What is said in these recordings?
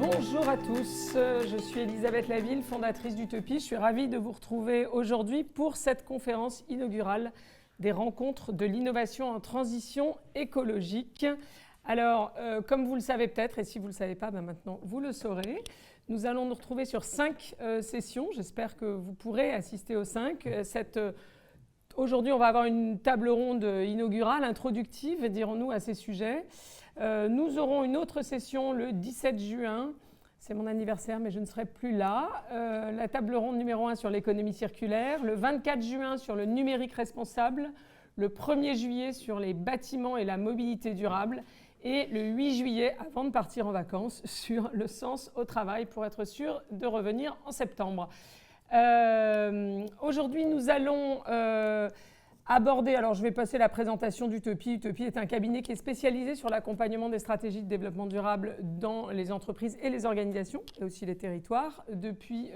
Bonjour à tous, je suis Elisabeth Laville, fondatrice d'Utopie. Je suis ravie de vous retrouver aujourd'hui pour cette conférence inaugurale des rencontres de l'innovation en transition écologique. Alors, comme vous le savez peut-être, et si vous ne le savez pas, maintenant vous le saurez, nous allons nous retrouver sur 5 sessions. J'espère que vous pourrez assister aux 5. Aujourd'hui, on va avoir une table ronde inaugurale, introductive, dirons-nous, à ces sujets. Nous aurons une autre session le 17 juin. C'est mon anniversaire, mais je ne serai plus là. La table ronde numéro 1 sur l'économie circulaire. Le 24 juin sur le numérique responsable. Le 1er juillet sur les bâtiments et la mobilité durable. Et le 8 juillet, avant de partir en vacances, sur le sens au travail pour être sûr de revenir en septembre. Aujourd'hui, nous allons aborder, alors je vais passer la présentation d'Utopie. Utopie est un cabinet qui est spécialisé sur l'accompagnement des stratégies de développement durable dans les entreprises et les organisations, et aussi les territoires, depuis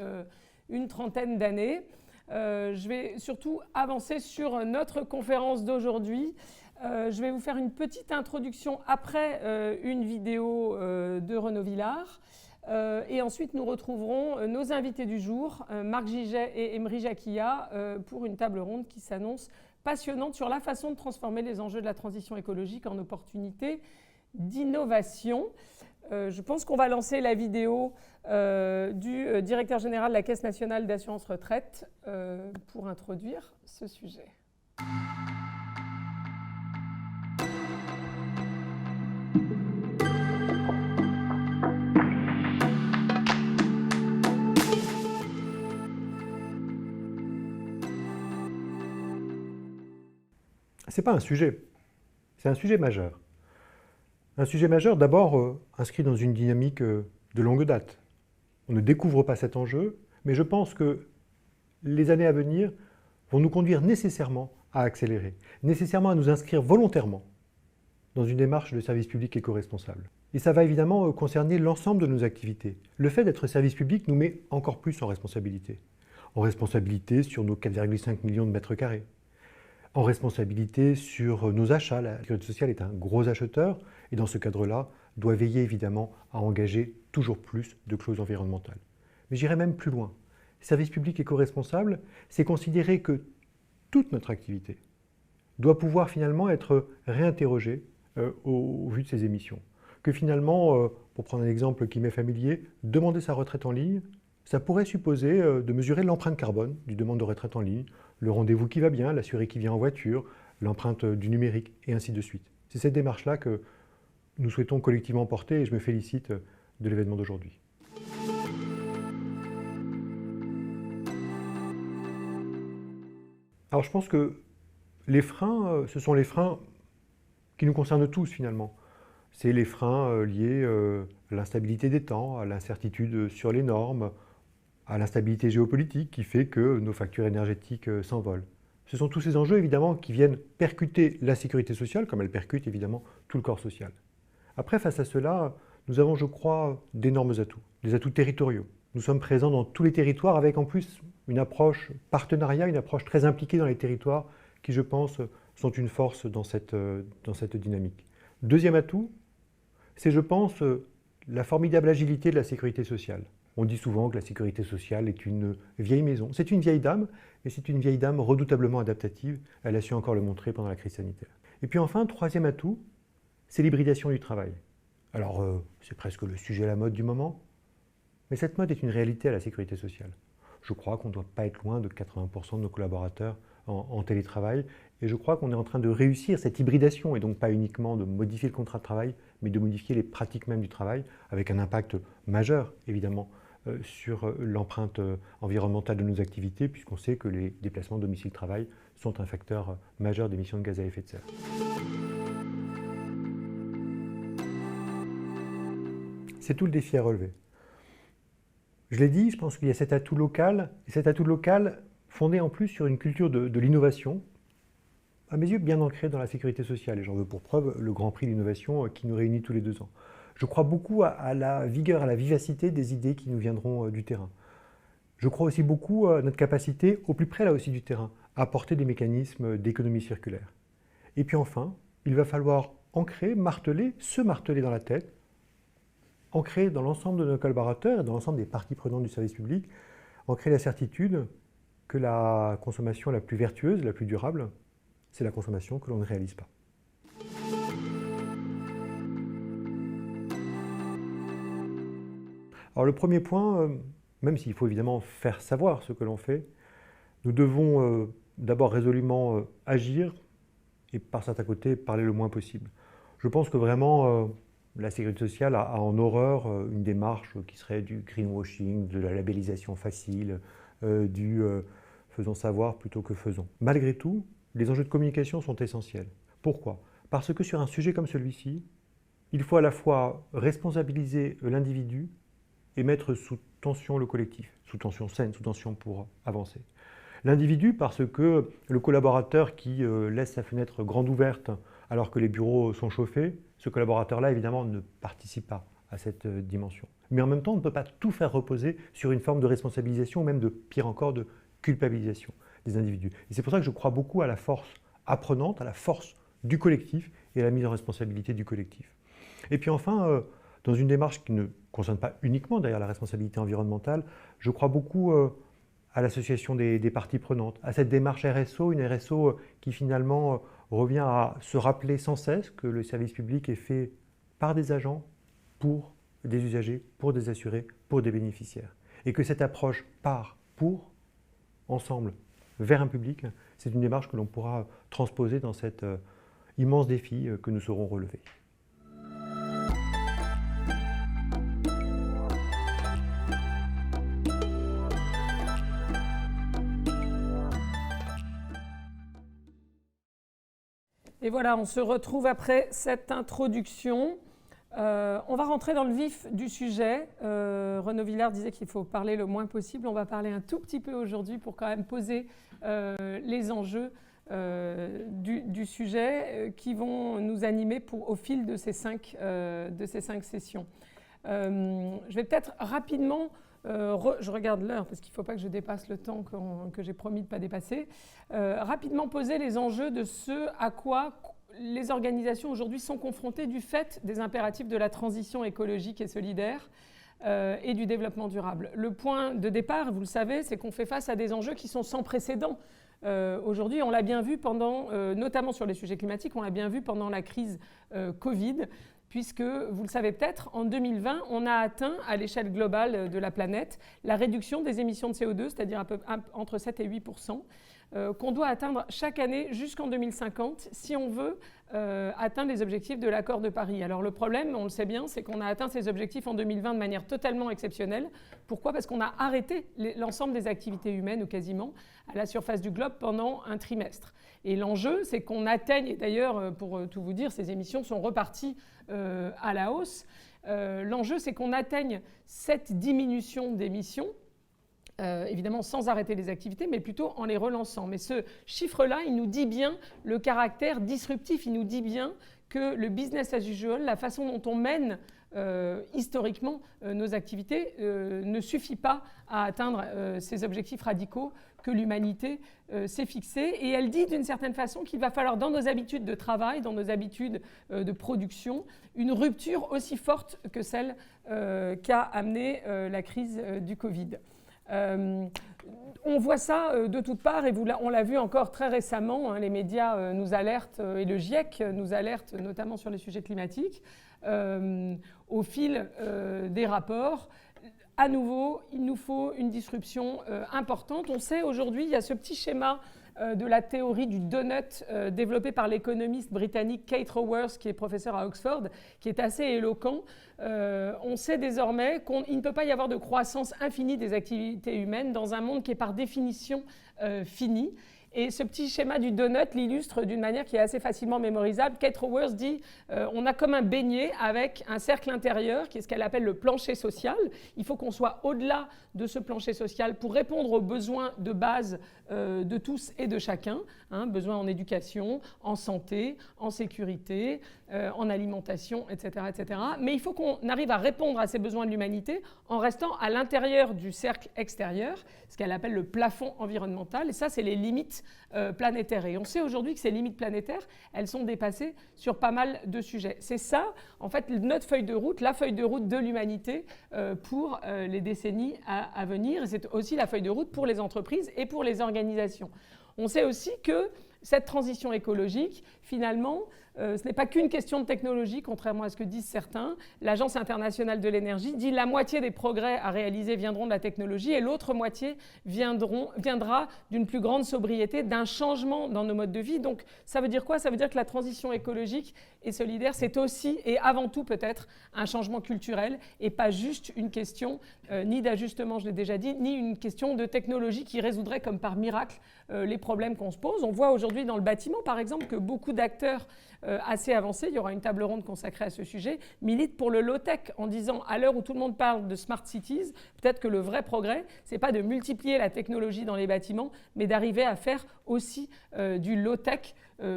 une trentaine d'années. Je vais surtout avancer sur notre conférence d'aujourd'hui. Je vais vous faire une petite introduction après une vidéo de Renaud Villard. Et ensuite, nous retrouverons nos invités du jour, Marc Giget et Emery Jacquilla, pour une table ronde qui s'annonce passionnante sur la façon de transformer les enjeux de la transition écologique en opportunités d'innovation. Je pense qu'on va lancer la vidéo du directeur général de la Caisse nationale d'assurance retraite pour introduire ce sujet. Ce n'est pas un sujet, c'est un sujet majeur. Un sujet majeur d'abord inscrit dans une dynamique de longue date. On ne découvre pas cet enjeu, mais je pense que les années à venir vont nous conduire nécessairement à accélérer, nécessairement à nous inscrire volontairement dans une démarche de service public éco-responsable. Et ça va évidemment concerner l'ensemble de nos activités. Le fait d'être service public nous met encore plus en responsabilité. En responsabilité sur nos 4,5 millions de mètres carrés. En responsabilité sur nos achats. La sécurité sociale est un gros acheteur et dans ce cadre-là, doit veiller évidemment à engager toujours plus de clauses environnementales. Mais j'irai même plus loin. Service public éco-responsable, c'est considérer que toute notre activité doit pouvoir finalement être réinterrogée au vu de ses émissions. Que finalement, pour prendre un exemple qui m'est familier, demander sa retraite en ligne, ça pourrait supposer de mesurer l'empreinte carbone du demande de retraite en ligne, le rendez-vous qui va bien, l'assuré qui vient en voiture, l'empreinte du numérique, et ainsi de suite. C'est cette démarche-là que nous souhaitons collectivement porter et je me félicite de l'événement d'aujourd'hui. Alors je pense que les freins, ce sont les freins qui nous concernent tous finalement. C'est les freins liés à l'instabilité des temps, à l'incertitude sur les normes, à l'instabilité géopolitique qui fait que nos factures énergétiques s'envolent. Ce sont tous ces enjeux évidemment qui viennent percuter la sécurité sociale comme elle percute évidemment tout le corps social. Après, face à cela, nous avons, je crois, d'énormes atouts, des atouts territoriaux. Nous sommes présents dans tous les territoires avec en plus une approche partenariat, une approche très impliquée dans les territoires qui, je pense, sont une force dans cette dynamique. Deuxième atout, c'est, je pense, la formidable agilité de la sécurité sociale. On dit souvent que la sécurité sociale est une vieille maison. C'est une vieille dame, mais c'est une vieille dame redoutablement adaptative. Elle a su encore le montrer pendant la crise sanitaire. Et puis enfin, troisième atout, c'est l'hybridation du travail. Alors, c'est presque le sujet à la mode du moment, mais cette mode est une réalité à la sécurité sociale. Je crois qu'on ne doit pas être loin de 80% de nos collaborateurs en télétravail, et je crois qu'on est en train de réussir cette hybridation, et donc pas uniquement de modifier le contrat de travail, mais de modifier les pratiques même du travail, avec un impact majeur, évidemment, sur l'empreinte environnementale de nos activités, puisqu'on sait que les déplacements domicile-travail sont un facteur majeur d'émissions de gaz à effet de serre. C'est tout le défi à relever. Je l'ai dit, je pense qu'il y a cet atout local, et cet atout local fondé en plus sur une culture de l'innovation, à mes yeux bien ancrée dans la sécurité sociale, et j'en veux pour preuve le Grand Prix d'innovation qui nous réunit tous les 2 ans. Je crois beaucoup à la vigueur, à la vivacité des idées qui nous viendront du terrain. Je crois aussi beaucoup à notre capacité, au plus près là aussi du terrain, à apporter des mécanismes d'économie circulaire. Et puis enfin, il va falloir ancrer, marteler, se marteler dans la tête, ancrer dans l'ensemble de nos collaborateurs et dans l'ensemble des parties prenantes du service public, ancrer la certitude que la consommation la plus vertueuse, la plus durable, c'est la consommation que l'on ne réalise pas. Alors le premier point, même s'il faut évidemment faire savoir ce que l'on fait, nous devons d'abord résolument agir et par certains côtés parler le moins possible. Je pense que vraiment la sécurité sociale a en horreur une démarche qui serait du greenwashing, de la labellisation facile, du faisons savoir plutôt que faisons. Malgré tout, les enjeux de communication sont essentiels. Pourquoi ? Parce que sur un sujet comme celui-ci, il faut à la fois responsabiliser l'individu et mettre sous tension le collectif, sous tension saine, sous tension pour avancer. L'individu parce que le collaborateur qui laisse sa fenêtre grande ouverte alors que les bureaux sont chauffés, ce collaborateur-là évidemment ne participe pas à cette dimension. Mais en même temps, on ne peut pas tout faire reposer sur une forme de responsabilisation ou même de, pire encore, de culpabilisation des individus. Et c'est pour ça que je crois beaucoup à la force apprenante, à la force du collectif et à la mise en responsabilité du collectif. Et puis enfin, dans une démarche qui ne concerne pas uniquement d'ailleurs la responsabilité environnementale, je crois beaucoup à l'association des parties prenantes, à cette démarche RSO, une RSO qui finalement revient à se rappeler sans cesse que le service public est fait par des agents, pour des usagers, pour des assurés, pour des bénéficiaires. Et que cette approche par, pour, ensemble, vers un public, c'est une démarche que l'on pourra transposer dans cet immense défi que nous saurons relever. Et voilà, on se retrouve après cette introduction. On va rentrer dans le vif du sujet. Renaud Villard disait qu'il faut parler le moins possible. On va parler un tout petit peu aujourd'hui pour quand même poser les enjeux du sujet qui vont nous animer au fil de ces 5 sessions. Je vais peut-être rapidement... je regarde l'heure parce qu'il ne faut pas que je dépasse le temps que j'ai promis de ne pas dépasser. Rapidement poser les enjeux de ce à quoi les organisations aujourd'hui sont confrontées du fait des impératifs de la transition écologique et solidaire et du développement durable. Le point de départ, vous le savez, c'est qu'on fait face à des enjeux qui sont sans précédent. Aujourd'hui, on l'a bien vu notamment sur les sujets climatiques, on l'a bien vu pendant la crise Covid, puisque, vous le savez peut-être, en 2020, on a atteint à l'échelle globale de la planète la réduction des émissions de CO2, c'est-à-dire entre 7 et 8%, qu'on doit atteindre chaque année jusqu'en 2050 si on veut atteindre les objectifs de l'accord de Paris. Alors le problème, on le sait bien, c'est qu'on a atteint ces objectifs en 2020 de manière totalement exceptionnelle. Pourquoi ? Parce qu'on a arrêté l'ensemble des activités humaines, ou quasiment, à la surface du globe pendant un trimestre. Et l'enjeu, c'est qu'on atteigne, et d'ailleurs, pour tout vous dire, ces émissions sont reparties à la hausse. L'enjeu, c'est qu'on atteigne cette diminution d'émissions, évidemment sans arrêter les activités, mais plutôt en les relançant. Mais ce chiffre-là, il nous dit bien le caractère disruptif, il nous dit bien que le business as usual, la façon dont on mène historiquement nos activités, ne suffit pas à atteindre ces objectifs radicaux que l'humanité s'est fixés. Et elle dit d'une certaine façon qu'il va falloir dans nos habitudes de travail, dans nos habitudes de production, une rupture aussi forte que celle qu'a amenée la crise du Covid. On voit ça de toutes parts et on l'a vu encore très récemment, hein, les médias nous alertent et le GIEC nous alerte notamment sur les sujets climatiques au fil des rapports. À nouveau, il nous faut une disruption importante. On sait aujourd'hui, il y a ce petit schéma de la théorie du donut développée par l'économiste britannique Kate Raworth, qui est professeur à Oxford, qui est assez éloquent. On sait désormais qu'il ne peut pas y avoir de croissance infinie des activités humaines dans un monde qui est par définition fini. Et ce petit schéma du donut l'illustre d'une manière qui est assez facilement mémorisable. Kate Raworth dit on a comme un beignet avec un cercle intérieur qui est ce qu'elle appelle le plancher social. Il faut qu'on soit au-delà de ce plancher social pour répondre aux besoins de base de tous et de chacun, besoins en éducation, en santé, en sécurité, en alimentation, etc., etc. Mais il faut qu'on arrive à répondre à ces besoins de l'humanité en restant à l'intérieur du cercle extérieur, ce qu'elle appelle le plafond environnemental. Et ça, c'est les limites planétaires. Et on sait aujourd'hui que ces limites planétaires, elles sont dépassées sur pas mal de sujets. C'est ça, en fait, notre feuille de route, la feuille de route de l'humanité pour les décennies à venir. Et c'est aussi la feuille de route pour les entreprises et pour les organisations. On sait aussi que cette transition écologique, finalement, ce n'est pas qu'une question de technologie, contrairement à ce que disent certains. L'Agence internationale de l'énergie dit la moitié des progrès à réaliser viendront de la technologie et l'autre moitié viendra d'une plus grande sobriété, d'un changement dans nos modes de vie. Donc ça veut dire quoi? Ça veut dire que la transition écologique et solidaire, c'est aussi et avant tout peut-être un changement culturel et pas juste une question ni d'ajustement, je l'ai déjà dit, ni une question de technologie qui résoudrait comme par miracle les problèmes qu'on se pose. On voit aujourd'hui dans le bâtiment, par exemple, que beaucoup d'acteurs assez avancés, il y aura une table ronde consacrée à ce sujet, militent pour le low-tech en disant à l'heure où tout le monde parle de smart cities, peut-être que le vrai progrès, ce n'est pas de multiplier la technologie dans les bâtiments, mais d'arriver à faire aussi du low-tech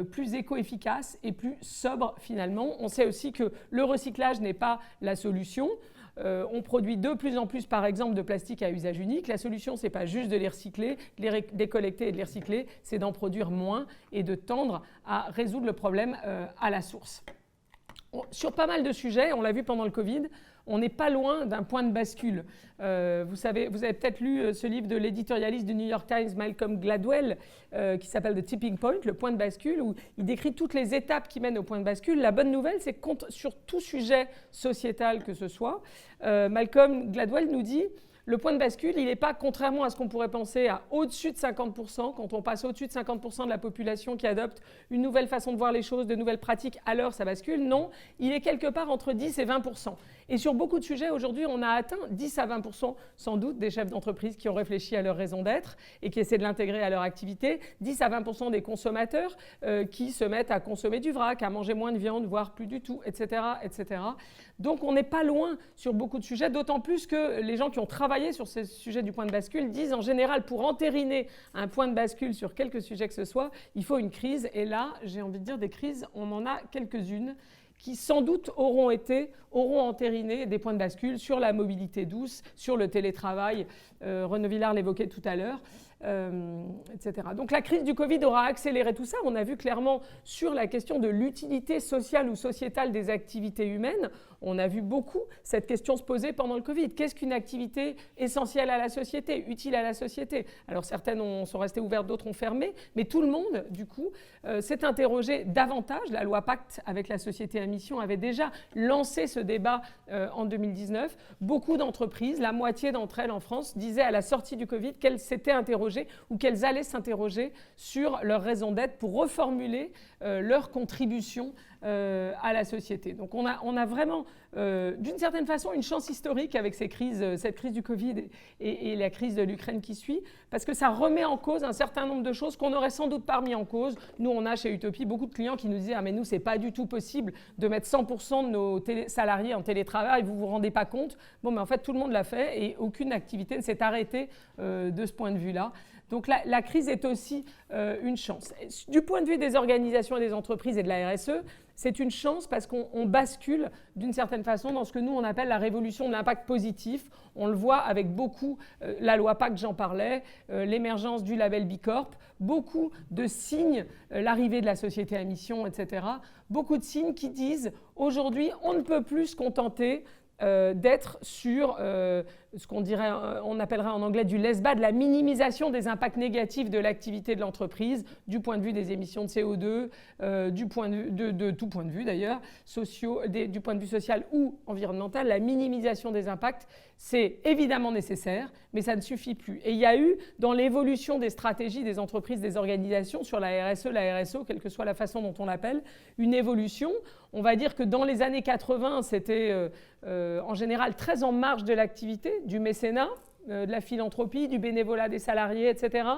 plus éco-efficace et plus sobre finalement. On sait aussi que le recyclage n'est pas la solution. On produit de plus en plus, par exemple, de plastique à usage unique. La solution, ce n'est pas juste de les recycler, de les collecter et de les recycler, c'est d'en produire moins et de tendre à résoudre le problème à la source. Sur pas mal de sujets, on l'a vu pendant le Covid, on n'est pas loin d'un point de bascule. Vous avez peut-être lu ce livre de l'éditorialiste du New York Times, Malcolm Gladwell, qui s'appelle The Tipping Point, le point de bascule, où il décrit toutes les étapes qui mènent au point de bascule. La bonne nouvelle, c'est que sur tout sujet sociétal que ce soit, Malcolm Gladwell nous dit le point de bascule, il n'est pas, contrairement à ce qu'on pourrait penser, à au-dessus de 50%. Quand on passe au-dessus de 50% de la population qui adopte une nouvelle façon de voir les choses, de nouvelles pratiques, alors ça bascule. Non, il est quelque part entre 10 et 20%. Et sur beaucoup de sujets, aujourd'hui, on a atteint 10 à 20%, sans doute, des chefs d'entreprise qui ont réfléchi à leur raison d'être et qui essaient de l'intégrer à leur activité. 10 à 20% des consommateurs qui se mettent à consommer du vrac, à manger moins de viande, voire plus du tout, etc., etc. Donc on n'est pas loin sur beaucoup de sujets, d'autant plus que les gens qui ont travaillé sur ces sujets du point de bascule disent en général pour entériner un point de bascule sur quelque sujet que ce soit, il faut une crise. Et là, j'ai envie de dire des crises, on en a quelques-unes qui sans doute auront entériné des points de bascule sur la mobilité douce, sur le télétravail, Renaud Villard l'évoquait tout à l'heure, etc. Donc la crise du Covid aura accéléré tout ça. On a vu clairement sur la question de l'utilité sociale ou sociétale des activités humaines, on a vu beaucoup cette question se poser pendant le Covid. Qu'est-ce qu'une activité essentielle à la société, utile à la société? Alors certaines sont restées ouvertes, d'autres ont fermé, mais tout le monde, du coup, s'est interrogé davantage. La loi Pacte avec la société à mission avait déjà lancé ce débat en 2019. Beaucoup d'entreprises, la moitié d'entre elles en France, disaient à la sortie du Covid qu'elles s'étaient interrogées ou qu'elles allaient s'interroger sur leur raison d'être pour reformuler leur contribution à la société. Donc on a vraiment, d'une certaine façon, une chance historique avec cette crise du Covid et la crise de l'Ukraine qui suit, parce que ça remet en cause un certain nombre de choses qu'on n'aurait sans doute pas remis en cause. Nous, on a chez Utopie beaucoup de clients qui nous disaient « Ah mais nous, c'est pas du tout possible de mettre 100% de nos salariés en télétravail, vous vous rendez pas compte ?» Bon, mais en fait, tout le monde l'a fait et aucune activité ne s'est arrêtée de ce point de vue-là. Donc la crise est aussi une chance. Du point de vue des organisations et des entreprises et de la RSE, c'est une chance parce qu'on bascule d'une certaine façon dans ce que nous on appelle la révolution de l'impact positif. On le voit avec beaucoup, la loi Pacte, j'en parlais, l'émergence du label B Corp, beaucoup de signes, l'arrivée de la société à mission, etc. Beaucoup de signes qui disent aujourd'hui on ne peut plus se contenter d'être sur ce on appellerait en anglais du less bad, la minimisation des impacts négatifs de l'activité de l'entreprise, du point de vue des émissions de CO2, de tout point de vue d'ailleurs, du point de vue social ou environnemental, la minimisation des impacts C'est évidemment nécessaire, mais ça ne suffit plus. Et il y a eu, dans l'évolution des stratégies des entreprises, des organisations, sur la RSE, la RSO, quelle que soit la façon dont on l'appelle, une évolution. On va dire que dans les années 80, c'était en général très en marge de l'activité, du mécénat, de la philanthropie, du bénévolat des salariés, etc.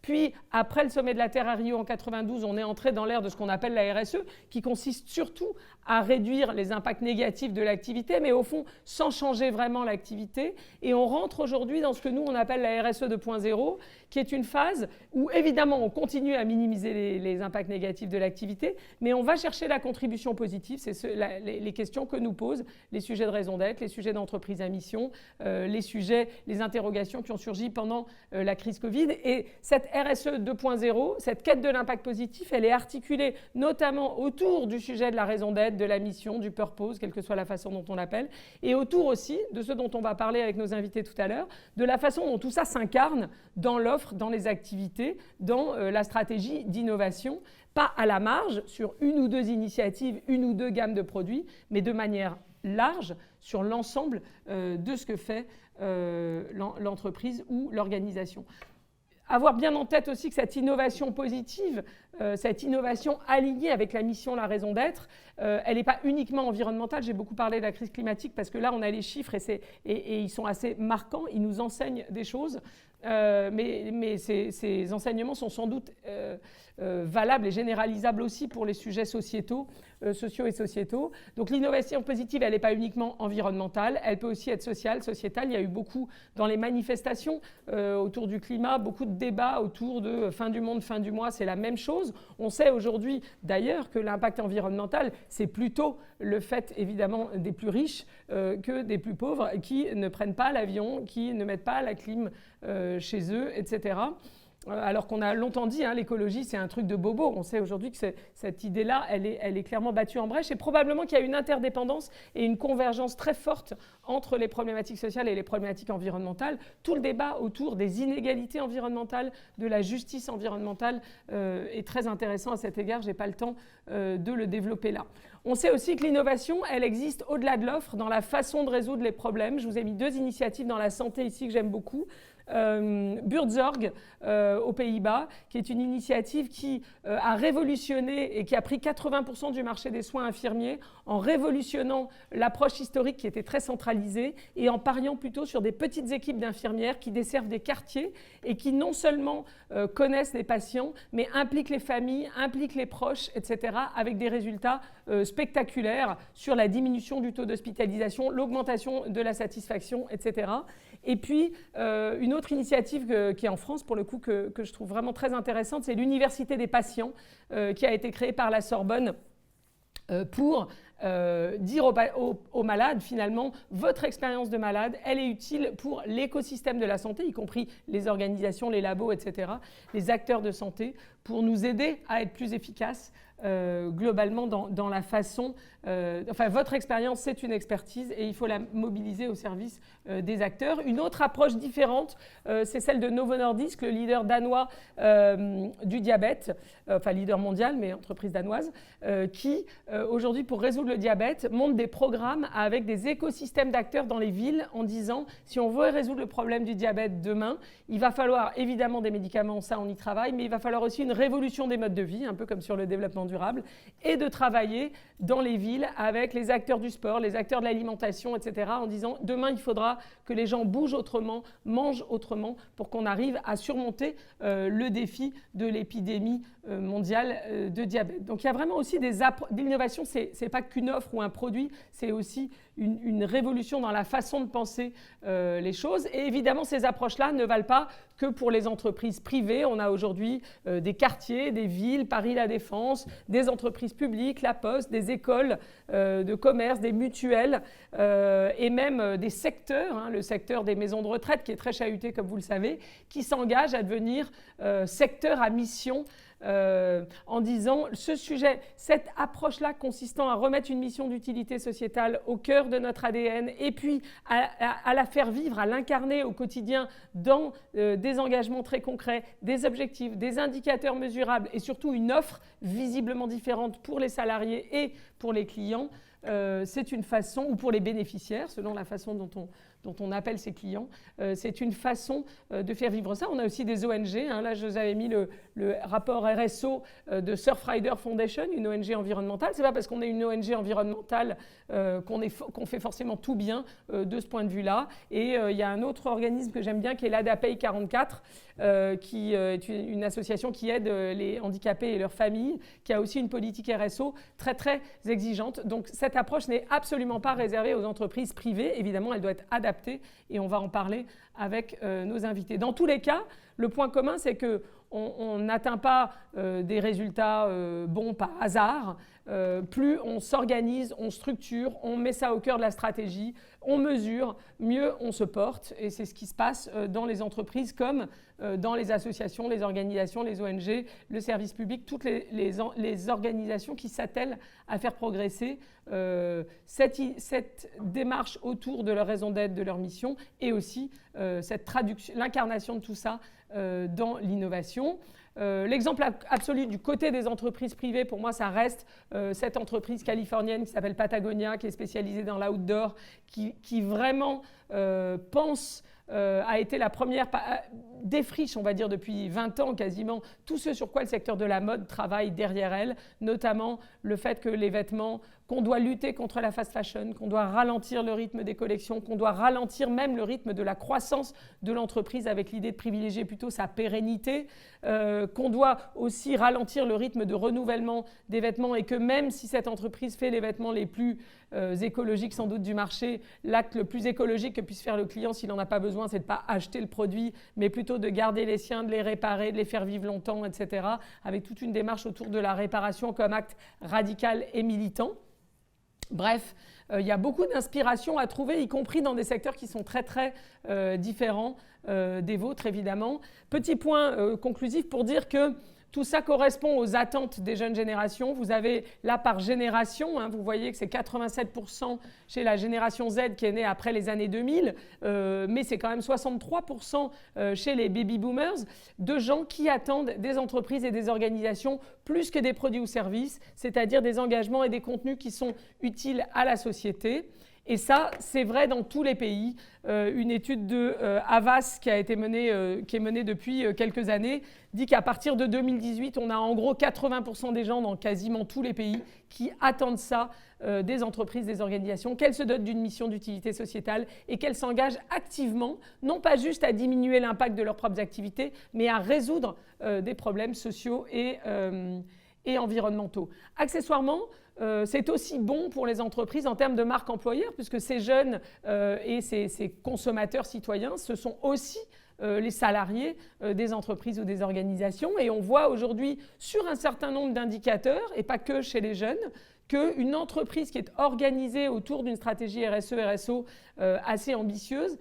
Puis, après le sommet de la Terre à Rio en 92, on est entré dans l'ère de ce qu'on appelle la RSE, qui consiste surtout à réduire les impacts négatifs de l'activité, mais au fond, sans changer vraiment l'activité. Et on rentre aujourd'hui dans ce que nous, on appelle la RSE 2.0, qui est une phase où, évidemment, on continue à minimiser les impacts négatifs de l'activité, mais on va chercher la contribution positive. C'est les questions que nous posent les sujets de raison d'être, les sujets d'entreprise à mission, les interrogations qui ont surgi pendant la crise Covid. Et cette RSE 2.0, cette quête de l'impact positif, elle est articulée notamment autour du sujet de la raison d'être, de la mission, du purpose, quelle que soit la façon dont on l'appelle, et autour aussi de ce dont on va parler avec nos invités tout à l'heure, de la façon dont tout ça s'incarne dans l'offre, dans les activités, dans la stratégie d'innovation, pas à la marge sur une ou deux initiatives, une ou deux gammes de produits, mais de manière large sur l'ensemble de ce que fait l'entreprise ou l'organisation. Avoir bien en tête aussi que cette innovation positive, cette innovation alignée avec la mission, la raison d'être, elle n'est pas uniquement environnementale. J'ai beaucoup parlé de la crise climatique parce que là, on a les chiffres et ils sont assez marquants. Ils nous enseignent des choses, mais ces enseignements sont sans doute valables et généralisables aussi pour les sujets sociaux et sociétaux. Donc l'innovation positive, elle n'est pas uniquement environnementale, elle peut aussi être sociale, sociétale. Il y a eu beaucoup dans les manifestations autour du climat, beaucoup de débats autour de fin du monde, fin du mois, c'est la même chose. On sait aujourd'hui d'ailleurs que l'impact environnemental, c'est plutôt le fait évidemment des plus riches que des plus pauvres qui ne prennent pas l'avion, qui ne mettent pas la clim chez eux, etc. Alors qu'on a longtemps dit, l'écologie, c'est un truc de bobo. On sait aujourd'hui que cette idée-là, elle est clairement battue en brèche. Et probablement qu'il y a une interdépendance et une convergence très forte entre les problématiques sociales et les problématiques environnementales. Tout le débat autour des inégalités environnementales, de la justice environnementale est très intéressant à cet égard. Je n'ai pas le temps de le développer là. On sait aussi que l'innovation, elle existe au-delà de l'offre, dans la façon de résoudre les problèmes. Je vous ai mis deux initiatives dans la santé ici que j'aime beaucoup. Buurtzorg aux Pays-Bas, qui est une initiative qui a révolutionné et qui a pris 80% du marché des soins infirmiers en révolutionnant l'approche historique qui était très centralisée et en pariant plutôt sur des petites équipes d'infirmières qui desservent des quartiers et qui non seulement connaissent les patients, mais impliquent les familles, impliquent les proches, etc., avec des résultats spectaculaires sur la diminution du taux d'hospitalisation, l'augmentation de la satisfaction, etc. Et puis, une autre initiative qui est en France, pour le coup, que je trouve vraiment très intéressante, c'est l'Université des patients, qui a été créée par la Sorbonne pour dire aux malades, finalement, votre expérience de malade, elle est utile pour l'écosystème de la santé, y compris les organisations, les labos, etc., les acteurs de santé, pour nous aider à être plus efficaces globalement dans la façon... votre expérience, c'est une expertise et il faut la mobiliser au service des acteurs. Une autre approche différente, c'est celle de Novo Nordisk, le leader danois du diabète, leader mondial, mais entreprise danoise, qui, aujourd'hui, pour résoudre le diabète, monte des programmes avec des écosystèmes d'acteurs dans les villes en disant, si on veut résoudre le problème du diabète demain, il va falloir évidemment des médicaments, ça on y travaille, mais il va falloir aussi une révolution des modes de vie, un peu comme sur le développement durable, et de travailler dans les villes avec les acteurs du sport, les acteurs de l'alimentation, etc., en disant demain il faudra que les gens bougent autrement, mangent autrement pour qu'on arrive à surmonter le défi de l'épidémie mondiale de diabète. Donc il y a vraiment aussi l'innovation, c'est pas qu'une offre ou un produit, c'est aussi une révolution dans la façon de penser les choses. Et évidemment, ces approches-là ne valent pas que pour les entreprises privées. On a aujourd'hui des quartiers, des villes, Paris La Défense, des entreprises publiques, La Poste, des écoles de commerce, des mutuelles et même des secteurs, le secteur des maisons de retraite qui est très chahuté comme vous le savez, qui s'engagent à devenir secteur à mission en disant ce sujet, cette approche-là consistant à remettre une mission d'utilité sociétale au cœur de notre ADN et puis à la faire vivre, à l'incarner au quotidien dans des engagements très concrets, des objectifs, des indicateurs mesurables et surtout une offre visiblement différente pour les salariés et pour les clients. C'est une façon, ou pour les bénéficiaires, selon la façon dont on appelle ses clients. C'est une façon de faire vivre ça. On a aussi des ONG. Là, je vous avais mis le rapport RSO de Surfrider Foundation, une ONG environnementale. Ce n'est pas parce qu'on est une ONG environnementale qu'on fait forcément tout bien de ce point de vue-là. Et il y a un autre organisme que j'aime bien qui est l'ADAPEI 44, qui est une association qui aide les handicapés et leurs familles, qui a aussi une politique RSO très très exigeante. Donc cette approche n'est absolument pas réservée aux entreprises privées. Évidemment, elle doit être adaptée et on va en parler avec nos invités. Dans tous les cas, le point commun, c'est qu'on n'atteint pas des résultats bons par hasard. Plus on s'organise, on structure, on met ça au cœur de la stratégie, on mesure, mieux on se porte. Et c'est ce qui se passe dans les entreprises comme dans les associations, les organisations, les ONG, le service public, toutes les organisations qui s'attellent à faire progresser cette démarche autour de leur raison d'être, de leur mission, et aussi l'incarnation de tout ça dans l'innovation. L'exemple absolu du côté des entreprises privées, pour moi, ça reste cette entreprise californienne qui s'appelle Patagonia, qui est spécialisée dans l'outdoor, qui vraiment pense, a été la première, défriche, on va dire, depuis 20 ans quasiment, tout ce sur quoi le secteur de la mode travaille derrière elle, notamment le fait que les vêtements, qu'on doit lutter contre la fast fashion, qu'on doit ralentir le rythme des collections, qu'on doit ralentir même le rythme de la croissance de l'entreprise avec l'idée de privilégier plutôt sa pérennité, qu'on doit aussi ralentir le rythme de renouvellement des vêtements et que même si cette entreprise fait les vêtements les plus écologiques sans doute du marché, l'acte le plus écologique que puisse faire le client s'il n'en a pas besoin, c'est de ne pas acheter le produit, mais plutôt de garder les siens, de les réparer, de les faire vivre longtemps, etc., avec toute une démarche autour de la réparation comme acte radical et militant. Bref, il y a beaucoup d'inspiration à trouver, y compris dans des secteurs qui sont très très différents des vôtres, évidemment. Petit point conclusif pour dire que tout ça correspond aux attentes des jeunes générations. Vous avez là par génération, vous voyez que c'est 87% chez la génération Z qui est née après les années 2000, mais c'est quand même 63% chez les baby boomers, de gens qui attendent des entreprises et des organisations plus que des produits ou services, c'est-à-dire des engagements et des contenus qui sont utiles à la société. Et ça, c'est vrai dans tous les pays. Une étude de Havas qui est menée depuis quelques années dit qu'à partir de 2018, on a en gros 80% des gens dans quasiment tous les pays qui attendent ça des entreprises, des organisations, qu'elles se dotent d'une mission d'utilité sociétale et qu'elles s'engagent activement, non pas juste à diminuer l'impact de leurs propres activités, mais à résoudre des problèmes sociaux et environnementaux. Accessoirement, c'est aussi bon pour les entreprises en termes de marque employeur, puisque ces jeunes et ces consommateurs citoyens, ce sont aussi les salariés des entreprises ou des organisations. Et on voit aujourd'hui sur un certain nombre d'indicateurs, et pas que chez les jeunes, qu'une entreprise qui est organisée autour d'une stratégie RSE-RSO assez ambitieuse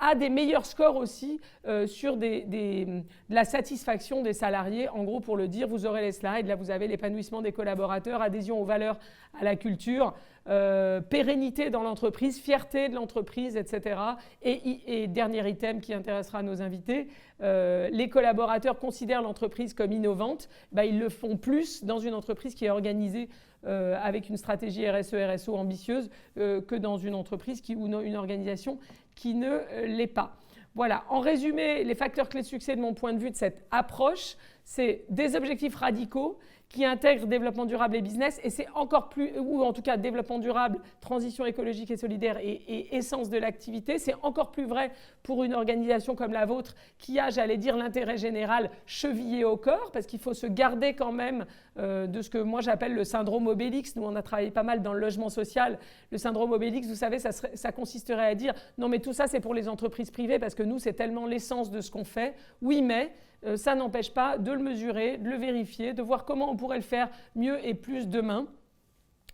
a des meilleurs scores aussi sur de la satisfaction des salariés. En gros, pour le dire, vous aurez les slides. Là, vous avez l'épanouissement des collaborateurs, adhésion aux valeurs, à la culture, pérennité dans l'entreprise, fierté de l'entreprise, etc. Et dernier item qui intéressera nos invités, les collaborateurs considèrent l'entreprise comme innovante. Ils le font plus dans une entreprise qui est organisée avec une stratégie RSE-RSO ambitieuse que dans une entreprise ou une organisation qui ne l'est pas. Voilà, en résumé, les facteurs clés de succès de mon point de vue de cette approche, c'est des objectifs radicaux qui intègrent développement durable et business, et c'est encore plus, ou en tout cas développement durable, transition écologique et solidaire et essence de l'activité, c'est encore plus vrai pour une organisation comme la vôtre qui a, j'allais dire, l'intérêt général chevillé au corps, parce qu'il faut se garder quand même de ce que moi j'appelle le syndrome Obélix. Nous, on a travaillé pas mal dans le logement social. Le syndrome Obélix, vous savez, ça consisterait à dire non mais tout ça c'est pour les entreprises privées parce que nous c'est tellement l'essence de ce qu'on fait. Oui, mais ça n'empêche pas de le mesurer, de le vérifier, de voir comment on pourrait le faire mieux et plus demain.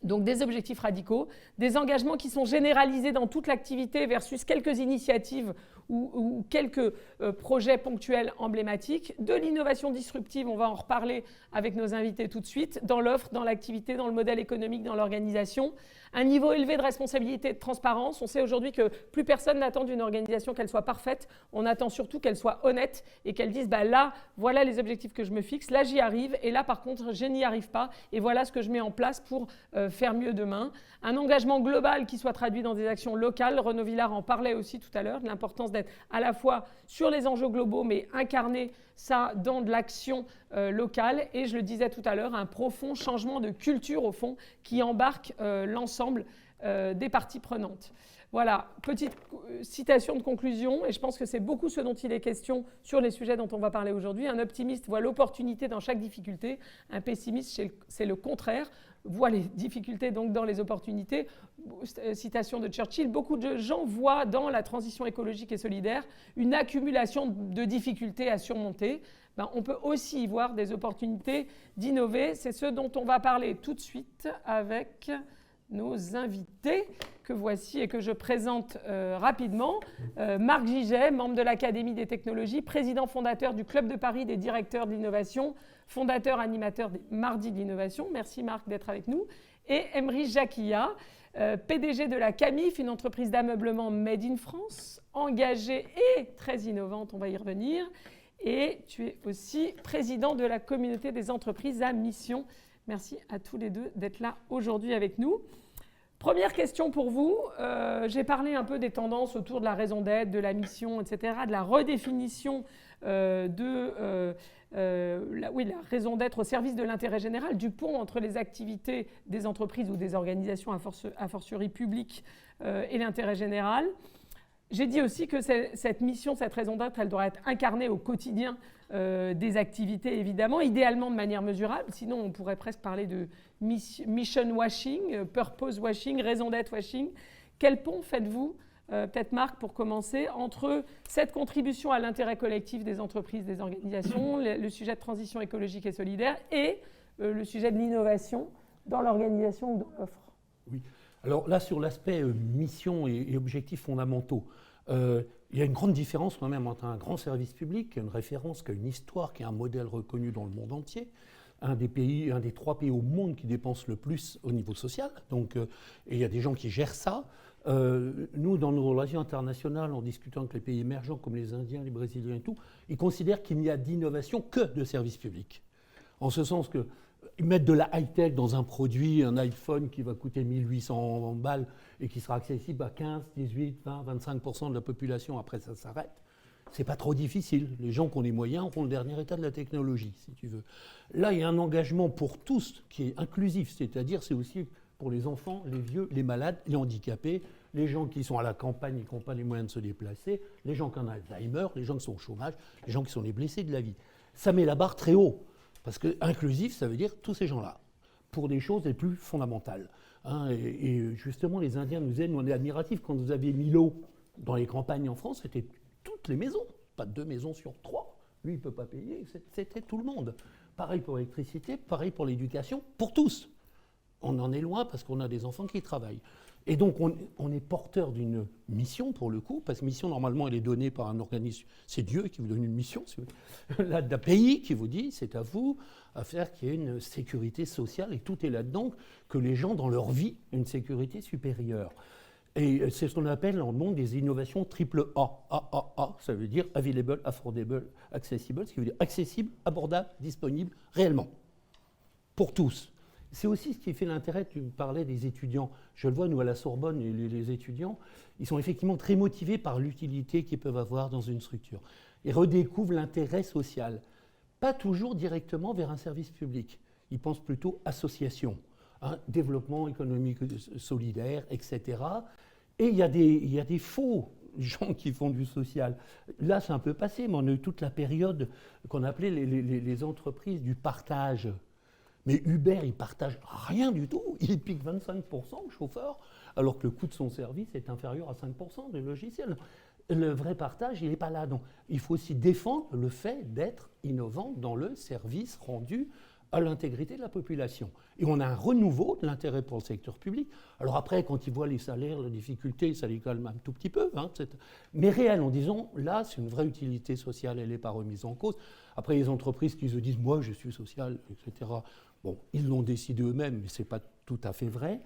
Donc des objectifs radicaux, des engagements qui sont généralisés dans toute l'activité versus quelques initiatives ou quelques projets ponctuels emblématiques, de l'innovation disruptive, on va en reparler avec nos invités tout de suite, dans l'offre, dans l'activité, dans le modèle économique, dans l'organisation, un niveau élevé de responsabilité et de transparence. On sait aujourd'hui que plus personne n'attend d'une organisation qu'elle soit parfaite, on attend surtout qu'elle soit honnête et qu'elle dise là, voilà les objectifs que je me fixe, là j'y arrive et là par contre je n'y arrive pas et voilà ce que je mets en place pour faire mieux demain. Un engagement global qui soit traduit dans des actions locales. Renaud Villard en parlait aussi tout à l'heure, de l'importance d'être à la fois sur les enjeux globaux, mais incarner ça dans de l'action locale. Et je le disais tout à l'heure, un profond changement de culture, au fond, qui embarque l'ensemble des parties prenantes. Voilà, petite citation de conclusion, et je pense que c'est beaucoup ce dont il est question sur les sujets dont on va parler aujourd'hui. Un optimiste voit l'opportunité dans chaque difficulté, un pessimiste, c'est le contraire, voit les difficultés donc dans les opportunités. Citation de Churchill, beaucoup de gens voient dans la transition écologique et solidaire une accumulation de difficultés à surmonter. On peut aussi y voir des opportunités d'innover. C'est ce dont on va parler tout de suite avec nos invités que voici et que je présente rapidement. Marc Giget, membre de l'Académie des technologies, président fondateur du Club de Paris des directeurs de l'innovation, fondateur animateur des Mardis de l'innovation. Merci Marc d'être avec nous. Et Emery Jacquilla, PDG de la Camif, une entreprise d'ameublement made in France, engagée et très innovante, on va y revenir. Et tu es aussi président de la communauté des entreprises à mission. Merci à tous les deux d'être là aujourd'hui avec nous. Première question pour vous. J'ai parlé un peu des tendances autour de la raison d'être, de la mission, etc., de la redéfinition de la raison d'être au service de l'intérêt général, du pont entre les activités des entreprises ou des organisations a fortiori publiques et l'intérêt général. J'ai dit aussi que cette mission, cette raison d'être, elle doit être incarnée au quotidien des activités, évidemment, idéalement de manière mesurable. Sinon, on pourrait presque parler de mission washing, purpose washing, raison d'être washing. Quel pont faites-vous, peut-être Marc, pour commencer, entre cette contribution à l'intérêt collectif des entreprises, des organisations, le sujet de transition écologique et solidaire, et le sujet de l'innovation dans l'organisation ou dans l'offre? Oui. Alors là, sur l'aspect mission et objectifs fondamentaux, il y a une grande différence quand même entre un grand service public, qui a une référence, qui a une histoire, qui a un modèle reconnu dans le monde entier, un des 3 pays au monde qui dépense le plus au niveau social, donc, et il y a des gens qui gèrent ça. Nous, dans nos relations internationales, en discutant avec les pays émergents comme les Indiens, les Brésiliens et tout, ils considèrent qu'il n'y a d'innovation que de service public. En ce sens que mettre de la high-tech dans un produit, un iPhone qui va coûter 1800 balles et qui sera accessible à 15, 18, 20, 25% de la population, après ça s'arrête, c'est pas trop difficile. Les gens qui ont les moyens auront le dernier état de la technologie, si tu veux. Là, il y a un engagement pour tous qui est inclusif, c'est-à-dire c'est aussi pour les enfants, les vieux, les malades, les handicapés, les gens qui sont à la campagne et qui n'ont pas les moyens de se déplacer, les gens qui ont Alzheimer, les gens qui sont au chômage, les gens qui sont les blessés de la vie. Ça met la barre très haut. Parce que inclusif, ça veut dire tous ces gens-là, pour des choses les plus fondamentales. Et justement, les Indiens nous aident, on est admiratifs. Quand vous aviez Milo dans les campagnes en France, c'était toutes les maisons, pas 2 maisons sur 3. Lui, il ne peut pas payer, c'était tout le monde. Pareil pour l'électricité, pareil pour l'éducation, pour tous. On en est loin parce qu'on a des enfants qui travaillent. Et donc, on est porteur d'une mission, pour le coup, parce que mission, normalement, elle est donnée par un organisme. C'est Dieu qui vous donne une mission. Là, d'un pays qui vous dit, c'est à vous à faire qu'il y ait une sécurité sociale, et tout est là-dedans, que les gens, dans leur vie, aient une sécurité supérieure. Et c'est ce qu'on appelle dans le monde des innovations triple A. A, ça veut dire available, affordable, accessible, ce qui veut dire accessible, abordable, disponible, réellement, pour tous. C'est aussi ce qui fait l'intérêt, tu me parlais des étudiants. Je le vois, nous, à la Sorbonne, les étudiants, ils sont effectivement très motivés par l'utilité qu'ils peuvent avoir dans une structure. Ils redécouvrent l'intérêt social. Pas toujours directement vers un service public. Ils pensent plutôt association, développement économique solidaire, etc. Et il y a des faux gens qui font du social. Là, c'est un peu passé, mais on a eu toute la période qu'on appelait les entreprises du partage. Mais Uber, il ne partage rien du tout. Il pique 25% au chauffeur, alors que le coût de son service est inférieur à 5% du logiciel. Le vrai partage, il n'est pas là. Donc, il faut aussi défendre le fait d'être innovant dans le service rendu à l'intégrité de la population. Et on a un renouveau de l'intérêt pour le secteur public. Alors après, quand ils voient les salaires, les difficultés, ça les calme un tout petit peu. Mais réel, en disant, là, c'est une vraie utilité sociale, elle n'est pas remise en cause. Après, les entreprises qui se disent, moi, je suis social, etc., bon, ils l'ont décidé eux-mêmes, mais ce n'est pas tout à fait vrai.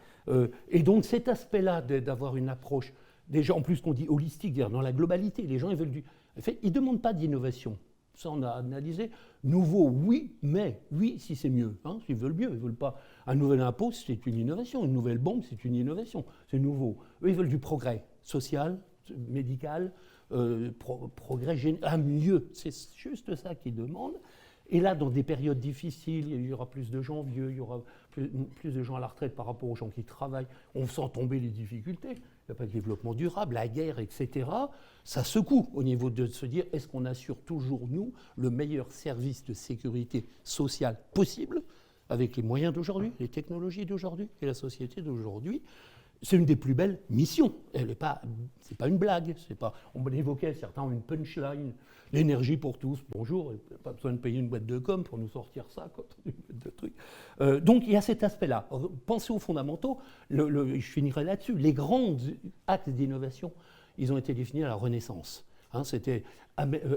Et donc, cet aspect-là d'avoir une approche, déjà, en plus qu'on dit holistique, c'est-à-dire dans la globalité, les gens, ils veulent en fait, ils ne demandent pas d'innovation ça on a analysé. Nouveau, oui, mais oui, si c'est mieux. Hein, ils veulent mieux, ils ne veulent pas. Un nouvel impôt, c'est une innovation. Une nouvelle banque, c'est une innovation. C'est nouveau. Eux, ils veulent du progrès social, médical, progrès général, mieux. C'est juste ça qu'ils demandent. Et là, dans des périodes difficiles, il y aura plus de gens vieux, il y aura plus de gens à la retraite par rapport aux gens qui travaillent. On sent tomber les difficultés. Il n'y a pas de développement durable, la guerre, etc. Ça secoue au niveau de se dire, est-ce qu'on assure toujours, nous, le meilleur service de sécurité sociale possible avec les moyens d'aujourd'hui, les technologies d'aujourd'hui et la société d'aujourd'hui? C'est une des plus belles missions. C'est pas une blague. On évoquait, certains ont une punchline, l'énergie pour tous. Bonjour, pas besoin de payer une boîte de com pour nous sortir ça, quoi, une boîte de trucs. Donc il y a cet aspect-là. Pensez aux fondamentaux. Je finirai là-dessus. Les grands axes d'innovation, ils ont été définis à la Renaissance. Hein, c'était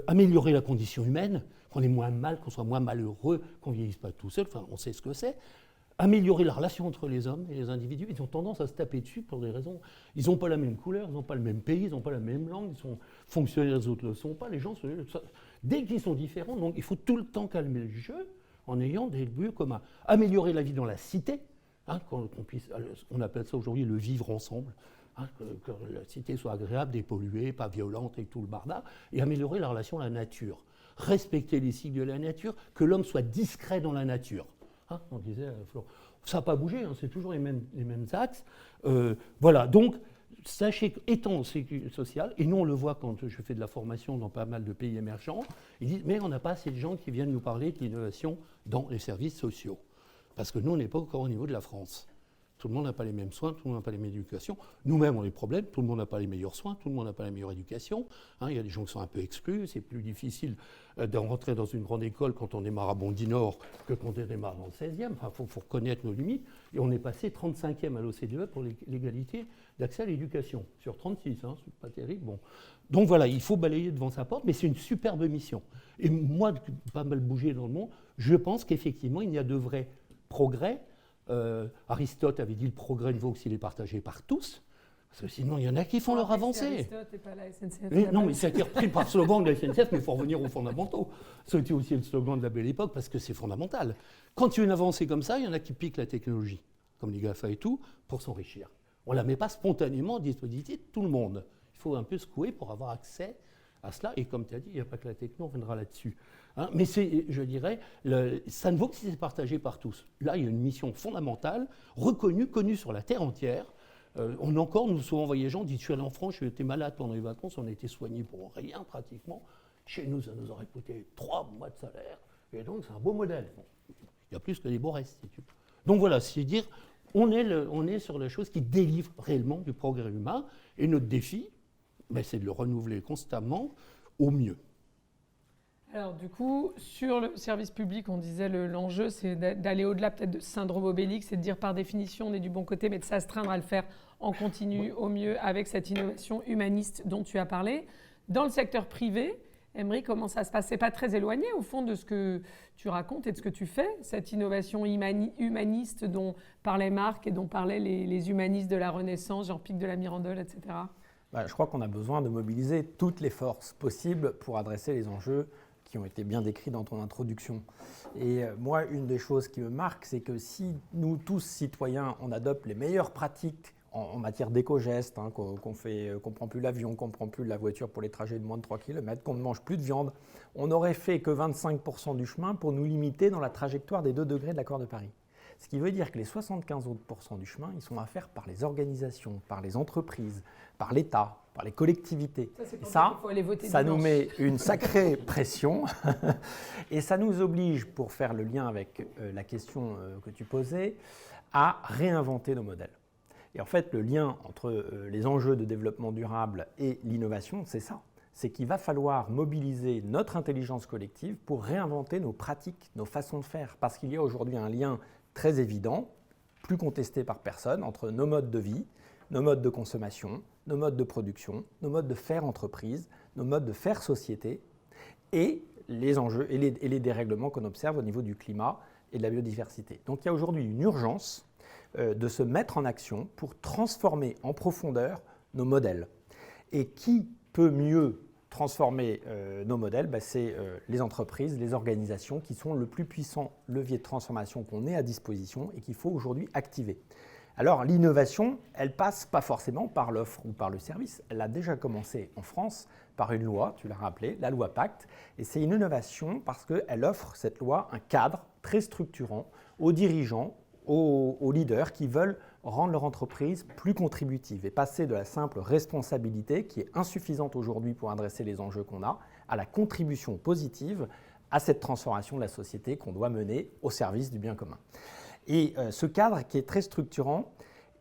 améliorer la condition humaine, qu'on ait moins mal, qu'on soit moins malheureux, qu'on ne vieillisse pas tout seul. Enfin, on sait ce que c'est. Améliorer la relation entre les hommes et les individus. Ils ont tendance à se taper dessus pour des raisons. Ils n'ont pas la même couleur, ils n'ont pas le même pays, ils n'ont pas la même langue, ils sont fonctionnaires, les autres ne le sont pas. Les gens, dès qu'ils sont différents, donc il faut tout le temps calmer le jeu en ayant des lieux communs. Améliorer la vie dans la cité, hein, on appelle ça aujourd'hui le vivre ensemble, hein, que la cité soit agréable, dépolluée, pas violente et tout le barda, et améliorer la relation à la nature. Respecter les cycles de la nature, que l'homme soit discret dans la nature. Hein, on disait, ça n'a pas bougé, hein, c'est toujours les mêmes axes. Voilà, donc sachez qu'étant social, et nous on le voit quand je fais de la formation dans pas mal de pays émergents, ils disent mais on n'a pas assez de gens qui viennent nous parler de l'innovation dans les services sociaux. Parce que nous on n'est pas encore au niveau de la France. Tout le monde n'a pas les mêmes soins, tout le monde n'a pas les mêmes éducations. Nous-mêmes, on a des problèmes, tout le monde n'a pas les meilleurs soins, tout le monde n'a pas la meilleure éducation. Hein, il y a des gens qui sont un peu exclus, c'est plus difficile de rentrer dans une grande école quand on démarre à Bondy-Nord que quand on démarre dans le 16e. Enfin, faut reconnaître nos limites. Et on est passé 35e à l'OCDE pour l'égalité d'accès à l'éducation, sur 36, hein, c'est pas terrible. Bon. Donc voilà, il faut balayer devant sa porte, mais c'est une superbe mission. Et moi, pas mal bougé dans le monde, je pense qu'effectivement, il y a de vrais progrès. Aristote avait dit le progrès ne vaut que s'il est partagé par tous, parce que sinon il y en a qui font leur avancée. Aristote et pas la SNCF. Mais, non, mais ça a été repris par le slogan de la SNCF, mais il faut revenir aux fondamentaux. C'était aussi le slogan de la Belle Époque, parce que c'est fondamental. Quand tu as une avancée comme ça, il y en a qui piquent la technologie, comme les GAFA et tout, pour s'enrichir. On ne la met pas spontanément à disposition de tout le monde. Il faut un peu secouer pour avoir accès à cela. Et comme tu as dit, il n'y a pas que la techno, on viendra là-dessus. Hein, mais c'est, je dirais, ça ne vaut que si c'est partagé par tous. Là, il y a une mission fondamentale, reconnue, connue sur la terre entière. On a encore, nous souvent voyageants, dit je suis allé en France, j'étais malade pendant les vacances, on a été soigné pour rien pratiquement. Chez nous, ça nous aurait coûté 3 mois de salaire. Et donc, c'est un beau modèle. Bon, il y a plus que des beaux restes, si tu veux. Donc voilà, c'est dire, on est sur les choses qui délivrent réellement du progrès humain. Et notre défi, ben, c'est de le renouveler constamment au mieux. Alors du coup, sur le service public, on disait l'enjeu, c'est d'aller au-delà peut-être de syndrome obélix, c'est de dire par définition on est du bon côté, mais de s'astreindre à le faire en continu au mieux avec cette innovation humaniste dont tu as parlé. Dans le secteur privé, Emery, comment ça se passe? C'est pas très éloigné au fond de ce que tu racontes et de ce que tu fais, cette innovation humaniste dont parlait Marc et dont parlaient les humanistes de la Renaissance, Jean-Pic de la Mirandole, etc. Je crois qu'on a besoin de mobiliser toutes les forces possibles pour adresser les enjeux qui ont été bien décrits dans ton introduction. Et moi, une des choses qui me marque, c'est que si nous, tous citoyens, on adopte les meilleures pratiques en matière d'éco-gestes, hein, qu'on ne prend plus l'avion, qu'on ne prend plus la voiture pour les trajets de moins de 3 km, qu'on ne mange plus de viande, on n'aurait fait que 25% du chemin pour nous limiter dans la trajectoire des 2 degrés de l'accord de Paris. Ce qui veut dire que les 75 autres % du chemin, ils sont à faire par les organisations, par les entreprises, par l'État, par les collectivités. Ça nous met une sacrée pression et ça nous oblige, pour faire le lien avec la question que tu posais, à réinventer nos modèles. Et en fait, le lien entre les enjeux de développement durable et l'innovation, c'est ça. C'est qu'il va falloir mobiliser notre intelligence collective pour réinventer nos pratiques, nos façons de faire. Parce qu'il y a aujourd'hui un lien très évident, plus contesté par personne, entre nos modes de vie, nos modes de consommation, nos modes de production, nos modes de faire entreprise, nos modes de faire société, et les enjeux et les dérèglements qu'on observe au niveau du climat et de la biodiversité. Donc il y a aujourd'hui une urgence de se mettre en action pour transformer en profondeur nos modèles. Et qui peut mieux transformer nos modèles, c'est les entreprises, les organisations qui sont le plus puissant levier de transformation qu'on ait à disposition et qu'il faut aujourd'hui activer. Alors l'innovation, elle passe pas forcément par l'offre ou par le service. Elle a déjà commencé en France par une loi, tu l'as rappelé, la loi Pacte. Et c'est une innovation parce qu'elle offre, cette loi, un cadre très structurant aux dirigeants, aux leaders qui veulent rendre leur entreprise plus contributive et passer de la simple responsabilité qui est insuffisante aujourd'hui pour adresser les enjeux qu'on a, à la contribution positive à cette transformation de la société qu'on doit mener au service du bien commun. Et ce cadre qui est très structurant,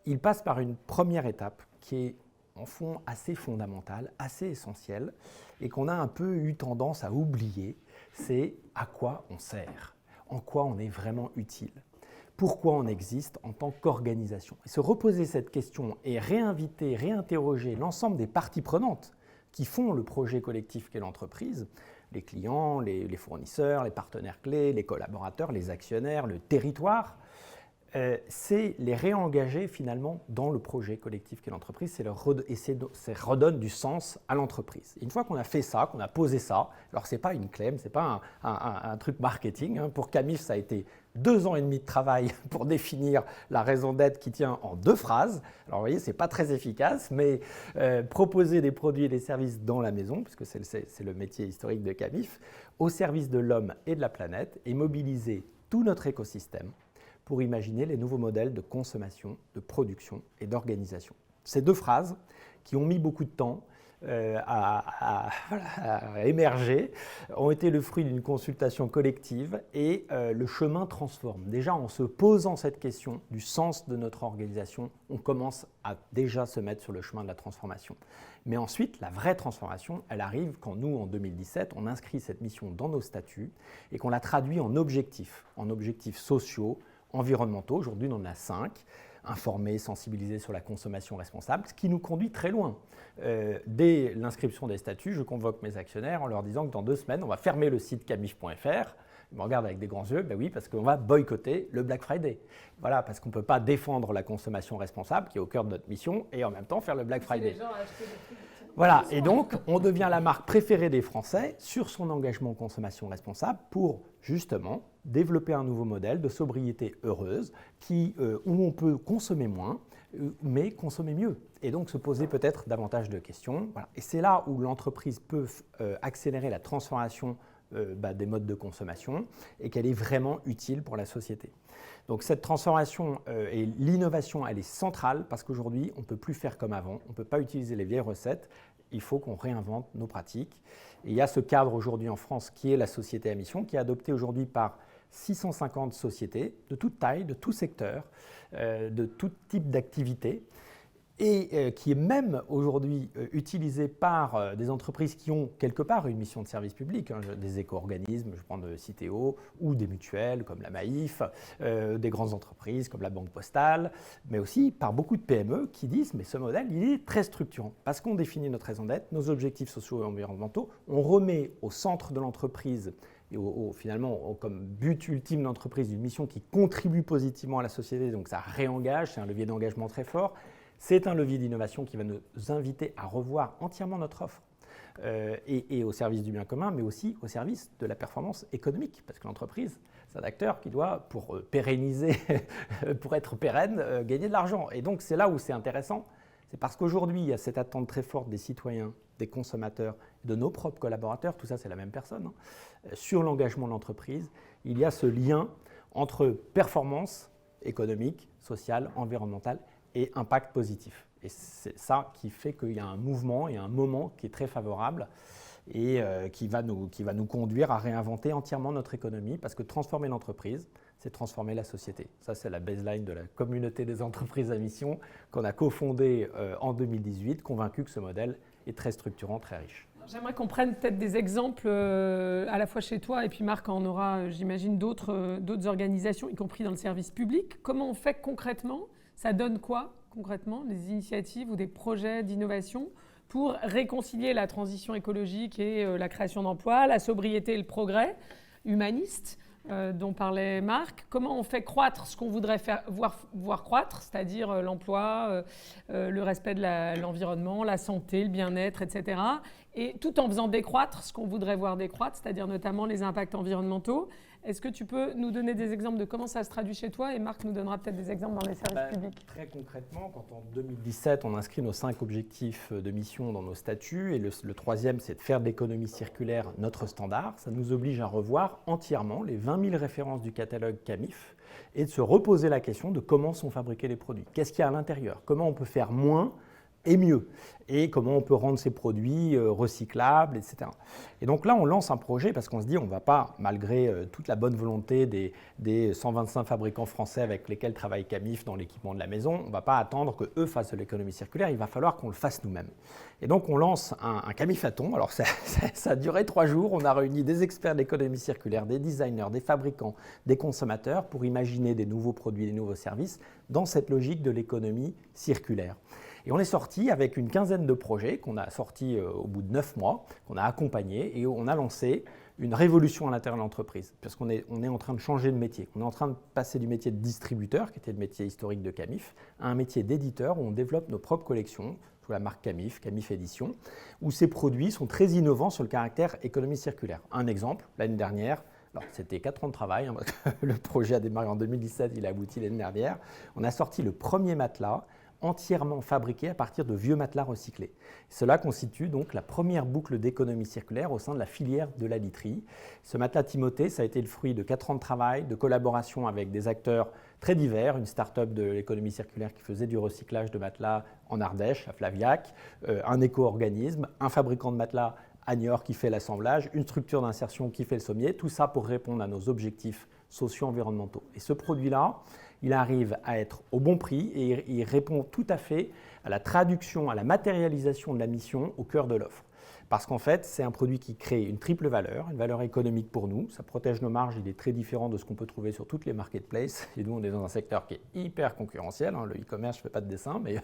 il passe par une première étape qui est en fond assez fondamentale, assez essentielle et qu'on a un peu eu tendance à oublier, c'est à quoi on sert, en quoi on est vraiment utile. Pourquoi on existe en tant qu'organisation. Et se reposer cette question et réinviter, réinterroger l'ensemble des parties prenantes qui font le projet collectif qu'est l'entreprise, les clients, les fournisseurs, les partenaires clés, les collaborateurs, les actionnaires, le territoire, c'est les réengager finalement dans le projet collectif qu'est l'entreprise, c'est redonne du sens à l'entreprise. Une fois qu'on a fait ça, qu'on a posé ça, alors ce n'est pas une claim, ce n'est pas un truc marketing. Pour Camif, ça a été 2 ans et demi de travail pour définir la raison d'être qui tient en 2 phrases. Alors vous voyez, ce n'est pas très efficace, mais proposer des produits et des services dans la maison, puisque c'est le métier historique de Camif, au service de l'homme et de la planète, et mobiliser tout notre écosystème pour imaginer les nouveaux modèles de consommation, de production et d'organisation. Ces 2 phrases qui ont mis beaucoup de temps à émerger ont été le fruit d'une consultation collective et le chemin transforme. Déjà, en se posant cette question du sens de notre organisation, on commence à déjà se mettre sur le chemin de la transformation. Mais ensuite, la vraie transformation, elle arrive quand nous, en 2017, on inscrit cette mission dans nos statuts et qu'on la traduit en objectifs sociaux, environnementaux. Aujourd'hui, on en a 5. Informer, sensibiliser sur la consommation responsable, ce qui nous conduit très loin. Dès l'inscription des statuts, je convoque mes actionnaires en leur disant que dans 2 semaines, on va fermer le site camif.fr. Ils me regardent avec des grands yeux. Ben oui, parce qu'on va boycotter le Black Friday. Voilà, parce qu'on ne peut pas défendre la consommation responsable, qui est au cœur de notre mission, et en même temps faire le Black Friday. Voilà, et donc on devient la marque préférée des Français sur son engagement consommation responsable pour justement développer un nouveau modèle de sobriété heureuse où on peut consommer moins, mais consommer mieux. Et donc se poser peut-être davantage de questions. Voilà. Et c'est là où l'entreprise peut accélérer la transformation des modes de consommation et qu'elle est vraiment utile pour la société. Donc cette transformation et l'innovation, elle est centrale parce qu'aujourd'hui, on ne peut plus faire comme avant, on ne peut pas utiliser les vieilles recettes, il faut qu'on réinvente nos pratiques. Et il y a ce cadre aujourd'hui en France qui est la société à mission, qui est adopté aujourd'hui par 650 sociétés de toute taille, de tout secteur, de tout type d'activité, et qui est même aujourd'hui utilisé par des entreprises qui ont quelque part une mission de service public, des éco-organismes, je prends de Citeo, ou des mutuelles comme la Maïf, des grandes entreprises comme la Banque Postale, mais aussi par beaucoup de PME qui disent mais ce modèle il est très structurant parce qu'on définit notre raison d'être, nos objectifs sociaux et environnementaux, on remet au centre de l'entreprise et finalement comme but ultime de l'entreprise une mission qui contribue positivement à la société, donc ça réengage, c'est un levier d'engagement très fort. C'est un levier d'innovation qui va nous inviter à revoir entièrement notre offre et au service du bien commun, mais aussi au service de la performance économique. Parce que l'entreprise, c'est un acteur qui doit, pour pérenniser, pour être pérenne, gagner de l'argent. Et donc c'est là où c'est intéressant. C'est parce qu'aujourd'hui, il y a cette attente très forte des citoyens, des consommateurs, de nos propres collaborateurs, tout ça c'est la même personne, sur l'engagement de l'entreprise. Il y a ce lien entre performance économique, sociale, environnementale et impact positif. Et c'est ça qui fait qu'il y a un mouvement et un moment qui est très favorable et qui va nous conduire à réinventer entièrement notre économie parce que transformer l'entreprise, c'est transformer la société. Ça, c'est la baseline de la communauté des entreprises à mission qu'on a cofondée en 2018, convaincu que ce modèle est très structurant, très riche. J'aimerais qu'on prenne peut-être des exemples à la fois chez toi et puis Marc en aura, j'imagine, d'autres organisations, y compris dans le service public. Comment on fait concrètement ? Ça donne quoi, concrètement, des initiatives ou des projets d'innovation pour réconcilier la transition écologique et la création d'emplois, la sobriété et le progrès humaniste dont parlait Marc? Comment on fait croître ce qu'on voudrait voir croître, c'est-à-dire l'emploi, le respect de l'environnement, la santé, le bien-être, etc. et tout en faisant décroître ce qu'on voudrait voir décroître, c'est-à-dire notamment les impacts environnementaux. Est-ce que tu peux nous donner des exemples de comment ça se traduit chez toi, et Marc nous donnera peut-être des exemples dans les services publics? Très concrètement, quand en 2017, on inscrit nos 5 objectifs de mission dans nos statuts, et le troisième, c'est de faire de l'économie circulaire notre standard, ça nous oblige à revoir entièrement les 20 000 références du catalogue CAMIF et de se reposer la question de comment sont fabriqués les produits. Qu'est-ce qu'il y a à l'intérieur? Comment on peut faire moins et mieux, et comment on peut rendre ces produits recyclables, etc. Et donc là, on lance un projet parce qu'on se dit on ne va pas, malgré toute la bonne volonté des 125 fabricants français avec lesquels travaille CAMIF dans l'équipement de la maison, on ne va pas attendre qu'eux fassent de l'économie circulaire, il va falloir qu'on le fasse nous-mêmes. Et donc on lance un CAMIFathon. Alors ça a duré 3 jours, on a réuni des experts de l'économie circulaire, des designers, des fabricants, des consommateurs pour imaginer des nouveaux produits, des nouveaux services dans cette logique de l'économie circulaire. Et on est sorti avec une quinzaine de projets qu'on a sortis au bout de 9 mois, qu'on a accompagnés, et on a lancé une révolution à l'intérieur de l'entreprise, parce qu'on est en train de changer de métier. On est en train de passer du métier de distributeur, qui était le métier historique de CAMIF, à un métier d'éditeur où on développe nos propres collections sous la marque CAMIF, CAMIF Édition, où ces produits sont très innovants sur le caractère économie circulaire. Un exemple, l'année dernière, alors c'était 4 ans de travail, le projet a démarré en 2017, il a abouti l'année dernière, on a sorti le premier matelas entièrement fabriqué à partir de vieux matelas recyclés. Cela constitue donc la première boucle d'économie circulaire au sein de la filière de la literie. Ce matelas Timothée, ça a été le fruit de 4 ans de travail, de collaboration avec des acteurs très divers, une start-up de l'économie circulaire qui faisait du recyclage de matelas en Ardèche, à Flaviac, un éco-organisme, un fabricant de matelas à Niort qui fait l'assemblage, une structure d'insertion qui fait le sommier, tout ça pour répondre à nos objectifs socio-environnementaux. Et ce produit-là, il arrive à être au bon prix et il répond tout à fait à la traduction, à la matérialisation de la mission au cœur de l'offre. Parce qu'en fait, c'est un produit qui crée une triple valeur, une valeur économique pour nous, ça protège nos marges, il est très différent de ce qu'on peut trouver sur toutes les marketplaces. Et nous, on est dans un secteur qui est hyper concurrentiel, le e-commerce, je ne fais pas de dessin, mais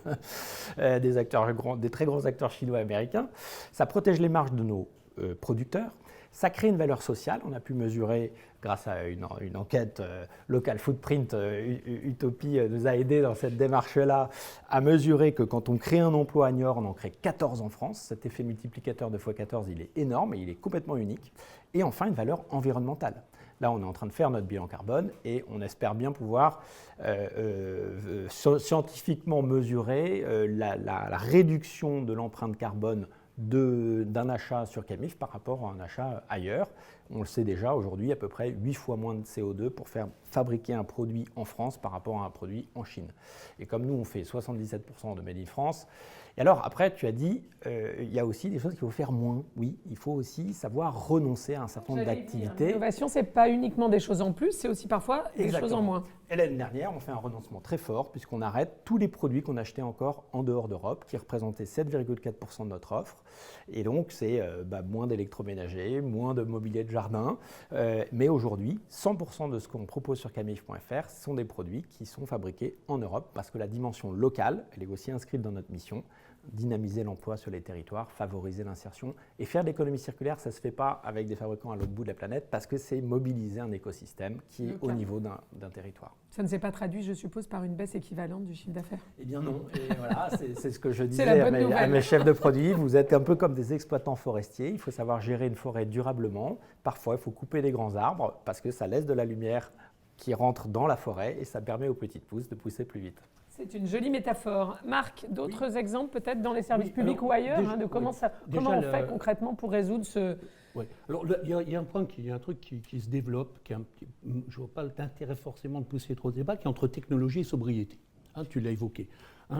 des très grands acteurs chinois et américains. Ça protège les marges de nos producteurs. Ça crée une valeur sociale. On a pu mesurer, grâce à une enquête Local Footprint, Utopie nous a aidé dans cette démarche-là, à mesurer que quand on crée un emploi à Niort, on en crée 14 en France. Cet effet multiplicateur de x14, il est énorme et il est complètement unique. Et enfin, une valeur environnementale. Là, on est en train de faire notre bilan carbone et on espère bien pouvoir scientifiquement mesurer la réduction de l'empreinte carbone d'un achat sur CAMIF par rapport à un achat ailleurs. On le sait déjà aujourd'hui, à peu près 8 fois moins de CO2 pour faire fabriquer un produit en France par rapport à un produit en Chine. Et comme nous, on fait 77% de Made in France. Et alors, après, tu as dit, il y a aussi des choses qu'il faut faire moins. Oui, il faut aussi savoir renoncer à un certain nombre d'activités. L'innovation, ce n'est pas uniquement des choses en plus, c'est aussi parfois des choses en moins. Et l'année dernière, on fait un renoncement très fort puisqu'on arrête tous les produits qu'on achetait encore en dehors d'Europe, qui représentaient 7,4% de notre offre. Et donc, c'est moins d'électroménager, moins de mobilier de jardin. Mais aujourd'hui, 100% de ce qu'on propose sur camif.fr sont des produits qui sont fabriqués en Europe parce que la dimension locale, elle est aussi inscrite dans notre mission. Dynamiser l'emploi sur les territoires, favoriser l'insertion. Et faire de l'économie circulaire, ça ne se fait pas avec des fabricants à l'autre bout de la planète parce que c'est mobiliser un écosystème qui est au niveau d'un territoire. Ça ne s'est pas traduit, je suppose, par une baisse équivalente du chiffre d'affaires? Eh bien non, et voilà, c'est ce que je disais à mes chefs de produits. Vous êtes un peu comme des exploitants forestiers, il faut savoir gérer une forêt durablement. Parfois, il faut couper des grands arbres parce que ça laisse de la lumière qui rentre dans la forêt et ça permet aux petites pousses de pousser plus vite. C'est une jolie métaphore. Marc, d'autres exemples peut-être dans les services publics ou ailleurs, de comment on fait concrètement pour résoudre ce... Oui. Alors il y a un point, il y a un truc qui se développe, je ne vois pas l'intérêt forcément de pousser trop de débat, qui est entre technologie et sobriété. Tu l'as évoqué.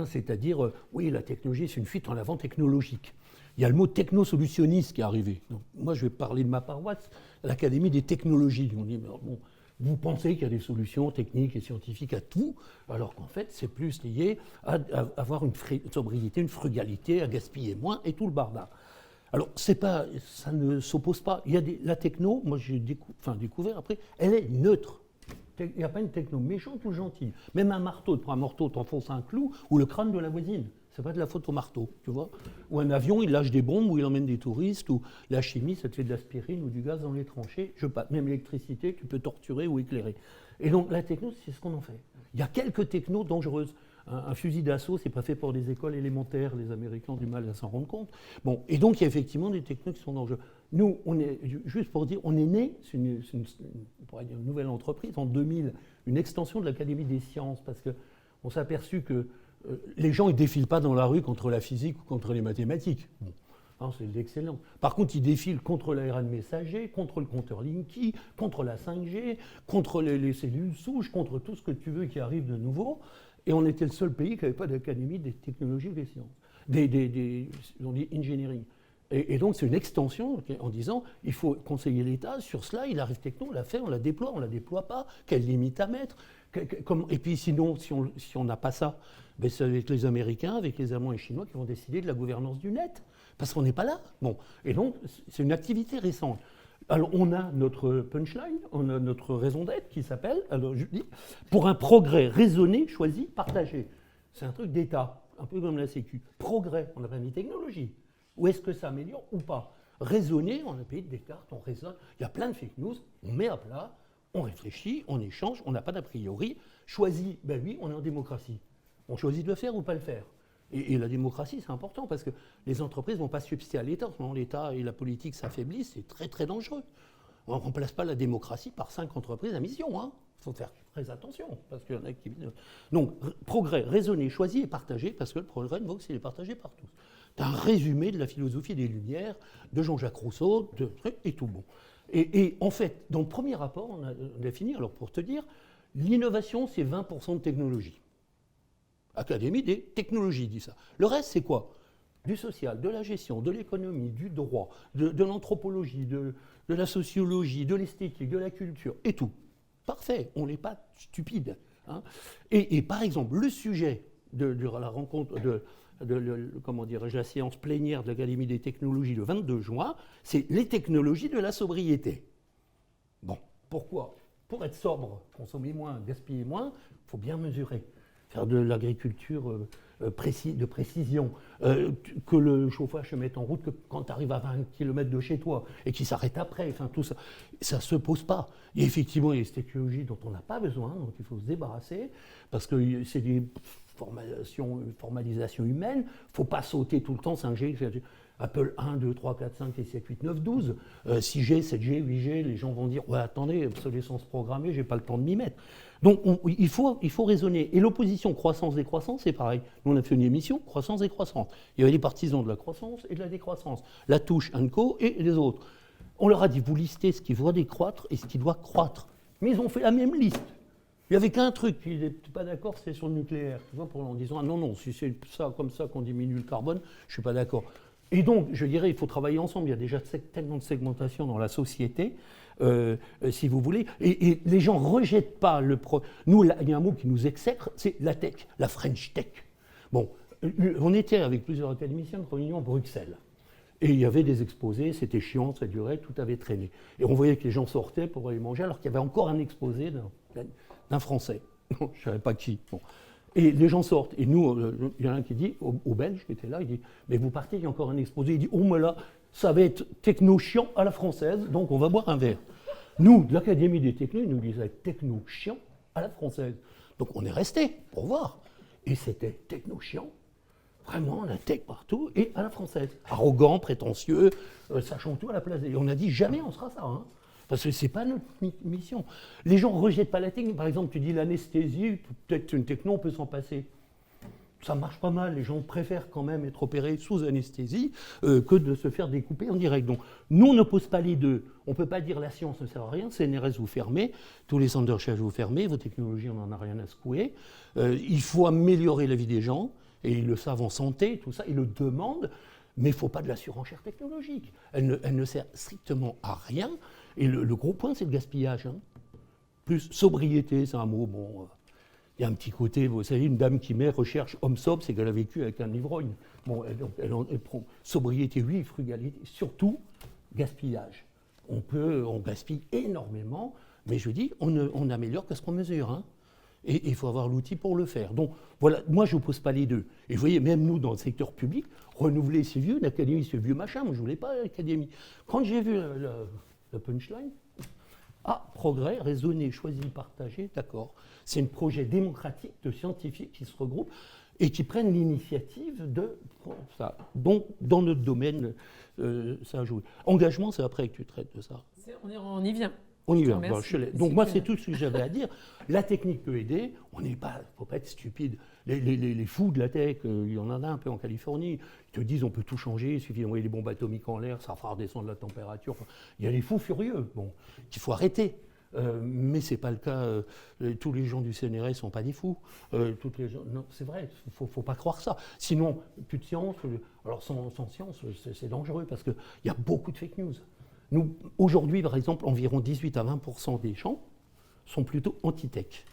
C'est-à-dire, oui, la technologie, c'est une fuite en avant technologique. Il y a le mot technosolutionniste qui est arrivé. Donc, moi, je vais parler de ma paroisse, l'Académie des technologies. On dit, bon, vous pensez qu'il y a des solutions techniques et scientifiques à tout, alors qu'en fait, c'est plus lié à avoir une sobriété, une frugalité, à gaspiller moins et tout le bardard. Alors, ça ne s'oppose pas. Il y a la techno, moi j'ai découvert après, elle est neutre. Il n'y a pas une techno méchante ou gentille. Même un marteau, tu prends un marteau, t'enfonces un clou, ou le crâne de la voisine. C'est pas de la faute au marteau, tu vois. Ou un avion, il lâche des bombes, ou il emmène des touristes, ou la chimie, ça te fait de l'aspirine ou du gaz dans les tranchées. Même l'électricité, tu peux torturer ou éclairer. Et donc la techno, c'est ce qu'on en fait. Il y a quelques technos dangereuses. un fusil d'assaut, c'est pas fait pour des écoles élémentaires. Les Américains ont du mal à s'en rendre compte. Bon, et donc il y a effectivement des technos qui sont en jeu. Nous, on est, juste pour dire, on est né, c'est on pourrait dire une nouvelle entreprise, en 2000, une extension de l'Académie des sciences, parce qu'on s'est aperçu que les gens ne défilent pas dans la rue contre la physique ou contre les mathématiques. Bon. Hein, c'est excellent. Par contre, ils défilent contre l'ARN messager, contre le compteur Linky, contre la 5G, contre les cellules souches, contre tout ce que tu veux qui arrive de nouveau. Et on était le seul pays qui n'avait pas d'académie des technologies des sciences, on dit engineering. Et donc, c'est une extension en disant il faut conseiller l'État sur cela, il arrive techno, on la fait, on la déploie pas, quelle limite à mettre. Et puis sinon, si on n'a pas ça, ben c'est avec les Américains, avec les Allemands et les Chinois qui vont décider de la gouvernance du net. Parce qu'on n'est pas là. Bon. Et donc, c'est une activité récente. Alors, on a notre punchline, on a notre raison d'être qui s'appelle, alors je dis, pour un progrès raisonné, choisi, partagé. C'est un truc d'État, un peu comme la Sécu. Progrès, on n'a pas mis technologie. Ou est-ce que ça améliore ou pas? Raisonner, on a payé Descartes, on raisonne. Il y a plein de fake news, on met à plat, on réfléchit, on échange, on n'a pas d'a priori. Choisi, ben oui, on est en démocratie. On choisit de le faire ou pas le faire. Et la démocratie, c'est important parce que les entreprises ne vont pas se substituer à l'État. En ce moment, l'État et la politique s'affaiblissent, c'est très très dangereux. On ne remplace pas la démocratie par 5 entreprises à mission. Il faut faire très attention parce qu'il y en a qui... Donc, progrès, raisonné, choisi et partagé, parce que le progrès ne vaut que s'il est partagé par tous. C'est un résumé de la philosophie des Lumières, de Jean-Jacques Rousseau, et tout bon. Et en fait, dans le premier rapport, on a fini, alors pour te dire, l'innovation, c'est 20% de technologie. Académie des technologies dit ça. Le reste, c'est quoi? Du social, de la gestion, de l'économie, du droit, de l'anthropologie, de la sociologie, de l'esthétique, de la culture, et tout. Parfait, on n'est pas stupide. Hein. Et par exemple, le sujet de la rencontre, comment dirais-je, la séance plénière de l'Académie des technologies le 22 juin, c'est les technologies de la sobriété. Bon, pourquoi? Pour être sobre, consommer moins, gaspiller moins, il faut bien mesurer. Faire de l'agriculture de précision, que le chauffage se mette en route que quand tu arrives à 20 km de chez toi et qu'il s'arrête après, enfin tout ça, ça ne se pose pas. Et effectivement, il y a des technologies dont on n'a pas besoin, donc il faut se débarrasser, parce que c'est des formalisations humaines, il ne faut pas sauter tout le temps 5G, Apple 1, 2, 3, 4, 5, 7, 8, 9, 12, 6G, 7G, 8G, les gens vont dire « Ouais, attendez, obsolescence programmée, je n'ai pas le temps de m'y mettre ». Donc il faut raisonner. Et l'opposition croissance-décroissance, c'est pareil. Nous, on a fait une émission, croissance-décroissance. Il y avait les partisans de la croissance et de la décroissance. La touche, Anco et les autres. On leur a dit, vous listez ce qui doit décroître et ce qui doit croître. Mais ils ont fait la même liste. Il n'y avait qu'un truc qui n'était pas d'accord, c'était sur le nucléaire. Tu vois, en disant, ah non, si c'est ça comme ça qu'on diminue le carbone, je ne suis pas d'accord. Et donc, je dirais, il faut travailler ensemble. Il y a déjà tellement de segmentation dans la société, si vous voulez. Et les gens ne rejettent pas le... Nous, il y a un mot qui nous exècre, c'est la tech, la French tech. Bon, on était avec plusieurs académiciens de réunion à Bruxelles. Et il y avait des exposés, c'était chiant, ça durait, tout avait traîné. Et on voyait que les gens sortaient pour aller manger, alors qu'il y avait encore un exposé d'un Français. Je ne savais pas qui. Bon. Et les gens sortent. Et nous, il y en a un qui dit, au Belge qui était là, il dit, mais vous partez, il y a encore un exposé. Il dit, oh mais là, ça va être techno-chiant à la française, donc on va boire un verre. Nous, de l'Académie des technos, ils nous disaient techno-chiant à la française. Donc on est resté pour voir. Et c'était techno-chiant, vraiment, la tech partout, et à la française. Arrogant, prétentieux, sachant tout à la place. Et on a dit, jamais on sera ça, hein. Parce que ce n'est pas notre mission. Les gens ne rejettent pas la technique. Par exemple, tu dis l'anesthésie, peut-être une techno, on peut s'en passer. Ça marche pas mal. Les gens préfèrent quand même être opérés sous anesthésie que de se faire découper en direct. Donc, nous, on n'oppose pas les deux. On ne peut pas dire la science ne sert à rien, CNRS vous fermez, tous les centres de recherche vous fermez, vos technologies, on n'en a rien à secouer. Il faut améliorer la vie des gens, et ils le savent en santé, tout ça, ils le demandent, mais il ne faut pas de la surenchère technologique. Elle ne sert strictement à rien. Et le gros point, c'est le gaspillage. Hein. Plus sobriété, c'est un mot, bon, il y a un petit côté, vous savez, une dame qui met recherche homme sobre, c'est qu'elle a vécu avec un ivrogne. Bon, elle prend sobriété, oui, frugalité, surtout gaspillage. On gaspille énormément, mais je dis, on améliore que ce qu'on mesure. Hein. Et il faut avoir l'outil pour le faire. Donc voilà, moi je n'oppose pas les deux. Et vous voyez, même nous, dans le secteur public, renouveler ces vieux, l'académie, ce vieux machin, moi je ne voulais pas l'académie. Quand j'ai vu la punchline, Ah, progrès, raisonner, choisir, partager, d'accord. C'est un projet démocratique de scientifiques qui se regroupent et qui prennent l'initiative de ça. Donc, dans notre domaine, ça a joué. Engagement, c'est après que tu traites de ça. On y vient. On y Je te va. remercie. Donc moi, c'est tout ce que j'avais à dire. La technique peut aider. On n'est pas, faut pas être stupide. Les fous de la tech, il y en a un peu en Californie. Ils te disent on peut tout changer. Il suffit d'envoyer des bombes atomiques en l'air, ça fera redescendre la température. Enfin, il y a les fous furieux. Bon, qu'il faut arrêter. Mais c'est pas le cas. Tous les gens du CNRS ne sont pas des fous. Toutes les gens, non, c'est vrai. Faut pas croire ça. Sinon, plus de science. Alors sans science, c'est dangereux parce que il y a beaucoup de fake news. Nous, aujourd'hui, par exemple, environ 18 à 20% des gens sont plutôt anti-tech.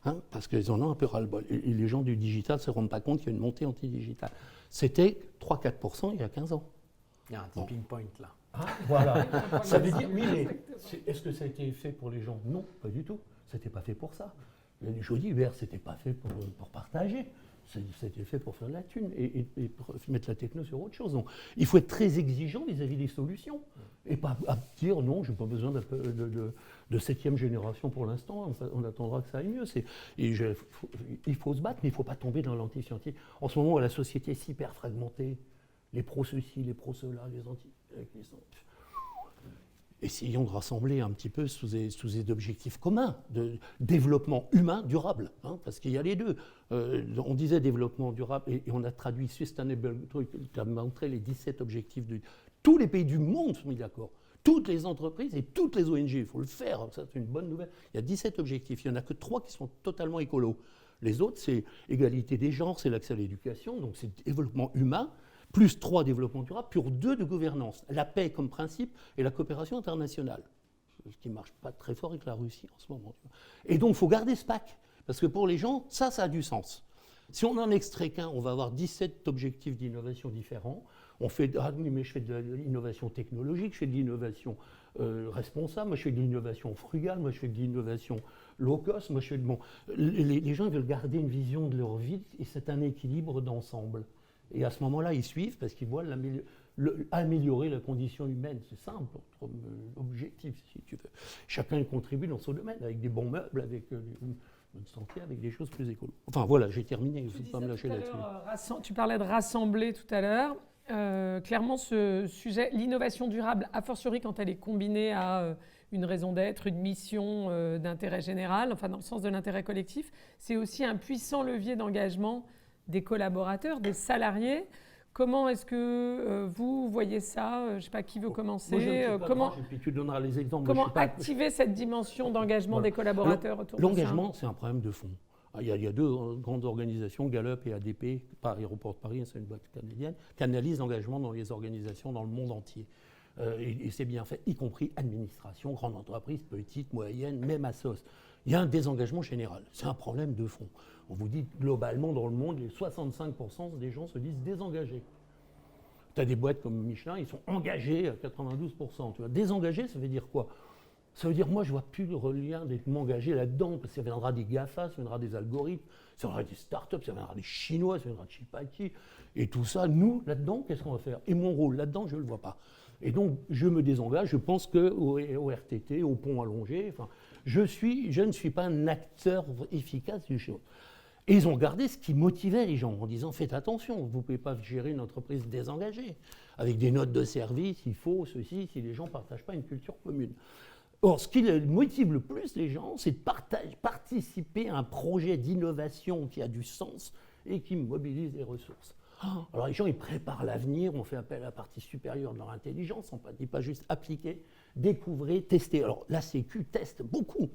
Hein, parce qu'ils en ont un peu ras-le-bol. Et les gens du digital ne se rendent pas compte qu'il y a une montée anti-digitale. C'était 3-4% il y a 15 ans. Il y a un tipping point là. Ah, voilà. Ça veut dire, oui, mais est-ce que ça a été fait pour les gens? Non, pas du tout. C'était pas fait pour ça. Je dis, Uber, c'était pas fait pour partager. C'était fait pour faire de la thune et pour mettre la techno sur autre chose. Donc, il faut être très exigeant vis-à-vis des solutions et pas dire non, je n'ai pas besoin de 7e génération pour l'instant, on attendra que ça aille mieux. Il faut se battre, mais il ne faut pas tomber dans l'anti-scientifique. En ce moment, la société est hyper fragmentée. Les pros-ceci, les pros-cela, les anti... Essayons de rassembler un petit peu sous des objectifs communs de développement humain durable, hein, parce qu'il y a les deux. On disait développement durable et on a traduit sustainable, tu as montré les 17 objectifs de... Tous les pays du monde sont mis d'accord. Toutes les entreprises et toutes les ONG, il faut le faire, ça c'est une bonne nouvelle. Il y a 17 objectifs, il n'y en a que 3 qui sont totalement écolos. Les autres, c'est égalité des genres, c'est l'accès à l'éducation, donc c'est développement humain. Plus 3 développement durable, plus 2 de gouvernance. La paix comme principe et la coopération internationale. Ce qui ne marche pas très fort avec la Russie en ce moment. Et donc, il faut garder ce pack. Parce que pour les gens, ça a du sens. Si on en extrait qu'un, on va avoir 17 objectifs d'innovation différents. On fait, ah oui, mais je fais de l'innovation technologique, je fais de l'innovation responsable, moi je fais de l'innovation frugale, moi je fais de l'innovation low cost, moi je fais de... Bon, les gens ils veulent garder une vision de leur vie et c'est un équilibre d'ensemble. Et à ce moment-là, ils suivent parce qu'ils voient améliorer la condition humaine. C'est simple, notre objectif, si tu veux. Chacun contribue dans son domaine, avec des bons meubles, avec une bonne santé, avec des choses plus écolo. Enfin voilà, j'ai terminé, il ne faut pas me lâcher là-dessus. Tu parlais de rassembler tout à l'heure. Clairement, ce sujet, l'innovation durable, a fortiori quand elle est combinée à une raison d'être, une mission d'intérêt général, enfin dans le sens de l'intérêt collectif, c'est aussi un puissant levier d'engagement des collaborateurs, des salariés. Comment est-ce que vous voyez ça? Je ne sais pas qui veut commencer. Comment, et puis tu donneras les exemples. Comment activer cette dimension d'engagement des collaborateurs autour de ça? L'engagement, c'est un problème de fond. Il y a 2 grandes organisations, Gallup et ADP, par Aéroport de Paris, c'est une boîte canadienne, qui analysent l'engagement dans les organisations dans le monde entier. Et c'est bien fait, y compris administration, grande entreprise, petite, moyenne, même Asos. Il y a un désengagement général. C'est un problème de fond. On vous dit globalement dans le monde, les 65% des gens se disent désengagés. Tu as des boîtes comme Michelin, ils sont engagés à 92%. Tu vois. Désengagés, ça veut dire quoi? Ça veut dire, moi, je ne vois plus le lien d'être m'engager là-dedans, parce que ça viendra des GAFA, ça viendra des algorithmes, ça viendra des startups, ça viendra des Chinois, ça viendra de Chipaki. Et tout ça, nous, là-dedans, qu'est-ce qu'on va faire? Et mon rôle, là-dedans, je ne le vois pas. Et donc, je me désengage. Je pense qu'au RTT, au pont allongé, enfin, je ne suis pas un acteur efficace du chose. Et ils ont gardé ce qui motivait les gens en disant, faites attention, vous ne pouvez pas gérer une entreprise désengagée. Avec des notes de service, il faut ceci, si les gens ne partagent pas une culture commune. Or, ce qui motive le plus les gens, c'est de participer à un projet d'innovation qui a du sens et qui mobilise les ressources. Alors les gens, ils préparent l'avenir, on fait appel à la partie supérieure de leur intelligence, on ne dit pas juste appliquer, découvrir, tester. Alors la Sécu teste beaucoup.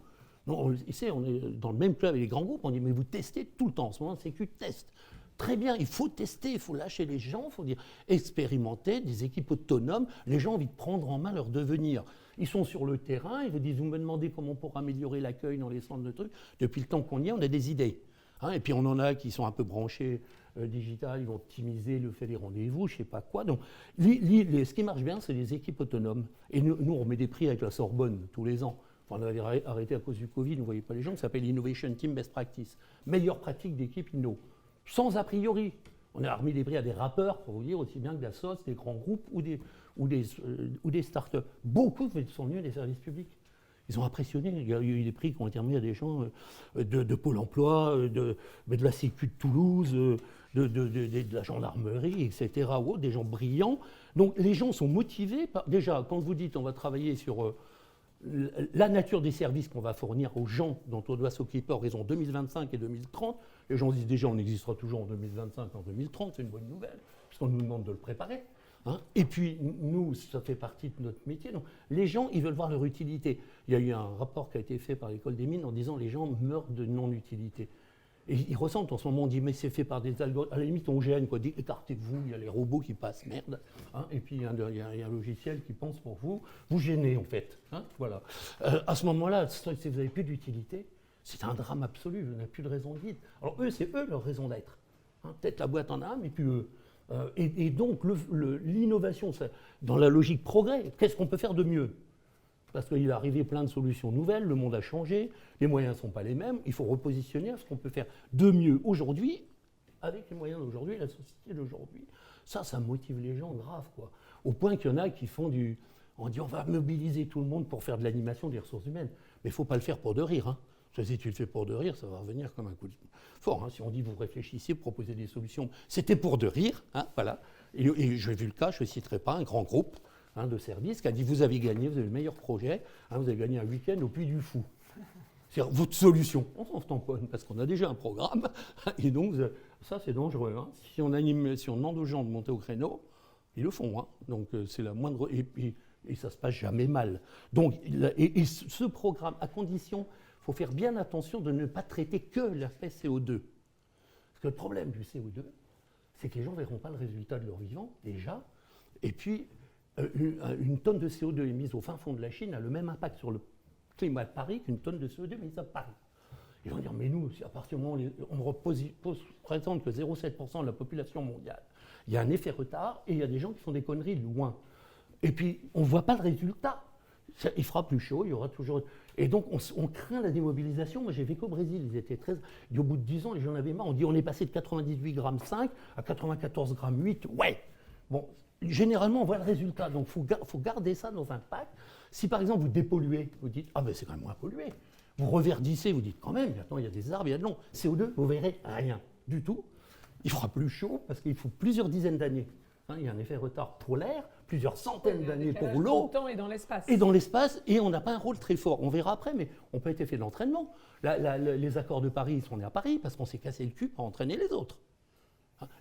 Non, ici, on est dans le même club avec les grands groupes, on dit mais vous testez tout le temps, en ce moment, la Sécu teste. Très bien, il faut tester, il faut lâcher les gens, il faut dire expérimenter, des équipes autonomes, les gens ont envie de prendre en main leur devenir. Ils sont sur le terrain, ils vous disent, vous me demandez comment on pourra améliorer l'accueil dans les centres de trucs. Depuis le temps qu'on y est, on a des idées. Hein, et puis on en a qui sont un peu branchés digital, ils vont optimiser le fait des rendez-vous, je ne sais pas quoi. Donc, ce qui marche bien, c'est les équipes autonomes. Et nous, on met des prix avec la Sorbonne tous les ans. Enfin, on avait arrêté à cause du Covid, vous ne voyez pas les gens, ça s'appelle Innovation Team Best Practice. Meilleure pratique d'équipe inno. Sans a priori. On a remis des prix à des rappeurs, pour vous dire, aussi bien que de la sauce, des grands groupes ou des startups. Beaucoup sont venus des services publics. Ils ont impressionné. Il y a eu des prix qui ont été remis à des gens de Pôle emploi, de la Sécu de Toulouse, de la gendarmerie, etc. Ou des gens brillants. Donc les gens sont motivés. Déjà, quand vous dites on va travailler sur la nature des services qu'on va fournir aux gens dont on doit s'occuper en raison 2025 et 2030, les gens disent déjà on existera toujours en 2025, en 2030, c'est une bonne nouvelle, puisqu'on nous demande de le préparer. Hein. Et puis, nous, ça fait partie de notre métier. Donc, les gens, ils veulent voir leur utilité. Il y a eu un rapport qui a été fait par l'École des mines en disant les gens meurent de non-utilité. Et ils ressentent en ce moment, on dit, mais c'est fait par des algorithmes. À la limite, on gêne, quoi. Dit, écartez-vous, il y a les robots qui passent, merde. Hein. Et puis, il y a un logiciel qui pense pour vous. Vous gênez, en fait. Hein. Voilà. À ce moment-là, si vous n'avez plus d'utilité, c'est un drame absolu. Vous n'avez plus de raison de vivre. Alors, eux, c'est eux leur raison d'être. Hein. Peut-être la boîte en a, mais puis eux. Et donc, l'innovation, dans la logique progrès, qu'est-ce qu'on peut faire de mieux? Parce qu'il est arrivé plein de solutions nouvelles, le monde a changé, les moyens ne sont pas les mêmes, il faut repositionner à ce qu'on peut faire de mieux aujourd'hui, avec les moyens d'aujourd'hui, la société d'aujourd'hui. Ça motive les gens grave, quoi. Au point qu'il y en a qui font on dit on va mobiliser tout le monde pour faire de l'animation des ressources humaines. Mais il ne faut pas le faire pour de rire, hein. Parce que si tu le fais pour de rire, ça va revenir comme un coup de fort. Hein. Si on dit vous réfléchissez, proposez des solutions, c'était pour de rire, hein, voilà. Et j'ai vu le cas, je ne citerai pas, un grand groupe de services qui a dit vous avez gagné, vous avez le meilleur projet, hein, vous avez gagné un week-end au Puy du Fou. C'est-à-dire votre solution. On s'en tamponne parce qu'on a déjà un programme. Et donc ça c'est dangereux. Hein. Si on demande aux gens de monter au créneau, ils le font. Hein. Donc c'est la moindre. Et ça ne se passe jamais mal. Donc et ce programme, à condition. Il faut faire bien attention de ne pas traiter que l'aspect CO2. Parce que le problème du CO2, c'est que les gens ne verront pas le résultat de leur vivant, déjà. Et puis, une tonne de CO2 émise au fin fond de la Chine a le même impact sur le climat de Paris qu'une tonne de CO2 émise à Paris. Ils vont dire, mais nous, à partir du moment où on présente que 0,7% de la population mondiale, il y a un effet retard et il y a des gens qui font des conneries loin. Et puis, on ne voit pas le résultat. Il fera plus chaud, il y aura toujours... Et donc, on craint la démobilisation. Moi, j'ai vécu au Brésil, ils étaient très... Et au bout de 10 ans, les gens en avaient marre. On dit, on est passé de 98,5 grammes à 94,8 grammes. Ouais. Bon, généralement, on voit le résultat. Donc, il faut garder ça dans un pack. Si, par exemple, vous dépolluez, vous dites, ah ben c'est quand même moins pollué. Vous reverdissez, vous dites, quand même, maintenant, il y a des arbres, il y a de l'eau. CO2, vous verrez rien du tout. Il fera plus chaud parce qu'il faut plusieurs dizaines d'années. Hein, il y a un effet retard pour l'air, plusieurs centaines d'années pour l'eau. Dans le temps et dans l'espace. Et dans l'espace, et on n'a pas un rôle très fort. On verra après, mais on peut être effet de l'entraînement. Les accords de Paris, ils sont nés à Paris parce qu'on s'est cassé le cul pour entraîner les autres.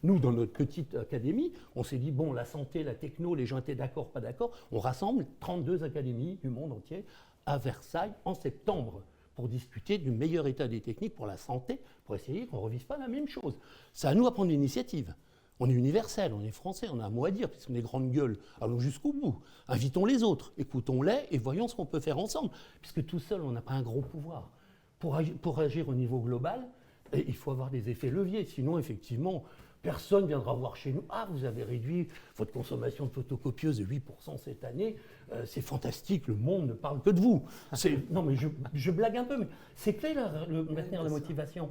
Nous, dans notre petite académie, on s'est dit, bon, la santé, la techno, les gens étaient d'accord, pas d'accord. On rassemble 32 académies du monde entier à Versailles en septembre pour discuter du meilleur état des techniques pour la santé, pour essayer qu'on ne revive pas la même chose. C'est à nous à prendre l'initiative. On est universel, on est français, on a un mot à dire, puisqu'on est grande gueule. Allons jusqu'au bout. Invitons les autres, écoutons-les et voyons ce qu'on peut faire ensemble. Puisque tout seul, on n'a pas un gros pouvoir. Pour agir au niveau global, il faut avoir des effets leviers. Sinon, effectivement, personne ne viendra voir chez nous. Ah, vous avez réduit votre consommation de photocopieuses de 8% cette année. C'est fantastique, le monde ne parle que de vous. Non, mais je blague un peu, mais c'est clair, maintenir la motivation.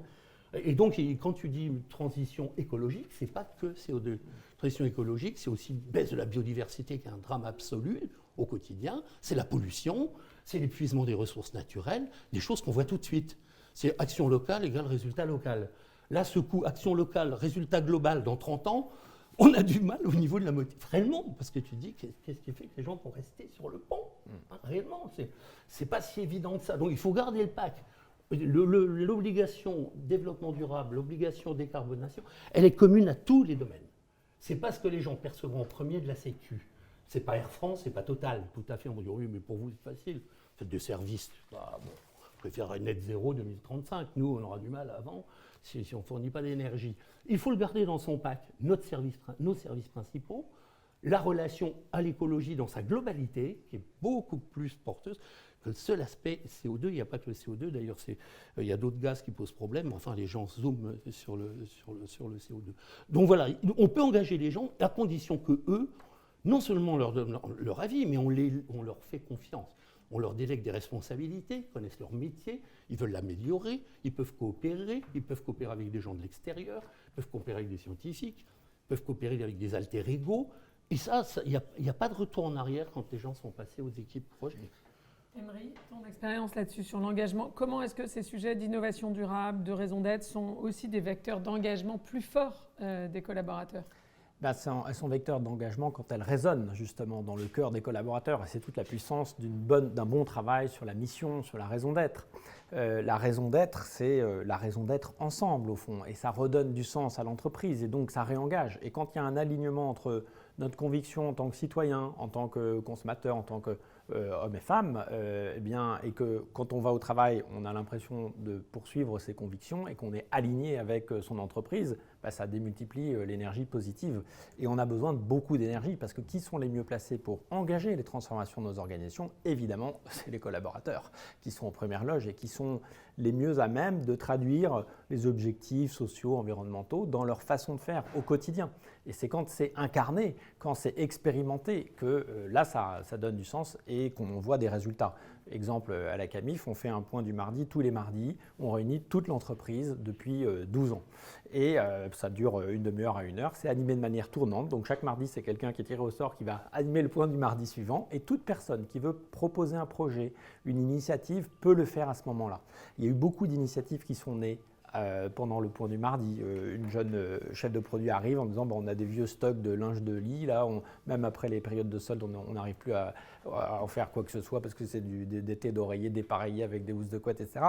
Et donc, quand tu dis transition écologique, ce n'est pas que CO2. Transition écologique, c'est aussi baisse de la biodiversité qui est un drame absolu au quotidien. C'est la pollution, c'est l'épuisement des ressources naturelles, des choses qu'on voit tout de suite. C'est action locale égale résultat local. Là, ce coup, action locale, résultat global dans 30 ans, on a du mal au niveau de la motivation. Réellement, parce que tu dis, qu'est-ce qui fait que les gens vont rester sur le pont hein, réellement, c'est pas si évident que ça. Donc, il faut garder le pack. L'obligation développement durable, l'obligation décarbonation, elle est commune à tous les domaines. C'est pas ce que les gens percevront en premier de la Sécu. C'est pas Air France, c'est pas Total. Tout à fait, on va dire oui, mais pour vous c'est facile. Faites des services. Bah, bon, je préfère net zéro 2035. Nous, on aura du mal avant si on ne fournit pas d'énergie. Il faut le garder dans son pack, nos services principaux, la relation à l'écologie dans sa globalité, qui est beaucoup plus porteuse. Que le seul aspect CO2, il n'y a pas que le CO2, d'ailleurs il y a d'autres gaz qui posent problème, enfin les gens zooment sur le CO2. Donc voilà, on peut engager les gens à condition que eux, non seulement on leur donne leur avis, mais on leur fait confiance. On leur délègue des responsabilités, ils connaissent leur métier, ils veulent l'améliorer, ils peuvent coopérer avec des gens de l'extérieur, ils peuvent coopérer avec des scientifiques, ils peuvent coopérer avec des alter ego. Et ça, il n'y a pas de retour en arrière quand les gens sont passés aux équipes projets. Emery, ton expérience là-dessus, sur l'engagement, comment est-ce que ces sujets d'innovation durable, de raison d'être, sont aussi des vecteurs d'engagement plus forts des collaborateurs ? Elles sont vecteurs d'engagement quand elles résonnent justement dans le cœur des collaborateurs. Et c'est toute la puissance d'un bon travail sur la mission, sur la raison d'être. La raison d'être, c'est la raison d'être ensemble au fond. Et ça redonne du sens à l'entreprise et donc ça réengage. Et quand il y a un alignement entre notre conviction en tant que citoyen, en tant que consommateur, en tant qu'homme et femme, et que quand on va au travail, on a l'impression de poursuivre ses convictions et qu'on est aligné avec son entreprise, ça démultiplie l'énergie positive. Et on a besoin de beaucoup d'énergie parce que qui sont les mieux placés pour engager les transformations de nos organisations ? Évidemment, c'est les collaborateurs qui sont en première loge et qui sont les mieux à même de traduire les objectifs sociaux, environnementaux dans leur façon de faire au quotidien. Et c'est quand c'est incarné, quand c'est expérimenté que là, ça donne du sens et qu'on voit des résultats. Exemple, à la CAMIF, on fait un point du mardi tous les mardis. On réunit toute l'entreprise depuis 12 ans. Et ça dure une demi-heure à 1 heure. C'est animé de manière tournante. Donc chaque mardi, c'est quelqu'un qui est tiré au sort qui va animer le point du mardi suivant. Et toute personne qui veut proposer un projet, une initiative, peut le faire à ce moment-là. Il y a eu beaucoup d'initiatives qui sont nées pendant le point du mardi. Une jeune chef de produit arrive en disant on a des vieux stocks de linge de lit, là, même après les périodes de solde, on n'arrive plus à en faire quoi que ce soit parce que c'est des thés d'oreiller dépareillés avec des housses de couette, etc.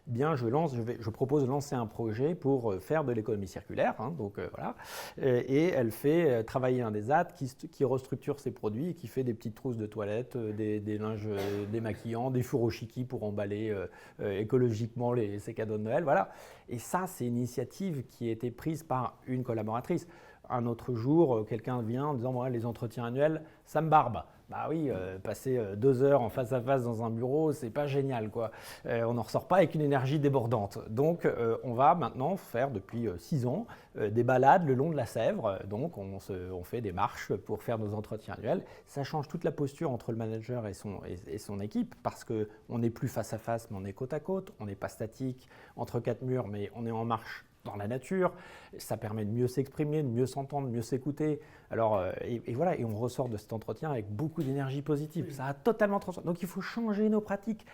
Bien, je propose de lancer un projet pour faire de l'économie circulaire. Voilà. Et elle fait travailler un des AD qui restructure ses produits et qui fait des petites trousses de toilette, des linges démaquillants, des furoshiki pour emballer écologiquement ses cadeaux de Noël. Voilà. Et ça, c'est une initiative qui a été prise par une collaboratrice. Un autre jour, quelqu'un vient en disant les entretiens annuels, ça me barbe. Bah oui, passer 2 heures en face à face dans un bureau, c'est pas génial, quoi. On n'en ressort pas avec une énergie débordante. Donc, on va maintenant faire depuis 6 ans des balades le long de la Sèvre. Donc, on fait des marches pour faire nos entretiens annuels. Ça change toute la posture entre le manager et son équipe parce qu'on n'est plus face à face, mais on est côte à côte. On n'est pas statique entre 4 murs, mais on est en marche dans la nature. Ça permet de mieux s'exprimer, de mieux s'entendre, de mieux s'écouter. Alors, et voilà, et on ressort de cet entretien avec beaucoup d'énergie positive. Oui. Ça a totalement transformé. Donc, il faut changer nos pratiques,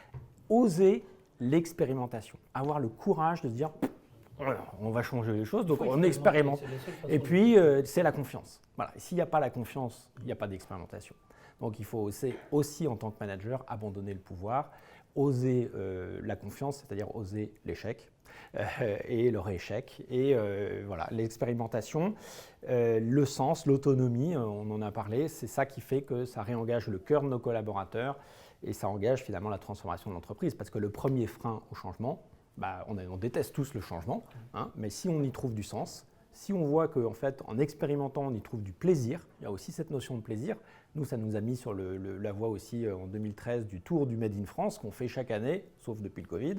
oser l'expérimentation, avoir le courage de se dire on va changer les choses, donc on expérimente. Et puis, c'est la confiance. Voilà. S'il n'y a pas la confiance, il n'y a pas d'expérimentation. Donc, il faut aussi, en tant que manager, abandonner le pouvoir, oser la confiance, c'est-à-dire oser l'échec. Et le rééchec, et voilà, l'expérimentation, le sens, l'autonomie, on en a parlé, c'est ça qui fait que ça réengage le cœur de nos collaborateurs et ça engage finalement la transformation de l'entreprise. Parce que le premier frein au changement, on déteste tous le changement, mais si on y trouve du sens, si on voit qu'en fait, en expérimentant, on y trouve du plaisir, il y a aussi cette notion de plaisir. Nous, ça nous a mis sur la voie aussi en 2013 du tour du Made in France qu'on fait chaque année, sauf depuis le Covid,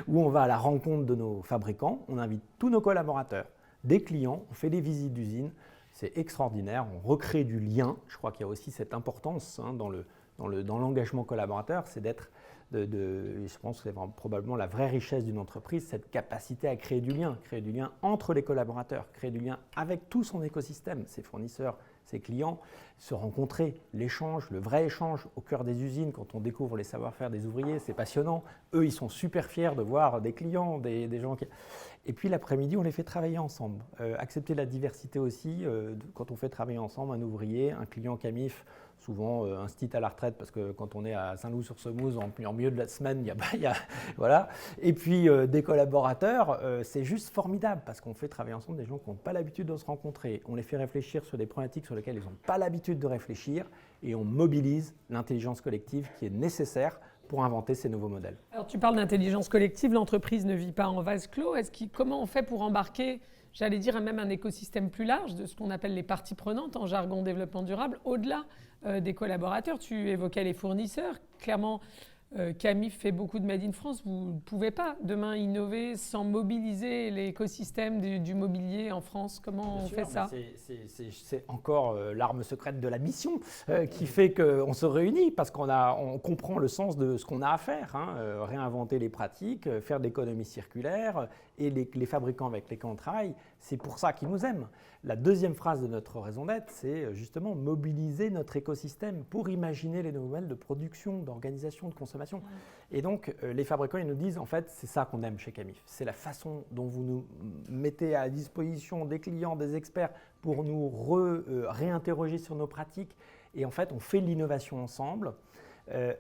où on va à la rencontre de nos fabricants, on invite tous nos collaborateurs, des clients, on fait des visites d'usines, c'est extraordinaire, on recrée du lien. Je crois qu'il y a aussi cette importance dans l'engagement collaborateur, c'est d'être, je pense que c'est probablement la vraie richesse d'une entreprise, cette capacité à créer du lien entre les collaborateurs, créer du lien avec tout son écosystème, ses fournisseurs, ses clients, se rencontrer, l'échange, le vrai échange au cœur des usines quand on découvre les savoir-faire des ouvriers, c'est passionnant. Eux, ils sont super fiers de voir des clients, des gens qui... Et puis l'après-midi, on les fait travailler ensemble. Accepter la diversité aussi, quand on fait travailler ensemble un ouvrier, un client CAMIF, souvent un stit à la retraite parce que quand on est à Saint-Loup-sur-Semouse en milieu de la semaine, voilà. Et puis des collaborateurs, c'est juste formidable parce qu'on fait travailler ensemble des gens qui n'ont pas l'habitude de se rencontrer. On les fait réfléchir sur des problématiques sur lesquelles ils n'ont pas l'habitude de réfléchir et on mobilise l'intelligence collective qui est nécessaire pour inventer ces nouveaux modèles. Alors tu parles d'intelligence collective, l'entreprise ne vit pas en vase clos. Comment on fait pour embarquer, j'allais dire même un écosystème plus large de ce qu'on appelle les parties prenantes en jargon développement durable, au-delà des collaborateurs? Tu évoquais les fournisseurs. Clairement, Camif fait beaucoup de Made in France. Vous ne pouvez pas demain innover sans mobiliser l'écosystème du mobilier en France. Comment on fait ça? C'est encore l'arme secrète de la mission qui fait qu'on se réunit parce on comprend le sens de ce qu'on a à faire. Réinventer les pratiques, faire de l'économie circulaire et les fabricants avec lesquels on travaille, c'est pour ça qu'ils nous aiment. La deuxième phrase de notre raison d'être, c'est justement mobiliser notre écosystème pour imaginer les nouveaux modèles de production, d'organisation, de consommation. Et donc, les fabricants, ils nous disent, en fait, c'est ça qu'on aime chez Camif. C'est la façon dont vous nous mettez à disposition des clients, des experts pour nous réinterroger sur nos pratiques. Et en fait, on fait l'innovation ensemble,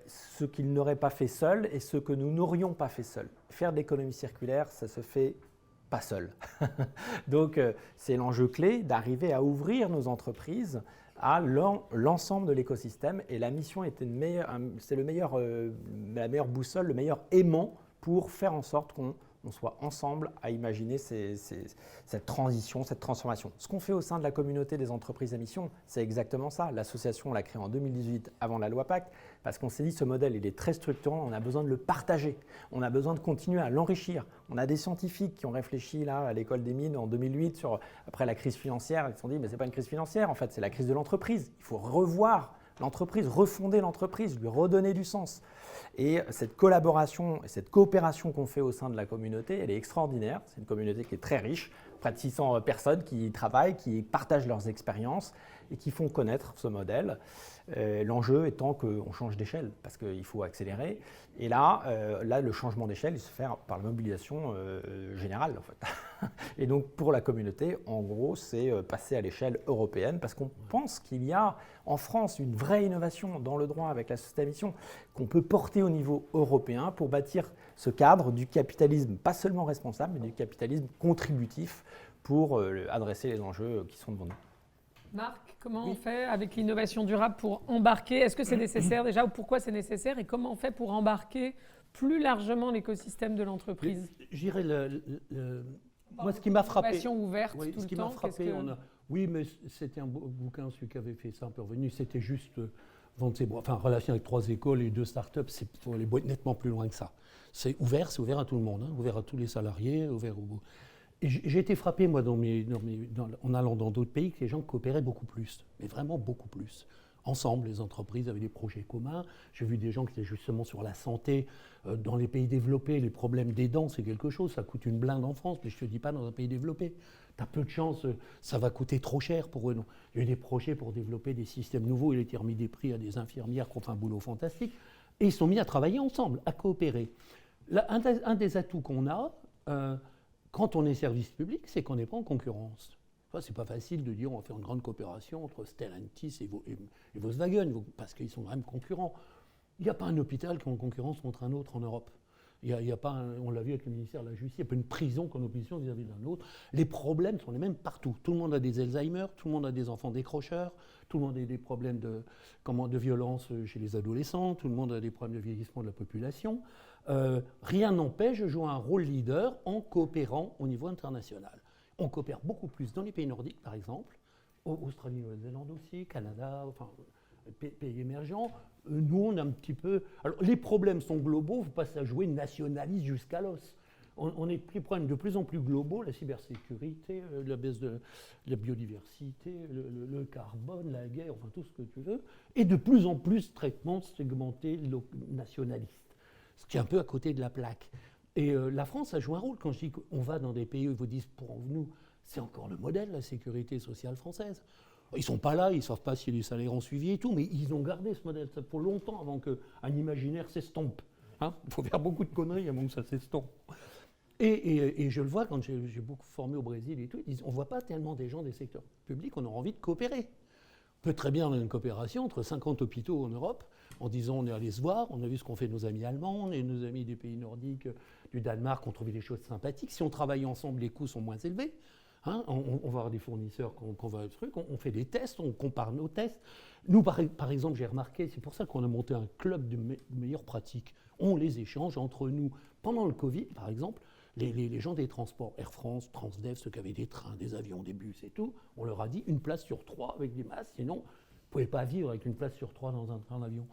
ce qu'ils n'auraient pas fait seuls et ce que nous n'aurions pas fait seuls. Faire de l'économie circulaire, ça se fait pas seul. Donc, c'est l'enjeu clé d'arriver à ouvrir nos entreprises à l'ensemble de l'écosystème. Et la mission c'est la meilleure boussole, le meilleur aimant pour faire en sorte qu'on soit ensemble à imaginer cette transition, cette transformation. Ce qu'on fait au sein de la communauté des entreprises à mission, c'est exactement ça. L'association, on l'a créée en 2018 avant la loi Pacte, parce qu'on s'est dit ce modèle, il est très structurant, on a besoin de le partager, on a besoin de continuer à l'enrichir. On a des scientifiques qui ont réfléchi là, à l'école des mines en 2008, après la crise financière, ils se sont dit mais ce n'est pas une crise financière, en fait c'est la crise de l'entreprise. Il faut revoir l'entreprise, refonder l'entreprise, lui redonner du sens. Et cette collaboration et cette coopération qu'on fait au sein de la communauté, elle est extraordinaire. C'est une communauté qui est très riche, près de 600 personnes qui y travaillent, qui partagent leurs expériences et qui font connaître ce modèle. L'enjeu étant qu'on change d'échelle parce qu'il faut accélérer. Et là, le changement d'échelle, il se fait par la mobilisation générale en fait. Et donc pour la communauté, en gros, c'est passer à l'échelle européenne parce qu'on pense qu'il y a en France une vraie innovation dans le droit avec la société à mission qu'on peut porter au niveau européen pour bâtir ce cadre du capitalisme, pas seulement responsable, mais du capitalisme contributif pour adresser les enjeux qui sont devant nous. Marc, comment on fait avec l'innovation durable pour embarquer? Est-ce que c'est nécessaire déjà ou pourquoi c'est nécessaire et comment on fait pour embarquer plus largement l'écosystème de l'entreprise? J'irais moi, ce qui m'a frappé. L'innovation ouverte Oui, tout ce le qui temps. m'a frappé, oui, mais c'était un bouquin, celui qui avait fait ça, un peu revenu, c'était juste vendre ses boîtes, enfin, relation avec 3 écoles et 2 startups, il faut aller nettement plus loin que ça. C'est ouvert à tout le monde, ouvert à tous les salariés, ouvert au. Et j'ai été frappé, moi, en allant dans d'autres pays, que les gens coopéraient beaucoup plus, mais vraiment beaucoup plus. Ensemble, les entreprises avaient des projets communs. J'ai vu des gens qui étaient justement sur la santé. Dans les pays développés, les problèmes des dents, c'est quelque chose. Ça coûte une blinde en France, mais je ne te dis pas dans un pays développé. Tu as peu de chance, ça va coûter trop cher pour eux. Non. Il y a eu des projets pour développer des systèmes nouveaux. Il a été remis des prix à des infirmières qui ont fait un boulot fantastique. Et ils se sont mis à travailler ensemble, à coopérer. Là, un des atouts qu'on a, quand on est service public, c'est qu'on n'est pas en concurrence. Enfin, c'est pas facile de dire on va faire une grande coopération entre Stellantis et Volkswagen, parce qu'ils sont quand même concurrents. Il n'y a pas un hôpital qui est en concurrence contre un autre en Europe. Il y a pas on l'a vu avec le ministère de la Justice, il n'y a pas une prison qui est en opposition vis-à-vis d'un autre. Les problèmes sont les mêmes partout. Tout le monde a des Alzheimer, tout le monde a des enfants décrocheurs, tout le monde a des problèmes de violence chez les adolescents, tout le monde a des problèmes de vieillissement de la population. Rien n'empêche de jouer un rôle leader en coopérant au niveau international. On coopère beaucoup plus dans les pays nordiques, par exemple, Australie, Nouvelle-Zélande aussi, Canada, enfin, pays émergents. Nous, on a un petit peu. Alors, les problèmes sont globaux, il ne faut pas se la jouer nationaliste jusqu'à l'os. On est pris problèmes de plus en plus globaux, la cybersécurité, la baisse de la biodiversité, le carbone, la guerre, enfin tout ce que tu veux, et de plus en plus traitements segmentés nationalistes, ce qui est un peu à côté de la plaque. Et la France a joué un rôle. Quand je dis qu'on va dans des pays où ils vous disent pour nous, c'est encore le modèle, la sécurité sociale française. Ils ne sont pas là, ils ne savent pas si les salaires ont suivi et tout, mais ils ont gardé ce modèle. Ça pour longtemps avant qu'un imaginaire s'estompe. Il faut faire beaucoup de conneries avant que ça s'estompe. Et je le vois quand j'ai beaucoup formé au Brésil et tout, ils disent, on ne voit pas tellement des gens des secteurs publics, on a envie de coopérer. On peut très bien avoir une coopération entre 50 hôpitaux en Europe, en disant on est allé se voir, on a vu ce qu'ont fait nos amis allemands, et nos amis des pays nordiques, du Danemark, ont trouvé des choses sympathiques. Si on travaille ensemble, les coûts sont moins élevés. On va avoir des fournisseurs qu'on va on fait des tests, on compare nos tests. Nous, par exemple, j'ai remarqué, c'est pour ça qu'on a monté un club de meilleures pratiques. On les échange entre nous. Pendant le Covid, par exemple, les gens des transports, Air France, Transdev, ceux qui avaient des trains, des avions, des bus et tout, on leur a dit 1 place sur 3 avec des masques, sinon vous ne pouvez pas vivre avec 1 place sur 3 dans un train d'avion.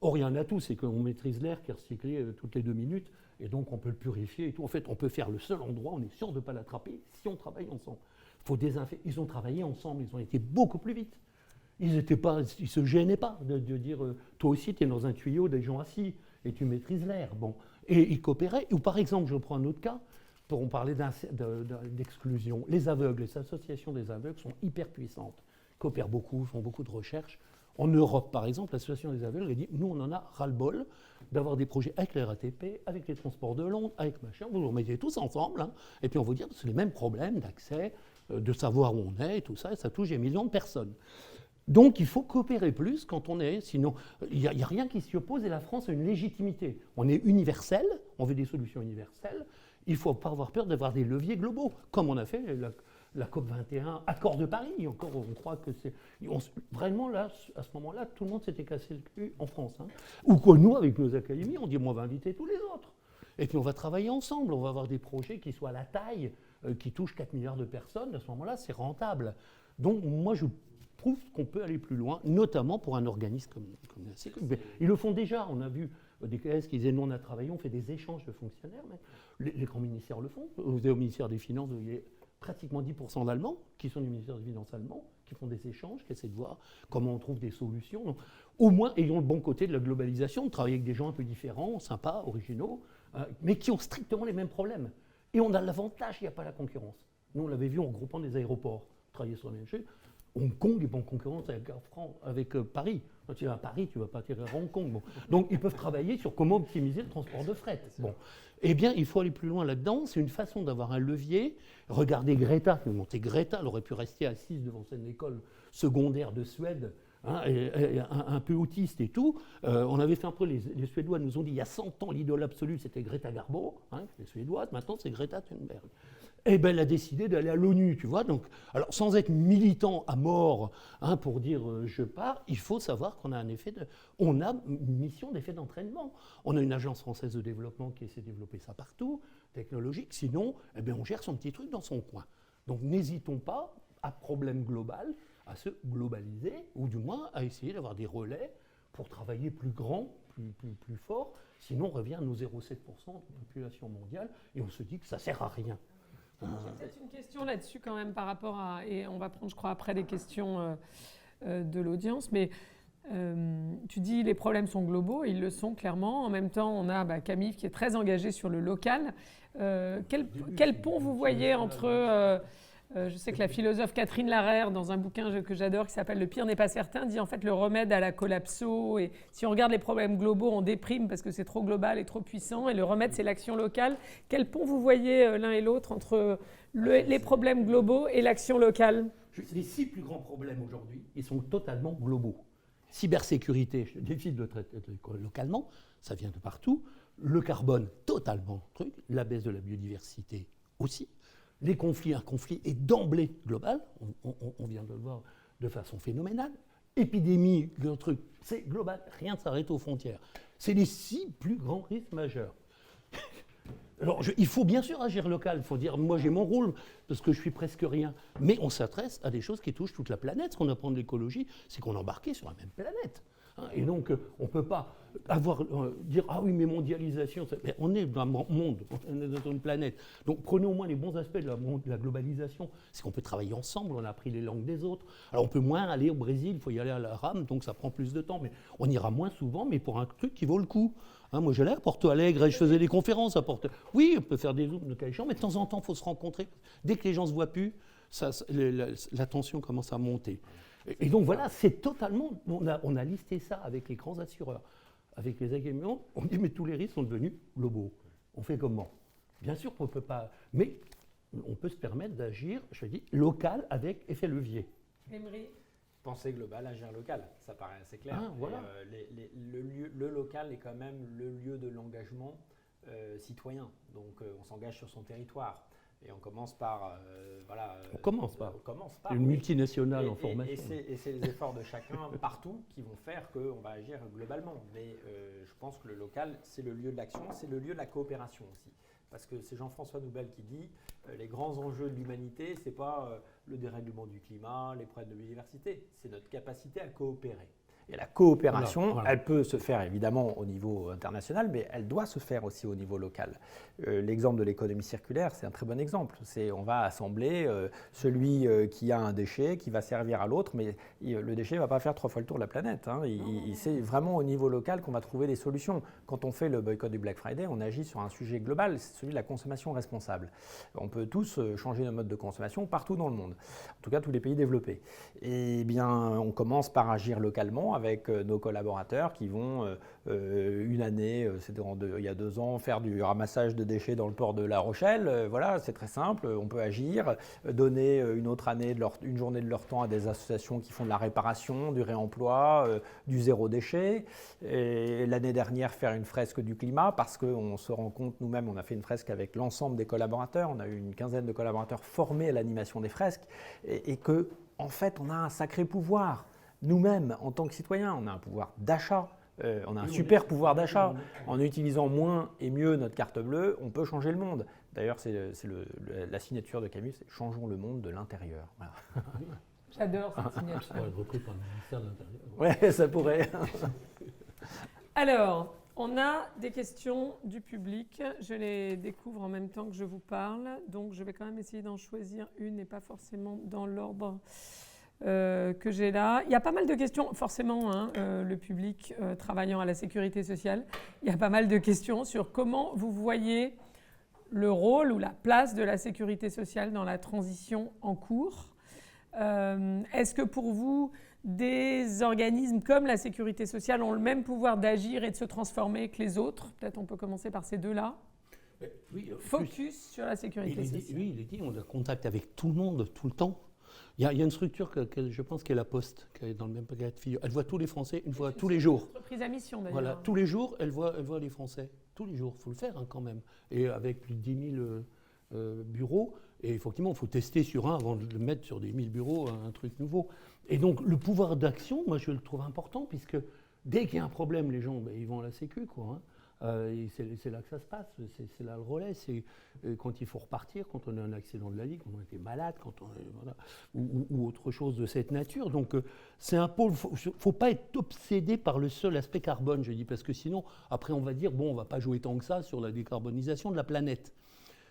Or, il y a un atout, c'est qu'on maîtrise l'air qui est recyclé toutes les 2 minutes, et donc on peut le purifier et tout. En fait, on peut faire le seul endroit, on est sûr de ne pas l'attraper si on travaille ensemble. Il faut désinfecter. Ils ont travaillé ensemble, ils ont été beaucoup plus vite. Ils ne se gênaient pas de dire toi aussi, tu es dans un tuyau, des gens assis, et tu maîtrises l'air. Bon. Et ils coopéraient. Ou par exemple, je prends un autre cas, pour en parler d'exclusion. Les aveugles, les associations des aveugles sont hyper puissantes. Ils coopèrent beaucoup, font beaucoup de recherches. En Europe, par exemple, l'association des aveugles a dit nous, on en a ras-le-bol d'avoir des projets avec la RATP, avec les transports de Londres, avec machin. Vous vous remettez tous ensemble, hein, et puis on vous dit que c'est les mêmes problèmes d'accès, de savoir où on est, et tout ça, et ça touche des millions de personnes. Donc il faut coopérer plus quand on est, sinon il n'y a rien qui s'y oppose, et la France a une légitimité. On est universel, on veut des solutions universelles, il ne faut pas avoir peur d'avoir des leviers globaux, comme on a fait la COP21, accord de Paris, encore on croit que c'est... Vraiment là, à ce moment-là, tout le monde s'était cassé le cul en France. Hein. Ou que nous, avec nos académies, on dit on va inviter tous les autres. Et puis on va travailler ensemble, on va avoir des projets qui soient à la taille, qui touchent 4 milliards de personnes, à ce moment-là, c'est rentable. Donc moi, je trouve qu'on peut aller plus loin, notamment pour un organisme comme la Sécu. Ils le font déjà, on a vu des KS qui disaient nous on a travaillé, on fait des échanges de fonctionnaires, mais les grands ministères le font. Vous avez au ministère des Finances, vous voyez pratiquement 10% d'Allemands, qui sont du ministère des Finances allemand, qui font des échanges, qui essaient de voir comment on trouve des solutions. Donc, au moins, ayons le bon côté de la globalisation, de travailler avec des gens un peu différents, sympas, originaux, mais qui ont strictement les mêmes problèmes. Et on a l'avantage, il n'y a pas la concurrence. Nous, on l'avait vu en regroupant des aéroports, travailler sur la même chose. Hong Kong est en concurrence avec Paris. Quand tu vas à Paris, tu ne vas pas atterrir à Hong Kong. Bon. Donc, ils peuvent travailler sur comment optimiser le transport de fret. Bon. Eh bien, il faut aller plus loin là-dedans. C'est une façon d'avoir un levier. Regardez Greta. Greta, elle aurait pu rester assise devant une école secondaire de Suède, hein, et un peu autiste et tout. On avait fait un peu, les Suédois nous ont dit, il y a 100 ans, l'idole absolue, c'était Greta Garbo, hein, les Suédoises. Maintenant, c'est Greta Thunberg. Eh bien, elle a décidé d'aller à l'ONU, tu vois. Donc, alors, sans être militant à mort, hein, pour dire je pars, il faut savoir qu'on a on a une mission d'effet d'entraînement. On a une agence française de développement qui essaie de développer ça partout, technologique. Sinon, eh bien, on gère son petit truc dans son coin. Donc, n'hésitons pas, à problème global, à se globaliser, ou du moins à essayer d'avoir des relais pour travailler plus grand, plus fort. Sinon, on revient à nos 0,7% de la population mondiale et on se dit que ça ne sert à rien. J'ai peut-être une question là-dessus quand même par rapport à... Et on va prendre, je crois, après des questions de l'audience. Mais tu dis les problèmes sont globaux, ils le sont clairement. En même temps, on a Camille qui est très engagée sur le local. Quel pont vous voyez entre... je sais que la philosophe Catherine Larère, dans un bouquin que j'adore qui s'appelle « Le pire n'est pas certain », dit en fait le remède à la collapso. Et si on regarde les problèmes globaux, on déprime parce que c'est trop global et trop puissant. Et le remède, c'est l'action locale. Quel pont vous voyez l'un et l'autre entre les problèmes globaux et l'action locale ? Les 6 plus grands problèmes aujourd'hui, ils sont totalement globaux. Cybersécurité, je décide de traiter localement, ça vient de partout. Le carbone, totalement truc. La baisse de la biodiversité aussi. Les conflits, un conflit est d'emblée global, on vient de le voir de façon phénoménale. Épidémie, le truc, c'est global, rien ne s'arrête aux frontières. C'est les 6 plus grands risques majeurs. Alors, il faut bien sûr agir local, il faut dire, moi j'ai mon rôle, parce que je suis presque rien. Mais on s'adresse à des choses qui touchent toute la planète. Ce qu'on apprend de l'écologie, c'est qu'on est embarqué sur la même planète. Et donc, on ne peut pas dire « Ah oui, mais mondialisation », mais on est dans un monde, on est dans une planète. Donc, prenez au moins les bons aspects de la globalisation. C'est qu'on peut travailler ensemble, on a appris les langues des autres. Alors, on peut moins aller au Brésil, il faut y aller à la rame, donc ça prend plus de temps. Mais on ira moins souvent, mais pour un truc qui vaut le coup. Moi, j'allais à Porto Alegre et je faisais des conférences à Porto. Oui, on peut faire des zooms de qualifiants, mais de temps en temps, il faut se rencontrer. Dès que les gens ne se voient plus, la tension commence à monter. Et donc voilà, c'est totalement... On a listé ça avec les grands assureurs, avec les agréments. On dit, mais tous les risques sont devenus globaux. On fait comment ? Bien sûr qu'on ne peut pas... Mais on peut se permettre d'agir, je dis, local avec effet levier. Emery ? Penser global, agir local, ça paraît assez clair. Voilà. Le local est quand même le lieu de l'engagement citoyen. Donc on s'engage sur son territoire. Et on commence par... on commence par une multinationale en formation. Et c'est les efforts de chacun partout qui vont faire qu'on va agir globalement. Mais je pense que le local, c'est le lieu de l'action, c'est le lieu de la coopération aussi. Parce que c'est Jean-François Noubel qui dit les grands enjeux de l'humanité, ce n'est pas le dérèglement du climat, les problèmes de biodiversité, c'est notre capacité à coopérer. Et la coopération, Voilà. elle peut se faire évidemment au niveau international, mais elle doit se faire aussi au niveau local. L'exemple de l'économie circulaire, c'est un très bon exemple. On va assembler celui qui a un déchet, qui va servir à l'autre, mais le déchet ne va pas faire 3 fois le tour de la planète. Hein. C'est vraiment au niveau local qu'on va trouver des solutions. Quand on fait le boycott du Black Friday, on agit sur un sujet global, c'est celui de la consommation responsable. On peut tous changer nos modes de consommation partout dans le monde, en tout cas tous les pays développés. Et bien, on commence par agir localement avec nos collaborateurs qui vont une année, c'était il y a 2 ans, faire du ramassage de déchets dans le port de La Rochelle. Voilà, c'est très simple, on peut agir, donner une autre année, une journée de leur temps à des associations qui font de la réparation, du réemploi, du zéro déchet. Et l'année dernière, faire une fresque du climat parce qu'on se rend compte nous-mêmes, on a fait une fresque avec l'ensemble des collaborateurs, on a eu une quinzaine de collaborateurs formés à l'animation des fresques et que, en fait, on a un sacré pouvoir. Nous-mêmes, en tant que citoyens, on a un pouvoir d'achat, on a un super pouvoir d'achat. En utilisant moins et mieux notre carte bleue, on peut changer le monde. D'ailleurs, c'est la signature de Camus, c'est « Changeons le monde de l'intérieur ». Voilà. J'adore cette signature. Ouais, repris par le ministère de l'Intérieur. Ouais, ça pourrait. Alors, on a des questions du public. Je les découvre en même temps que je vous parle. Donc, je vais quand même essayer d'en choisir une et pas forcément dans l'ordre que j'ai là. Il y a pas mal de questions, forcément, hein, le public travaillant à la sécurité sociale. Il y a pas mal de questions sur comment vous voyez le rôle ou la place de la sécurité sociale dans la transition en cours. Est-ce que pour vous, des organismes comme la sécurité sociale ont le même pouvoir d'agir et de se transformer que les autres? Peut-être on peut commencer par ces deux-là. Oui, Focus sur la sécurité sociale. Oui, il est dit, on a contact avec tout le monde, tout le temps. Il y a une structure que je pense qu'est la Poste, qui est dans le même paquet de figure. Elle voit tous les Français une fois tous les jours. Entreprise à mission d'ailleurs. Voilà, tous les jours, elle voit les Français. Tous les jours, il faut le faire hein, quand même. Et avec plus de 10 000 bureaux, et effectivement, il faut tester sur un avant de le mettre sur des 1000 bureaux, un truc nouveau. Et donc, le pouvoir d'action, moi, je le trouve important, puisque dès qu'il y a un problème, les gens, ils vont à la Sécu, quoi. Hein. Et c'est là que ça se passe, c'est là le relais, c'est quand il faut repartir, quand on a un accident de la vie, quand on était malade, quand on, voilà, ou autre chose de cette nature. Donc c'est un pôle, il ne faut pas être obsédé par le seul aspect carbone, je dis, parce que sinon, après on va dire, bon, on ne va pas jouer tant que ça sur la décarbonisation de la planète.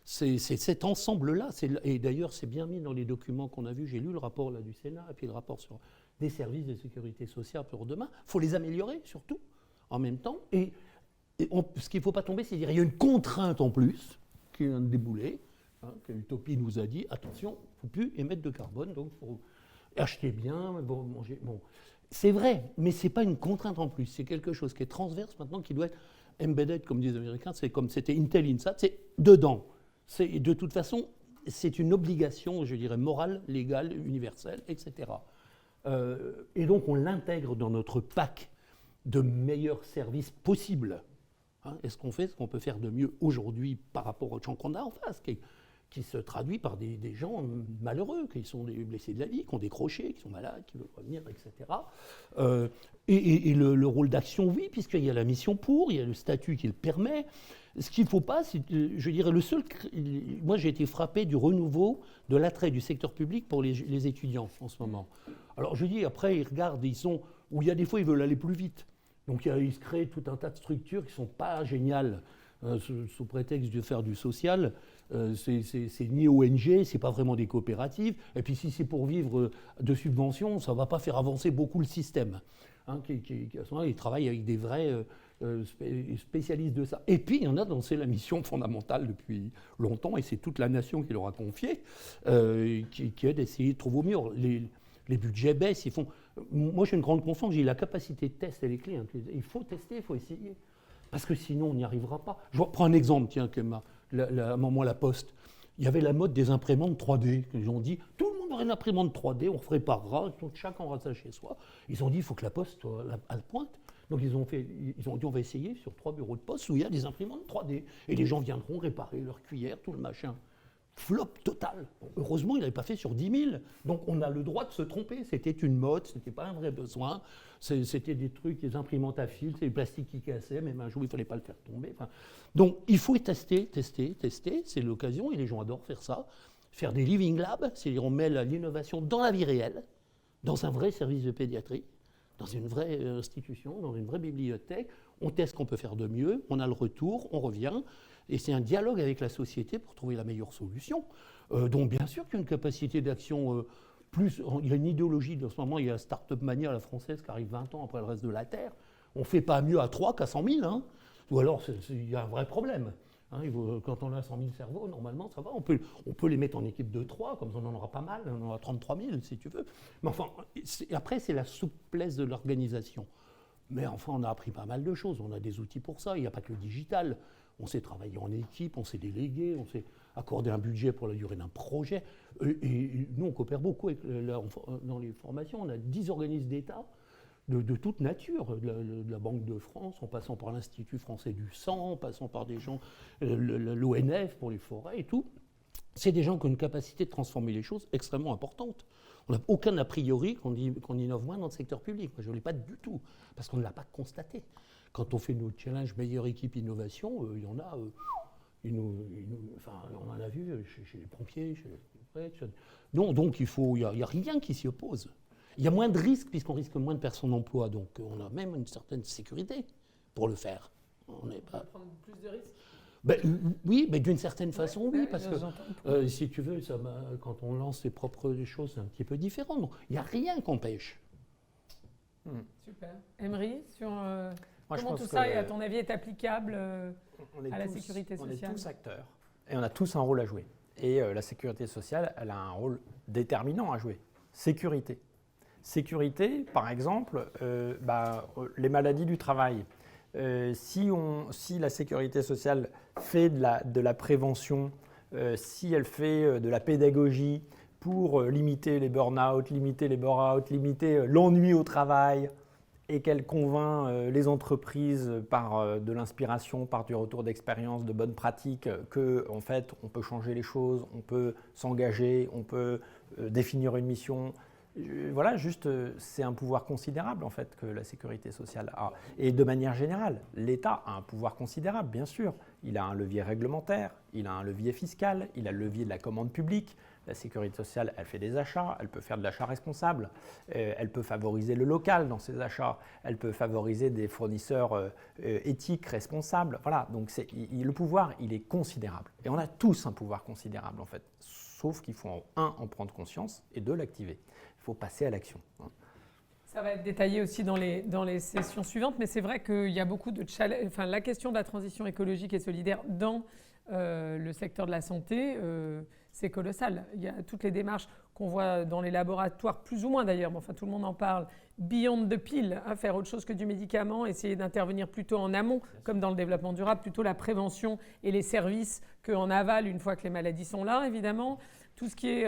C'est cet ensemble-là, et d'ailleurs c'est bien mis dans les documents qu'on a vus, j'ai lu le rapport là, du Sénat, et puis le rapport sur des services de sécurité sociale pour demain. Il faut les améliorer surtout, en même temps, et ce qu'il ne faut pas tomber, c'est dire qu'il y a une contrainte en plus qui vient de débouler, hein, que l'Utopie nous a dit, attention, il ne faut plus émettre de carbone, donc il faut acheter bien, bon, manger. Bon. C'est vrai, mais ce n'est pas une contrainte en plus, c'est quelque chose qui est transverse maintenant, qui doit être embedded, comme disent les Américains, c'est comme c'était Intel Insat, c'est dedans. De toute façon, c'est une obligation, je dirais, morale, légale, universelle, etc. Et donc on l'intègre dans notre pack de meilleurs services possibles. Hein, est-ce qu'on fait ce qu'on peut faire de mieux aujourd'hui par rapport aux gens qu'on a en face, qui se traduit par des gens malheureux, qui sont des blessés de la vie, qui ont décroché, qui sont malades, qui veulent revenir, etc. Et le rôle d'action, oui, puisqu'il y a la mission pour, il y a le statut qui le permet. Ce qu'il ne faut pas, c'est, je dirais, moi j'ai été frappé du renouveau de l'attrait du secteur public pour les étudiants en ce moment. Alors je dis, après ils regardent, où il y a des fois ils veulent aller plus vite. Donc il se crée tout un tas de structures qui ne sont pas géniales sous prétexte de faire du social. C'est ni ONG, c'est pas vraiment des coopératives. Et puis si c'est pour vivre de subventions, ça ne va pas faire avancer beaucoup le système. Hein, à ce moment-là, ils travaillent avec des vrais spécialistes de ça. Et puis il y en a dont c'est la mission fondamentale depuis longtemps, et c'est toute la nation qui leur a confié, qui est d'essayer de trouver au mieux. Les budgets baissent, ils font... Moi, j'ai une grande confiance, j'ai la capacité de test, elle est clé. Hein. Il faut tester, il faut essayer. Parce que sinon, on n'y arrivera pas. Je prends un exemple, tiens, à un moment, la Poste. Il y avait la mode des imprimantes 3D. Ils ont dit, tout le monde aurait une imprimante 3D, on réparera, chacun aura ça chez soi. Ils ont dit, il faut que la Poste soit à la pointe. Donc, ils ont dit, on va essayer sur 3 bureaux de poste où il y a des imprimantes 3D. Et les gens viendront réparer leur cuillère, tout le machin. Flop total. Bon, heureusement, il n'avait pas fait sur 10 000. Donc, on a le droit de se tromper. C'était une mode, ce n'était pas un vrai besoin. C'était des trucs, des imprimantes à fil, c'est du plastique qui cassait, même un jour, il ne fallait pas le faire tomber. Enfin, donc, il faut tester. C'est l'occasion, et les gens adorent faire ça. Faire des living labs, c'est-à-dire on met l'innovation dans la vie réelle, dans un vrai service de pédiatrie. dans une vraie institution, dans une vraie bibliothèque. On teste ce qu'on peut faire de mieux, on a le retour, on revient. Et c'est un dialogue avec la société pour trouver la meilleure solution. Donc bien sûr qu'il y a une capacité d'action il y a une idéologie en ce moment, il y a la Start-up Mania à la française qui arrive 20 ans après le reste de la Terre. On ne fait pas mieux à 3 qu'à 100 000. Hein. Ou alors il y a un vrai problème. Hein, quand on a 100 000 cerveaux, normalement, ça va. On peut les mettre en équipe de 3, comme ça on en aura pas mal. On en aura 33 000, si tu veux. Mais enfin, après, c'est la souplesse de l'organisation. Mais enfin, on a appris pas mal de choses. On a des outils pour ça. Il n'y a pas que le digital. On sait travailler en équipe, on sait déléguer, on sait accorder un budget pour la durée d'un projet. Et nous, on coopère beaucoup dans les formations. On a 10 organismes d'État de toute nature, de la Banque de France, en passant par l'Institut français du sang, en passant par des gens, l'ONF pour les forêts et tout. C'est des gens qui ont une capacité de transformer les choses extrêmement importante. On n'a aucun a priori qu'on innove moins dans le secteur public. Moi, je ne l'ai pas du tout, parce qu'on ne l'a pas constaté. Quand on fait nos challenges meilleure équipe innovation, il y en a, on en a vu chez les pompiers, chez les prêtres. Non, donc il n'y a rien qui s'y oppose. Il y a moins de risques puisqu'on risque moins de perdre son emploi, donc on a même une certaine sécurité pour le faire. On va prendre plus de risques. Oui, mais d'une certaine façon, oui, parce que si tu veux, quand on lance ses propres choses, c'est un petit peu différent. Donc, il n'y a rien qui empêche. Super. Emery, sur comment tout ça, à ton avis, est applicable à la sécurité sociale? On est tous acteurs et on a tous un rôle à jouer. Et la sécurité sociale, elle a un rôle déterminant à jouer. Sécurité. Sécurité, par exemple, les maladies du travail. Si la sécurité sociale fait de la prévention, si elle fait de la pédagogie pour limiter les burn-out, limiter les bore-out, limiter l'ennui au travail, et qu'elle convainc les entreprises par de l'inspiration, par du retour d'expérience, de bonnes pratiques, qu'en fait, on peut changer les choses, on peut s'engager, on peut définir une mission. Voilà, juste, c'est un pouvoir considérable en fait que la sécurité sociale a. Et de manière générale, l'État a un pouvoir considérable, bien sûr. Il a un levier réglementaire, il a un levier fiscal, il a le levier de la commande publique. La sécurité sociale, elle fait des achats, elle peut faire de l'achat responsable, elle peut favoriser le local dans ses achats, elle peut favoriser des fournisseurs éthiques, responsables. Voilà, donc le pouvoir, il est considérable. Et on a tous un pouvoir considérable en fait, sauf qu'il faut en prendre conscience et de l'activer. Il faut passer à l'action. Ça va être détaillé aussi dans les sessions suivantes, mais c'est vrai qu'il y a beaucoup de challenges. Enfin, la question de la transition écologique et solidaire dans le secteur de la santé, c'est colossal. Il y a toutes les démarches qu'on voit dans les laboratoires, plus ou moins d'ailleurs, mais enfin tout le monde en parle, beyond the pill, faire autre chose que du médicament, essayer d'intervenir plutôt en amont, comme dans le développement durable, plutôt la prévention et les services qu'en aval une fois que les maladies sont là, évidemment. Tout ce qui est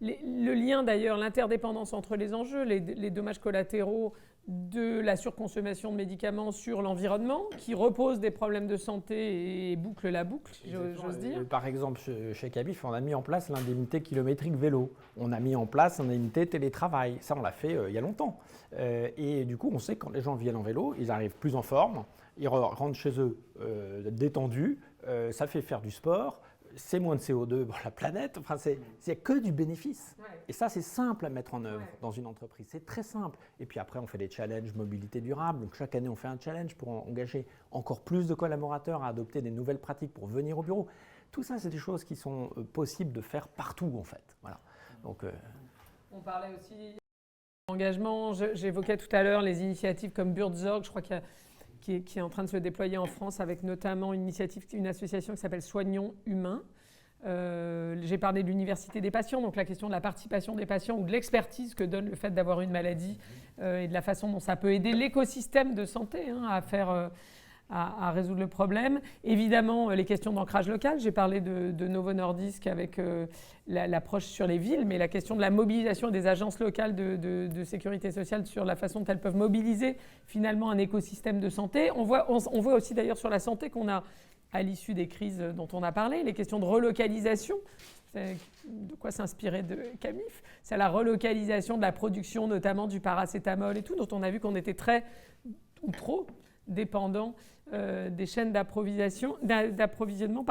le lien d'ailleurs, l'interdépendance entre les enjeux, les dommages collatéraux de la surconsommation de médicaments sur l'environnement, qui repose des problèmes de santé et boucle la boucle, j'ose dire. Par exemple, chez Cabif, on a mis en place l'indemnité kilométrique vélo. On a mis en place l'indemnité télétravail. Ça, on l'a fait il y a longtemps. Et du coup, on sait que quand les gens viennent en vélo, ils arrivent plus en forme, ils rentrent chez eux détendus, ça fait faire du sport. C'est moins de CO2 pour la planète, enfin, c'est que du bénéfice. Ouais. Et ça, c'est simple à mettre en œuvre dans une entreprise, c'est très simple. Et puis après, on fait des challenges mobilité durable. Donc chaque année, on fait un challenge pour engager encore plus de collaborateurs à adopter des nouvelles pratiques pour venir au bureau. Tout ça, c'est des choses qui sont possibles de faire partout, en fait. Voilà. Donc, on parlait aussi d'engagement. J'évoquais tout à l'heure les initiatives comme Buurtzorg, je crois qu'il y a qui est en train de se déployer en France avec notamment une association qui s'appelle Soignons Humains. J'ai parlé de l'université des patients, donc la question de la participation des patients ou de l'expertise que donne le fait d'avoir une maladie et de la façon dont ça peut aider l'écosystème de santé à résoudre le problème. Évidemment, les questions d'ancrage local. J'ai parlé de Novo Nordisk avec l'approche sur les villes, mais la question de la mobilisation des agences locales de sécurité sociale sur la façon dont elles peuvent mobiliser finalement un écosystème de santé. On voit aussi d'ailleurs sur la santé qu'on a, à l'issue des crises dont on a parlé, les questions de relocalisation. De quoi s'inspirer de Camif. C'est la relocalisation de la production, notamment du paracétamol et tout, dont on a vu qu'on était très ou trop dépendant des chaînes d'approvisionnement.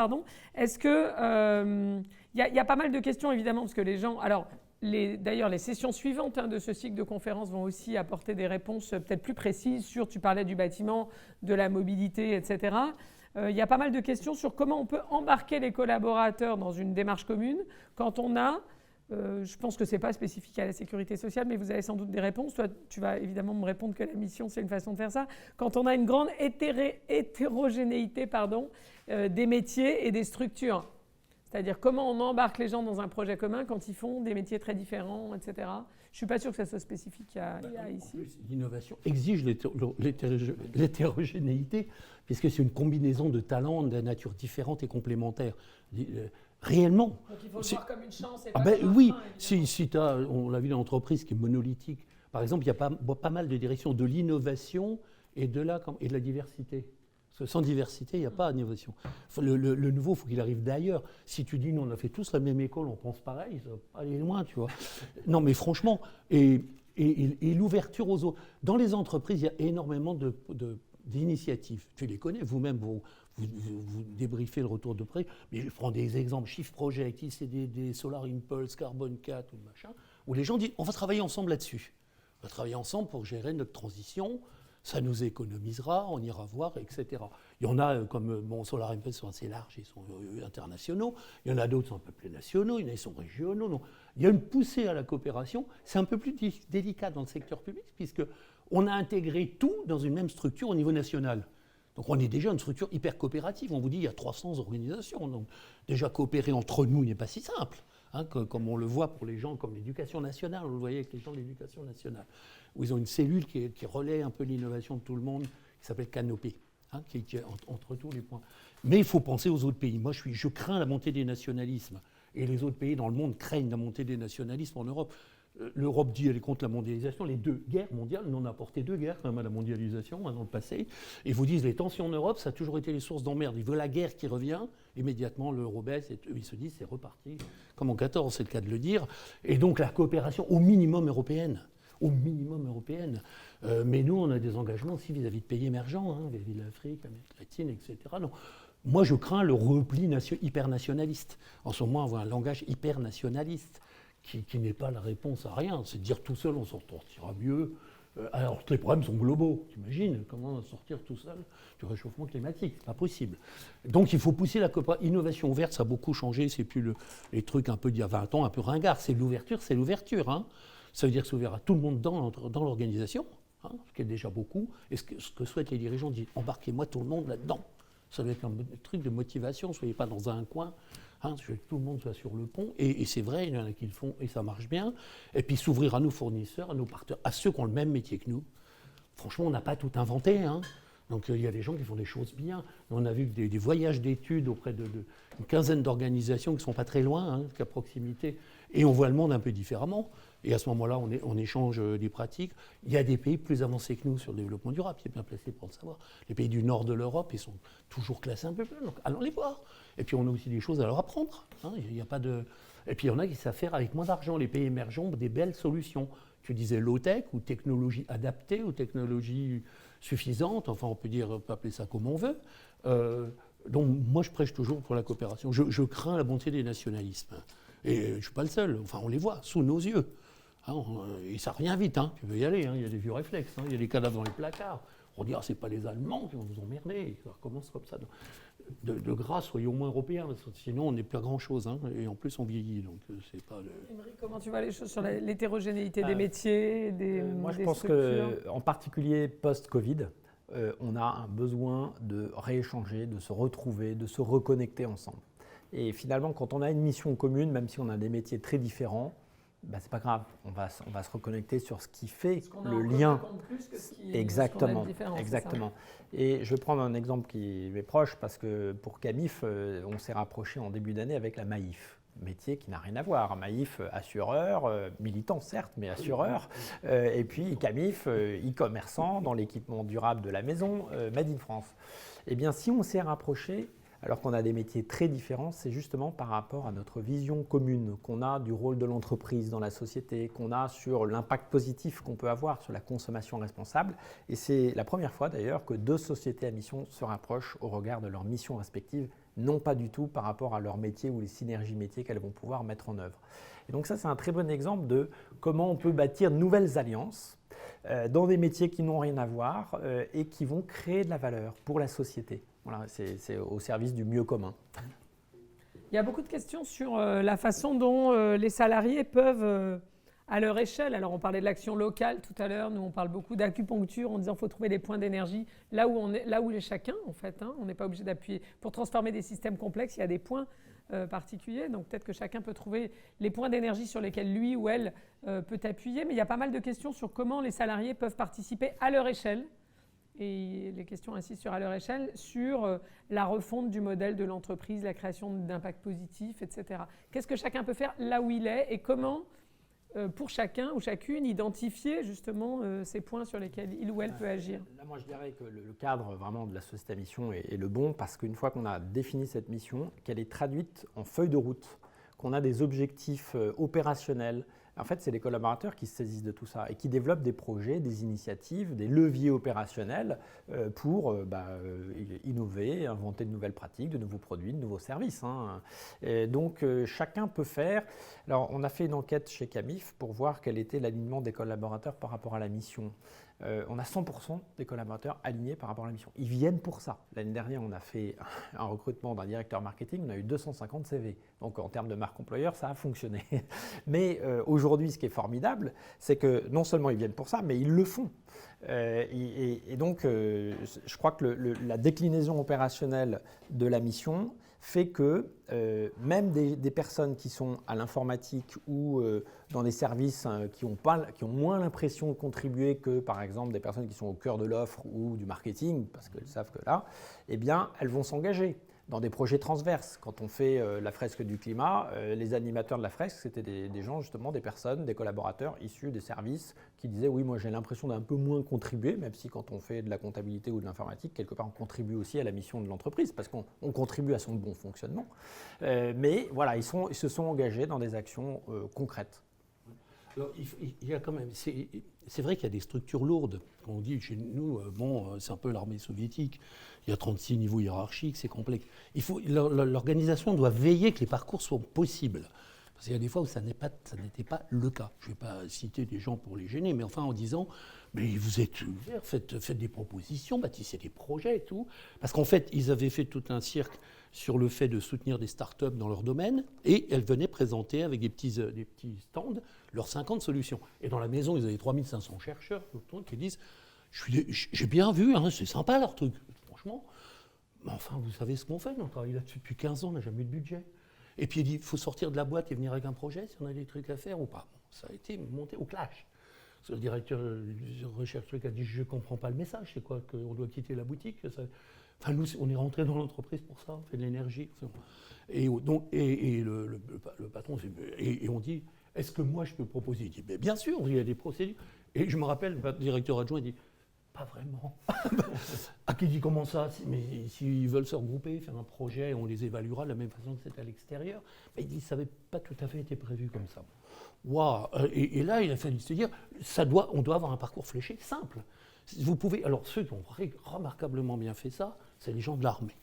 Est-ce que... Il y a pas mal de questions, évidemment, parce que les gens... Alors, D'ailleurs, les sessions suivantes de ce cycle de conférences vont aussi apporter des réponses peut-être plus précises sur, tu parlais du bâtiment, de la mobilité, etc. Il y a pas mal de questions sur comment on peut embarquer les collaborateurs dans une démarche commune quand on a, je pense que ce n'est pas spécifique à la sécurité sociale, mais vous avez sans doute des réponses. Toi, tu vas évidemment me répondre que la mission, c'est une façon de faire ça. Quand on a une grande hétérogénéité des métiers et des structures. C'est-à-dire comment on embarque les gens dans un projet commun quand ils font des métiers très différents, etc. Je ne suis pas sûr que ça soit spécifique à ici. En plus, l'innovation exige l'hétérogénéité, puisque c'est une combinaison de talents de nature différente et complémentaire. Réellement. Donc il faut le voir comme une chance et pas comme un oui, frein, on l'a vu dans l'entreprise qui est monolithique. Par exemple, il y a pas mal de directions de l'innovation et de la diversité. Parce que sans diversité, il n'y a pas d'innovation. Le nouveau, il faut qu'il arrive d'ailleurs. Si tu dis, nous, on a fait tous la même école, on pense pareil, ça va pas aller loin, tu vois. Non, mais franchement, et l'ouverture aux autres. Dans les entreprises, il y a énormément d'initiatives. Tu les connais vous-même, vous débriefez le retour de près. Mais je prends des exemples, Shift Project, ICDD, Solar Impulse, Carbon 4, ou machin, où les gens disent, on va travailler ensemble là-dessus. On va travailler ensemble pour gérer notre transition. Ça nous économisera, on ira voir, etc. Il y en a comme Solar Impulse sont assez larges, ils sont internationaux. Il y en a d'autres qui sont un peu plus nationaux, il y en a qui sont régionaux. Donc, il y a une poussée à la coopération. C'est un peu plus délicat dans le secteur public, puisqu'on a intégré tout dans une même structure au niveau national. Donc on est déjà une structure hyper coopérative. On vous dit il y a 300 organisations. Donc déjà coopérer entre nous n'est pas si simple. Comme on le voit pour les gens comme l'éducation nationale, on le voyait avec les gens de l'éducation nationale, où ils ont une cellule qui relaie un peu l'innovation de tout le monde, qui s'appelle Canopée, qui est entre tous les points. Mais il faut penser aux autres pays. Moi, je crains la montée des nationalismes, et les autres pays dans le monde craignent la montée des nationalismes en Europe. L'Europe dit qu'elle est contre la mondialisation. Les 2 guerres mondiales, nous on a apporté 2 guerres quand même à la mondialisation dans le passé. Et vous disent les tensions en Europe, ça a toujours été les sources d'emmerde. Ils veulent la guerre qui revient, immédiatement l'euro baisse et ils se disent c'est reparti. Comme en 14, c'est le cas de le dire. Et donc la coopération au minimum européenne. Mais nous, on a des engagements aussi vis-à-vis de pays émergents, vis-à-vis de l'Afrique, l'Amérique latine, etc. Donc, moi, je crains le repli hyper-nationaliste. En ce moment, on voit un langage hyper-nationaliste qui n'est pas la réponse à rien. C'est de dire tout seul, on s'en sortira mieux. Alors que les problèmes sont globaux. T'imagines comment sortir tout seul du réchauffement climatique? C'est pas possible. Donc il faut pousser la coopération. Innovation ouverte, ça a beaucoup changé. C'est plus les trucs un peu d'il y a 20 ans, un peu ringard. C'est l'ouverture. Ça veut dire que c'est ouvert à tout le monde dans l'organisation, ce qui est déjà beaucoup. Et ce que souhaitent les dirigeants, disent embarquez-moi tout le monde là-dedans. Ça doit être un truc de motivation. Ne soyez pas dans un coin. Que tout le monde soit sur le pont, et c'est vrai, il y en a qui le font, et ça marche bien. Et puis s'ouvrir à nos fournisseurs, à nos partenaires, à ceux qui ont le même métier que nous. Franchement, on n'a pas tout inventé. Donc il y a des gens qui font des choses bien. On a vu des voyages d'études auprès d'une quinzaine d'organisations qui ne sont pas très loin, qu'à proximité, et on voit le monde un peu différemment. Et à ce moment-là, on échange des pratiques. Il y a des pays plus avancés que nous sur le développement durable, qui est bien placé pour le savoir. Les pays du nord de l'Europe, ils sont toujours classés un peu plus, donc allons les voir. Et puis on a aussi des choses à leur apprendre. Il y a pas de... Et puis il y en a qui savent faire avec moins d'argent. Les pays émergents ont des belles solutions. Tu disais low-tech, ou technologie adaptée, ou technologie suffisante. Enfin, on peut appeler ça comme on veut. Donc moi, je prêche toujours pour la coopération. Je crains la montée des nationalismes. Et je ne suis pas le seul. Enfin, on les voit sous nos yeux. Et ça revient vite, tu peux y aller, il y a des vieux réflexes, il y a des cadavres dans les placards. On dit, c'est pas les Allemands qui vont nous emmerder, ça recommence comme ça. De grâce, soyez au moins européens, parce que sinon on n'est plus à grand-chose, et en plus on vieillit, donc c'est pas le... Émeric, comment tu vois les choses sur l'hétérogénéité des métiers, moi je des pense structures? qu'en particulier post-Covid, on a un besoin de rééchanger, de se retrouver, de se reconnecter ensemble. Et finalement, quand on a une mission commune, même si on a des métiers très différents, c'est pas grave, on va se reconnecter sur ce qui fait le lien. Exactement. Et je vais prendre un exemple qui m'est proche, parce que pour Camif, on s'est rapproché en début d'année avec la Maïf, métier qui n'a rien à voir. Maïf, assureur, militant certes, mais assureur. Et puis Camif, e-commerçant dans l'équipement durable de la maison, Made in France. Eh bien, si on s'est rapproché, alors qu'on a des métiers très différents, c'est justement par rapport à notre vision commune qu'on a du rôle de l'entreprise dans la société, qu'on a sur l'impact positif qu'on peut avoir sur la consommation responsable. Et c'est la première fois d'ailleurs que 2 sociétés à mission se rapprochent au regard de leurs missions respectives non pas du tout par rapport à leur métier ou les synergies métiers qu'elles vont pouvoir mettre en œuvre. Et donc ça, c'est un très bon exemple de comment on peut bâtir de nouvelles alliances dans des métiers qui n'ont rien à voir et qui vont créer de la valeur pour la société. Voilà, c'est au service du mieux commun. Il y a beaucoup de questions sur la façon dont les salariés peuvent, à leur échelle, alors on parlait de l'action locale tout à l'heure, nous on parle beaucoup d'acupuncture en disant qu'il faut trouver des points d'énergie là où est chacun en fait, hein, on n'est pas obligé d'appuyer. Pour transformer des systèmes complexes, il y a des points particuliers, donc peut-être que chacun peut trouver les points d'énergie sur lesquels lui ou elle peut appuyer, mais il y a pas mal de questions sur comment les salariés peuvent participer à leur échelle. Et les questions insistent sur à leur échelle, sur la refonte du modèle de l'entreprise, la création d'impact positif, etc. Qu'est-ce que chacun peut faire là où il est et comment, pour chacun ou chacune, identifier justement ces points sur lesquels il ou elle peut agir. Là, moi, je dirais que le cadre vraiment de la société à mission est le bon parce qu'une fois qu'on a défini cette mission, qu'elle est traduite en feuille de route, qu'on a des objectifs opérationnels. En fait, c'est les collaborateurs qui se saisissent de tout ça et qui développent des projets, des initiatives, des leviers opérationnels pour innover, inventer de nouvelles pratiques, de nouveaux produits, de nouveaux services. Hein. Et donc, chacun peut faire. Alors, on a fait une enquête chez Camif pour voir quel était l'alignement des collaborateurs par rapport à la mission. On a 100% des collaborateurs alignés par rapport à la mission. Ils viennent pour ça. L'année dernière, on a fait un recrutement d'un directeur marketing, on a eu 250 CV. Donc en termes de marque employeur, ça a fonctionné. Mais aujourd'hui, ce qui est formidable, c'est que non seulement ils viennent pour ça, mais ils le font. Et donc, je crois que la déclinaison opérationnelle de la mission fait que même des personnes qui sont à l'informatique ou dans des services qui ont moins l'impression de contribuer que, par exemple, des personnes qui sont au cœur de l'offre ou du marketing, parce qu'elles savent que là, eh bien, elles vont s'engager dans des projets transverses. Quand on fait la fresque du climat, les animateurs de la fresque, c'était des gens, justement, des personnes, des collaborateurs issus des services qui disaient « Oui, moi j'ai l'impression d'un peu moins contribuer », même si quand on fait de la comptabilité ou de l'informatique, quelque part on contribue aussi à la mission de l'entreprise, parce qu'on contribue à son bon fonctionnement. Mais voilà, ils se sont engagés dans des actions concrètes. Alors, il y a quand même, c'est vrai qu'il y a des structures lourdes. Quand on dit chez nous, c'est un peu l'armée soviétique, il y a 36 niveaux hiérarchiques, c'est complexe. L'organisation doit veiller que les parcours soient possibles. Parce qu'il y a des fois où ça n'était pas le cas. Je ne vais pas citer des gens pour les gêner, mais enfin en disant, mais vous êtes ouverts, faites des propositions, bâtissez des projets et tout. Parce qu'en fait, ils avaient fait tout un cirque sur le fait de soutenir des startups dans leur domaine, et elles venaient présenter avec des petits stands leurs 50 solutions. Et dans la maison, ils avaient 3500 chercheurs qui disent, j'ai bien vu, hein, c'est sympa leur truc, franchement. Mais enfin, vous savez ce qu'on fait, on travaille là-dessus depuis 15 ans, on n'a jamais eu de budget. Et puis il dit, il faut sortir de la boîte et venir avec un projet, si on a des trucs à faire ou pas. Bon, ça a été monté au clash. Le directeur de recherche a dit, je ne comprends pas le message, c'est quoi, qu'on doit quitter la boutique ça... Enfin, nous, on est rentré dans l'entreprise pour ça, on fait de l'énergie. Et le patron, et on dit, est-ce que moi je peux proposer? Il dit, mais bien sûr, il y a des procédures. Et je me rappelle, le directeur adjoint, il dit, pas vraiment. Qui dit comment ça? Mais s'ils veulent se regrouper, faire un projet, on les évaluera de la même façon que c'est à l'extérieur. Mais il dit, ça n'avait pas tout à fait été prévu comme ça. Wow. Et là, il a fallu se dire, on doit avoir un parcours fléché simple. Vous pouvez, alors ceux qui ont remarquablement bien fait ça, c'est les gens de l'armée.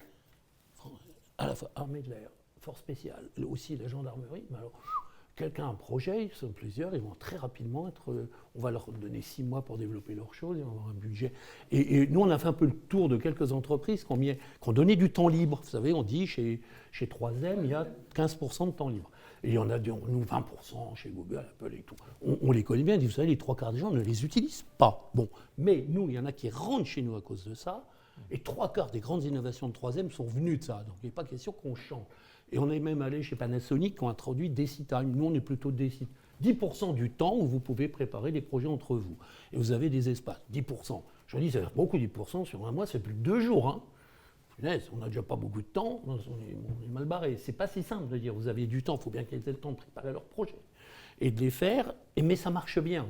À la fois armée de l'air, force spéciale, aussi la gendarmerie. Mais alors, quelqu'un a un projet, ils sont plusieurs, ils vont très rapidement on va leur donner 6 mois pour développer leurs choses, ils vont avoir un budget. Et nous, on a fait un peu le tour de quelques entreprises qui ont donné du temps libre. Vous savez, on dit chez 3M, il y a 15% de temps libre. Et il y en a, nous, 20% chez Google, Apple et tout. On les connaît bien, vous savez, les 3/4 des gens ne les utilisent pas. Bon, mais nous, il y en a qui rentrent chez nous à cause de ça, et 3/4 des grandes innovations de 3M sont venues de ça. Donc il n'est pas question qu'on change. Et on est même allé chez Panasonic qui ont introduit DeciTime. Nous, on est plutôt DeciTime. 10% du temps où vous pouvez préparer des projets entre vous. Et vous avez des espaces. 10%. Je dis, ça fait beaucoup 10% sur un mois, ça fait plus de 2 jours. Hein. Punaise, on n'a déjà pas beaucoup de temps, on est mal barré. C'est pas si simple de dire, vous avez du temps, il faut bien qu'ils aient le temps de préparer leurs projets. Et de les faire, mais ça marche bien.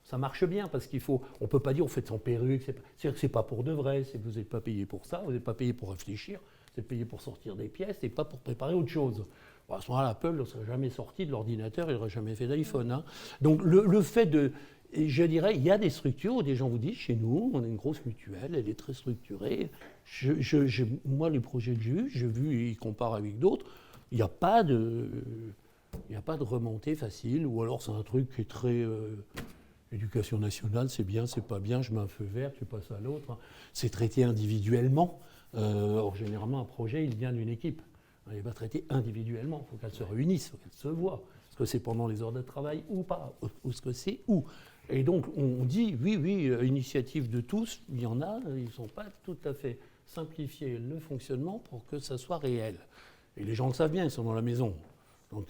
Ça marche bien parce on ne peut pas dire, on fait sans perruque. C'est-à-dire que ce n'est pas pour de vrai, vous n'êtes pas payé pour ça, vous n'êtes pas payé pour réfléchir. Vous êtes payé pour sortir des pièces et pas pour préparer autre chose. Bon, à ce moment-là, Apple ne serait jamais sorti de l'ordinateur, il n'aurait jamais fait d'iPhone. Hein. Donc le fait de... Et je dirais, il y a des structures où des gens vous disent, chez nous, on a une grosse mutuelle, elle est très structurée. Moi, les projets que j'ai vus, et ils comparent avec d'autres, il n'y a pas de remontée facile, ou alors c'est un truc qui est très... éducation nationale, c'est bien, c'est pas bien, je mets un feu vert, tu passes à l'autre. Hein. C'est traité individuellement. Or, généralement, un projet, il vient d'une équipe. Il n'est pas traité individuellement, il faut qu'elle se réunisse, il faut qu'elle se voie. Est-ce que c'est pendant les heures de travail ou pas? Ou est-ce que c'est où? Et donc, on dit, oui, initiative de tous, il y en a, ils ne sont pas tout à fait simplifiés le fonctionnement pour que ça soit réel. Et les gens le savent bien, ils sont dans la maison. Donc,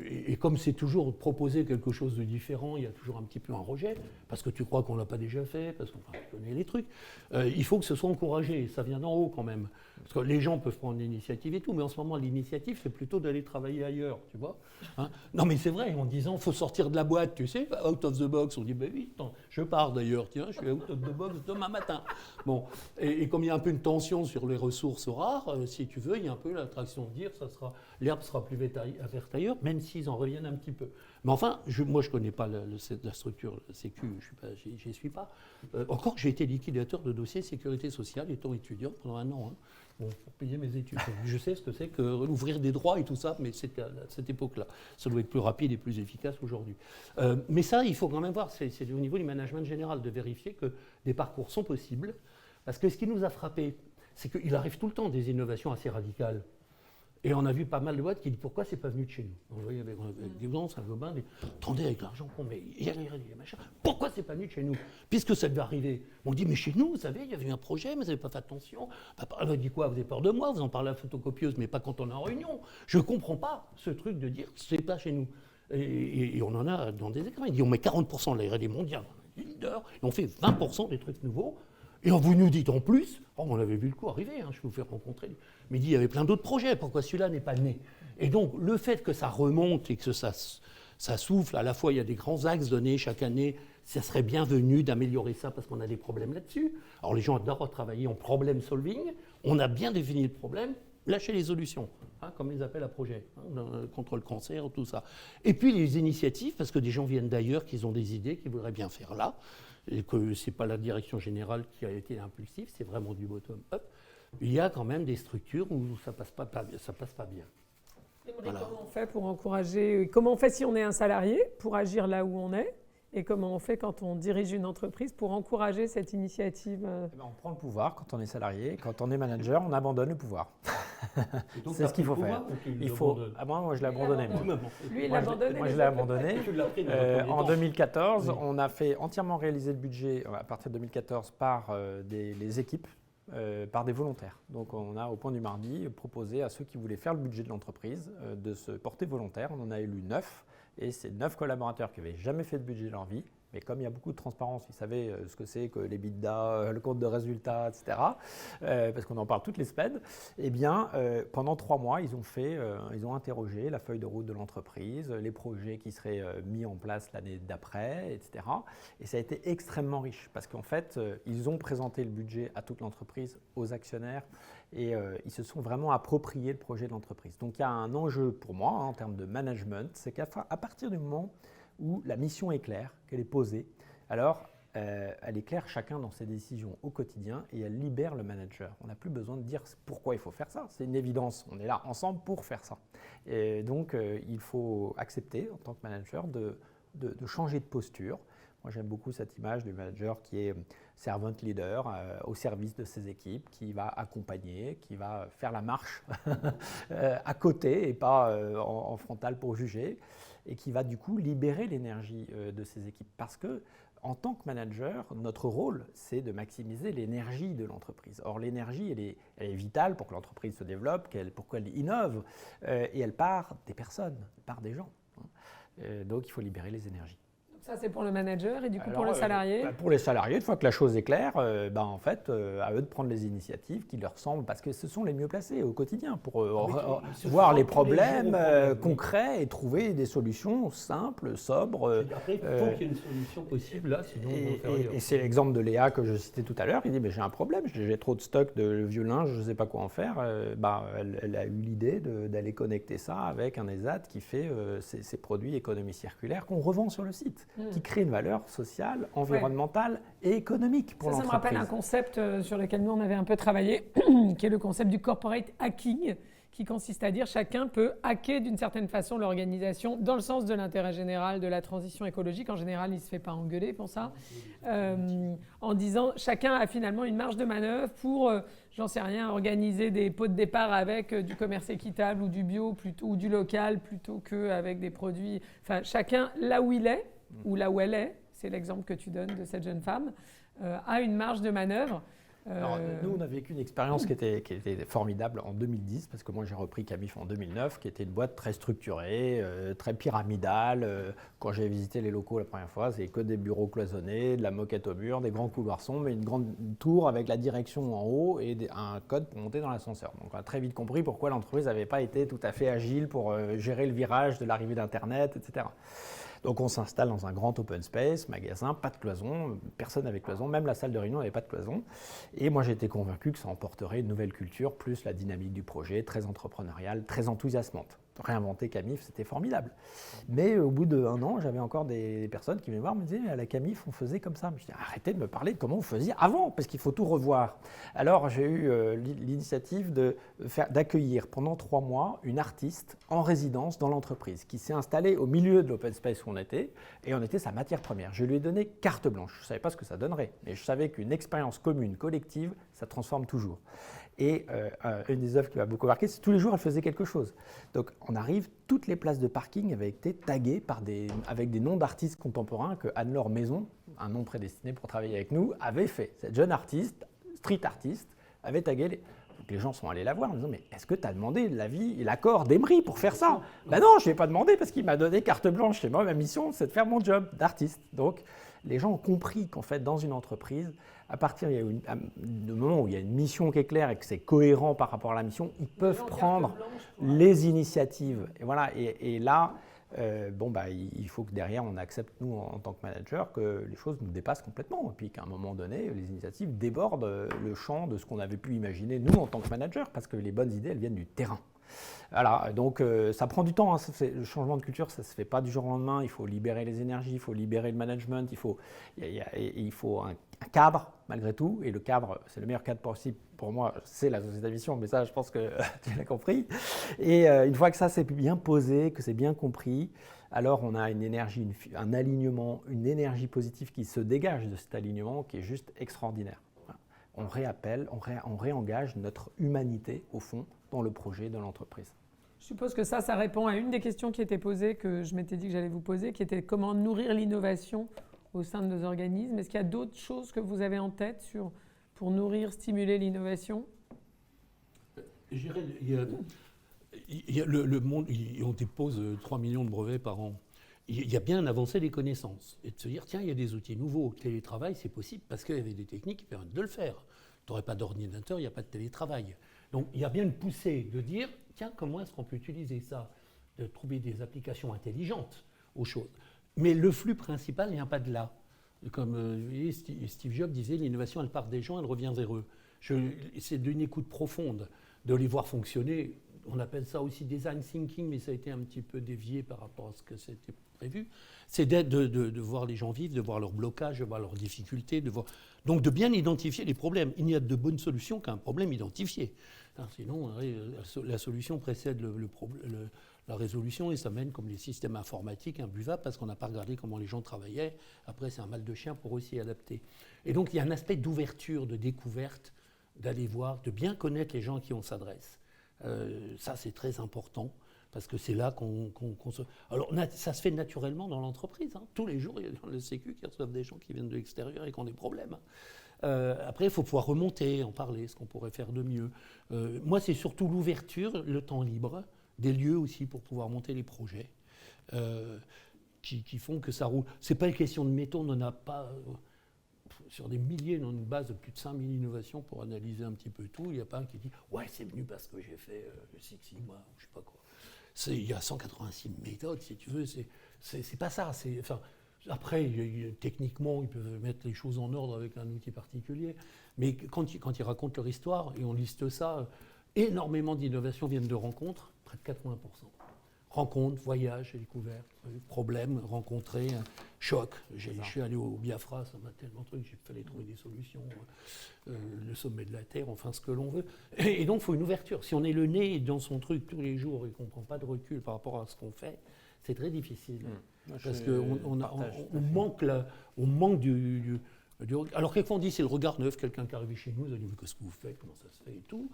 et comme c'est toujours proposer quelque chose de différent, il y a toujours un petit peu un rejet, parce que tu crois qu'on ne l'a pas déjà fait, parce qu'on connaît les trucs. Il faut que ce soit encouragé, ça vient d'en haut quand même. Parce que les gens peuvent prendre l'initiative et tout, mais en ce moment, l'initiative, c'est plutôt d'aller travailler ailleurs, tu vois. Hein, non, mais c'est vrai, en disant, il faut sortir de la boîte, tu sais, out of the box. On dit, ben oui, attends, je pars d'ailleurs, tiens, je suis out of the box demain matin. Bon, et comme il y a un peu une tension sur les ressources rares, si tu veux, il y a un peu l'attraction de dire, l'herbe sera plus verte ailleurs, même s'ils en reviennent un petit peu. Mais enfin, moi, je ne connais pas la structure Sécu, j'y suis pas. Encore que j'ai été liquidateur de dossiers sécurité sociale, étant étudiant pendant 1 an. Hein. Bon, pour payer mes études. Donc, je sais ce que c'est que ouvrir des droits et tout ça, mais c'était à cette époque-là. Ça doit être plus rapide et plus efficace aujourd'hui. Mais ça, il faut quand même voir, c'est au niveau du management général de vérifier que des parcours sont possibles. Parce que ce qui nous a frappé, c'est qu'il arrive tout le temps des innovations assez radicales. Et on a vu pas mal de boîtes qui disent pourquoi c'est pas venu de chez nous. On voyait avec des gens, Saint-Gobain, attendez avec l'argent qu'on met, il y a les machins, pourquoi c'est pas venu de chez nous? Puisque ça devait arriver. On dit mais chez nous, vous savez, il y avait eu un projet, mais vous n'avez pas fait attention. On dit quoi? Vous avez peur de moi? Vous en parlez à la photocopieuse, mais pas quand on est en réunion. Je comprends pas ce truc de dire c'est pas chez nous. Et on en a dans des écrans. Il dit on met 40% de la R&D mondiale, leader, et on fait 20% des trucs nouveaux. Et vous nous dites en plus, on avait vu le coup arriver, hein, je vais vous faire rencontrer, mais il y avait plein d'autres projets, pourquoi celui-là n'est pas né? Et donc le fait que ça remonte et que ça souffle, à la fois il y a des grands axes donnés chaque année, ça serait bienvenu d'améliorer ça parce qu'on a des problèmes là-dessus. Alors les gens adorent travailler en problem solving, on a bien défini le problème, lâchez les solutions, hein, comme les appels à projets, hein, contre le cancer, tout ça. Et puis les initiatives, parce que des gens viennent d'ailleurs, qui ont des idées, qui voudraient bien faire là, et que ce n'est pas la direction générale qui a été impulsive, c'est vraiment du bottom-up, il y a quand même des structures où ça passe pas bien. Voilà. Comment on fait pour encourager, comment on fait si on est un salarié pour agir là où on est? Et comment on fait quand on dirige une entreprise pour encourager cette initiative? On prend le pouvoir quand on est salarié. Quand on est manager, on abandonne le pouvoir. C'est ce qu'il faut faire. Moi, je l'ai abandonné. Lui, il l'a abandonné. Moi, je l'ai abandonné. En 2014, on a fait entièrement réaliser le budget à partir de 2014 par les équipes, par des volontaires. Donc, on a, au point du mardi, proposé à ceux qui voulaient faire le budget de l'entreprise de se porter volontaire. On en a élu 9. Et c'est 9 collaborateurs qui n'avaient jamais fait de budget de leur vie. Mais comme il y a beaucoup de transparence, ils savaient ce que c'est que les EBITDA, le compte de résultats, etc. Parce qu'on en parle toutes les semaines. Eh bien, pendant 3 mois, ils ont interrogé la feuille de route de l'entreprise, les projets qui seraient mis en place l'année d'après, etc. Et ça a été extrêmement riche parce qu'en fait, ils ont présenté le budget à toute l'entreprise, aux actionnaires, et ils se sont vraiment appropriés le projet de l'entreprise. Donc il y a un enjeu pour moi en termes de management, c'est qu'à partir du moment où la mission est claire, qu'elle est posée, alors elle est claire chacun dans ses décisions au quotidien et elle libère le manager. On n'a plus besoin de dire pourquoi il faut faire ça, c'est une évidence, on est là ensemble pour faire ça. Et donc il faut accepter en tant que manager de changer de posture. Moi, j'aime beaucoup cette image du manager qui est servant leader au service de ses équipes, qui va accompagner, qui va faire la marche à côté et pas en frontal pour juger, et qui va du coup libérer l'énergie de ses équipes. Parce que en tant que manager, notre rôle, c'est de maximiser l'énergie de l'entreprise. Or, l'énergie, elle est vitale pour que l'entreprise se développe, pour qu'elle innove, et elle part des personnes, elle part des gens. Donc, il faut libérer les énergies. Ça, c'est pour le manager et du coup pour le salarié? Pour les salariés, une fois que la chose est claire, en fait, à eux de prendre les initiatives qui leur semblent, parce que ce sont les mieux placés au quotidien pour voir les problèmes concrets et trouver des solutions simples, sobres. Après, il faut qu'il y ait une solution possible là, sinon on va faire ailleurs. Et c'est l'exemple de Léa que je citais tout à l'heure. Il dit mais j'ai un problème, j'ai trop de stock de vieux linge, je ne sais pas quoi en faire. Elle a eu l'idée d'aller connecter ça avec un ESAT qui fait ces produits économie circulaire qu'on revend sur le site. qui crée une valeur sociale, environnementale et économique pour l'entreprise. Ça me rappelle un concept sur lequel nous on avait un peu travaillé, qui est le concept du corporate hacking, qui consiste à dire chacun peut hacker d'une certaine façon l'organisation dans le sens de l'intérêt général, de la transition écologique. En général, il ne se fait pas engueuler pour ça. En disant chacun a finalement une marge de manœuvre pour, j'en sais rien, organiser des pots de départ avec du commerce équitable ou du bio plutôt, ou du local plutôt qu'avec des produits. Enfin, chacun là où il est ou là où elle est, c'est l'exemple que tu donnes de cette jeune femme, a une marge de manœuvre. Alors, nous, on a vécu une expérience qui était formidable en 2010, parce que moi, j'ai repris Camif en 2009, qui était une boîte très structurée, très pyramidale. Quand j'ai visité les locaux la première fois, c'est que des bureaux cloisonnés, de la moquette au mur, des grands couloirs sombres, mais une grande tour avec la direction en haut et un code pour monter dans l'ascenseur. Donc, on a très vite compris pourquoi l'entreprise n'avait pas été tout à fait agile pour gérer le virage de l'arrivée d'Internet, etc. Donc on s'installe dans un grand open space, magasin, pas de cloison, personne avec cloison, même la salle de réunion n'avait pas de cloison. Et moi j'étais convaincu que ça emporterait une nouvelle culture, plus la dynamique du projet, très entrepreneuriale, très enthousiasmante. Réinventer Camif, c'était formidable. Mais au bout d'1 an, j'avais encore des personnes qui venaient voir, me disaient à la Camif, on faisait comme ça. Je disais, arrêtez de me parler de comment vous faisiez avant, parce qu'il faut tout revoir. Alors j'ai eu l'initiative d'accueillir pendant 3 mois une artiste en résidence dans l'entreprise, qui s'est installée au milieu de l'open space où on était, et on était sa matière première. Je lui ai donné carte blanche. Je ne savais pas ce que ça donnerait, mais je savais qu'une expérience commune, collective, ça transforme toujours. Et une des œuvres qui m'a beaucoup marqué, c'est tous les jours, elle faisait quelque chose. Donc, on arrive, toutes les places de parking avaient été taguées avec des noms d'artistes contemporains que Anne-Laure Maison, un nom prédestiné pour travailler avec nous, avait fait. Cette jeune artiste, street artiste, avait tagué Donc, les gens sont allés la voir en disant « Mais est-ce que tu as demandé l'avis et l'accord d'Emery pour faire ça ?» Ben non, je ne l'ai pas demandé parce qu'il m'a donné carte blanche. Et moi, ma mission, c'est de faire mon job d'artiste. Donc, les gens ont compris qu'en fait, dans une entreprise, à partir du moment où il y a une mission qui est claire et que c'est cohérent par rapport à la mission, ils peuvent prendre les initiatives. Et voilà. Et là, il faut que derrière, on accepte, nous, en tant que manager, que les choses nous dépassent complètement. Et puis qu'à un moment donné, les initiatives débordent le champ de ce qu'on avait pu imaginer, nous, en tant que manager, parce que les bonnes idées, elles viennent du terrain. Voilà, donc ça prend du temps, hein. Le changement de culture, ça ne se fait pas du jour au lendemain. Il faut libérer les énergies, il faut libérer le management, il faut un cadre malgré tout. Et le cadre, c'est le meilleur cadre possible pour moi, c'est la société à mission, mais ça, je pense que tu l'as compris. Et une fois que ça c'est bien posé, que c'est bien compris, alors on a une énergie, un alignement, une énergie positive qui se dégage de cet alignement qui est juste extraordinaire. Voilà. On réappelle, on réengage notre humanité, au fond, dans le projet de l'entreprise. Je suppose que ça répond à une des questions qui était posée, que je m'étais dit que j'allais vous poser, qui était comment nourrir l'innovation au sein de nos organismes. Est-ce qu'il y a d'autres choses que vous avez en tête pour nourrir, stimuler l'innovation? Je dirais, il y a le monde, on dépose 3 millions de brevets par an. Il y a bien avancé des connaissances et de se dire, tiens, il y a des outils nouveaux. Le télétravail, c'est possible parce qu'il y avait des techniques qui permettent de le faire. Tu n'aurais pas d'ordinateur, il n'y a pas de télétravail. Donc, il y a bien une poussée de dire, tiens, comment est-ce qu'on peut utiliser ça? De trouver des applications intelligentes aux choses. Mais le flux principal ne vient pas de là. Comme vous voyez, Steve Jobs disait, l'innovation, elle part des gens, elle revient vers eux. C'est d'une écoute profonde, de les voir fonctionner. On appelle ça aussi design thinking, mais ça a été un petit peu dévié par rapport à ce que c'était prévu. C'est de voir les gens vivre, de voir leurs blocages, de voir leurs difficultés, donc de bien identifier les problèmes. Il n'y a de bonnes solutions qu'un problème identifié. Sinon, la solution précède la résolution et ça mène comme les systèmes informatiques imbuvables parce qu'on n'a pas regardé comment les gens travaillaient. Après, c'est un mal de chien pour aussi adapter. Et donc, il y a un aspect d'ouverture, de découverte, d'aller voir, de bien connaître les gens à qui on s'adresse. Ça, c'est très important parce que c'est là qu'on se... Alors, ça se fait naturellement dans l'entreprise. Hein. Tous les jours, il y a dans le Sécu qui reçoivent des gens qui viennent de l'extérieur et qui ont des problèmes. Après, il faut pouvoir remonter, en parler, ce qu'on pourrait faire de mieux. Moi, c'est surtout l'ouverture, le temps libre, des lieux aussi pour pouvoir monter les projets qui font que ça roule. Ce n'est pas une question de méthode, on n'en a pas... sur des milliers, dans une base de plus de 5000 innovations pour analyser un petit peu tout. Il n'y a pas un qui dit « Ouais, c'est venu parce que j'ai fait Six Sigma » ou je ne sais pas quoi. Il y a 186 méthodes, si tu veux. C'est pas ça. Après, techniquement, ils peuvent mettre les choses en ordre avec un outil particulier. Mais quand ils racontent leur histoire, et on liste ça, énormément d'innovations viennent de rencontres, près de 80%. Rencontres, voyages, découvertes, problèmes rencontrés, chocs. Je suis allé au Biafra, ça m'a tellement truc, il fallait trouver des solutions, le sommet de la Terre, enfin ce que l'on veut. Et donc il faut une ouverture. Si on est le nez dans son truc tous les jours et qu'on ne prend pas de recul par rapport à ce qu'on fait, c'est très difficile. Parce qu'on manque du alors quelquefois on dit c'est le regard neuf, quelqu'un qui arrive chez nous, il dit qu'est-ce que vous faites, comment ça se fait et tout.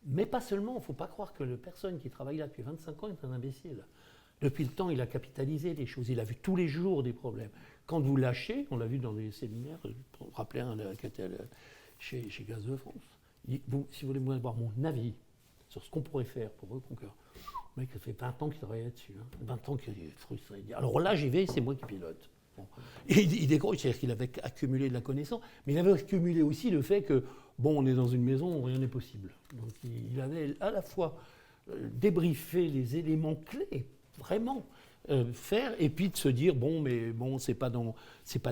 Mais pas seulement, il ne faut pas croire que la personne qui travaille là depuis 25 ans est un imbécile. Depuis le temps, il a capitalisé les choses, il a vu tous les jours des problèmes. Quand vous lâchez, on l'a vu dans des séminaires, pour me rappeler un qui était chez Gaz de France, si vous voulez avoir mon avis sur ce qu'on pourrait faire pour reconquérir, le mec, ça fait 20 ans qu'il travaille là-dessus, 20 ans qu'il est frustré. Alors là, j'y vais, c'est moi qui pilote. Bon. Et il décroche, c'est-à-dire qu'il avait accumulé de la connaissance, mais il avait accumulé aussi le fait que, on est dans une maison où rien n'est possible. Donc il avait à la fois débriefé les éléments clés, vraiment, faire, et puis de se dire, c'est pas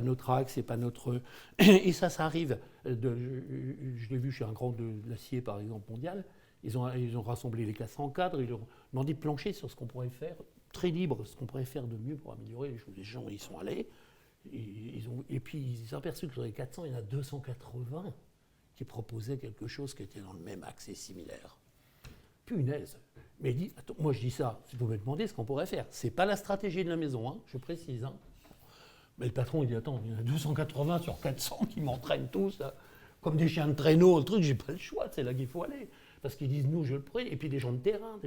notre axe, c'est pas notre... Et ça arrive. Je l'ai vu chez un grand de l'acier, par exemple, mondial, ils ont rassemblé les 400 cadres, ils leur ont demandé de plancher sur ce qu'on pourrait faire, très libre, ce qu'on pourrait faire de mieux pour améliorer les choses. Les gens y sont allés, et puis ils ont aperçu que sur les 400, il y en a 280 qui proposaient quelque chose qui était dans le même axe et similaire. Punaise. Mais il dit, attends, moi je dis ça, si vous me demandez ce qu'on pourrait faire. C'est pas la stratégie de la maison, je précise. Mais le patron, il dit, attends, il y en a 280 sur 400 qui m'entraînent tous, là, comme des chiens de traîneau, le truc, j'ai pas le choix, c'est là qu'il faut aller. Parce qu'ils disent, nous, je le prie, et puis des gens de terrain,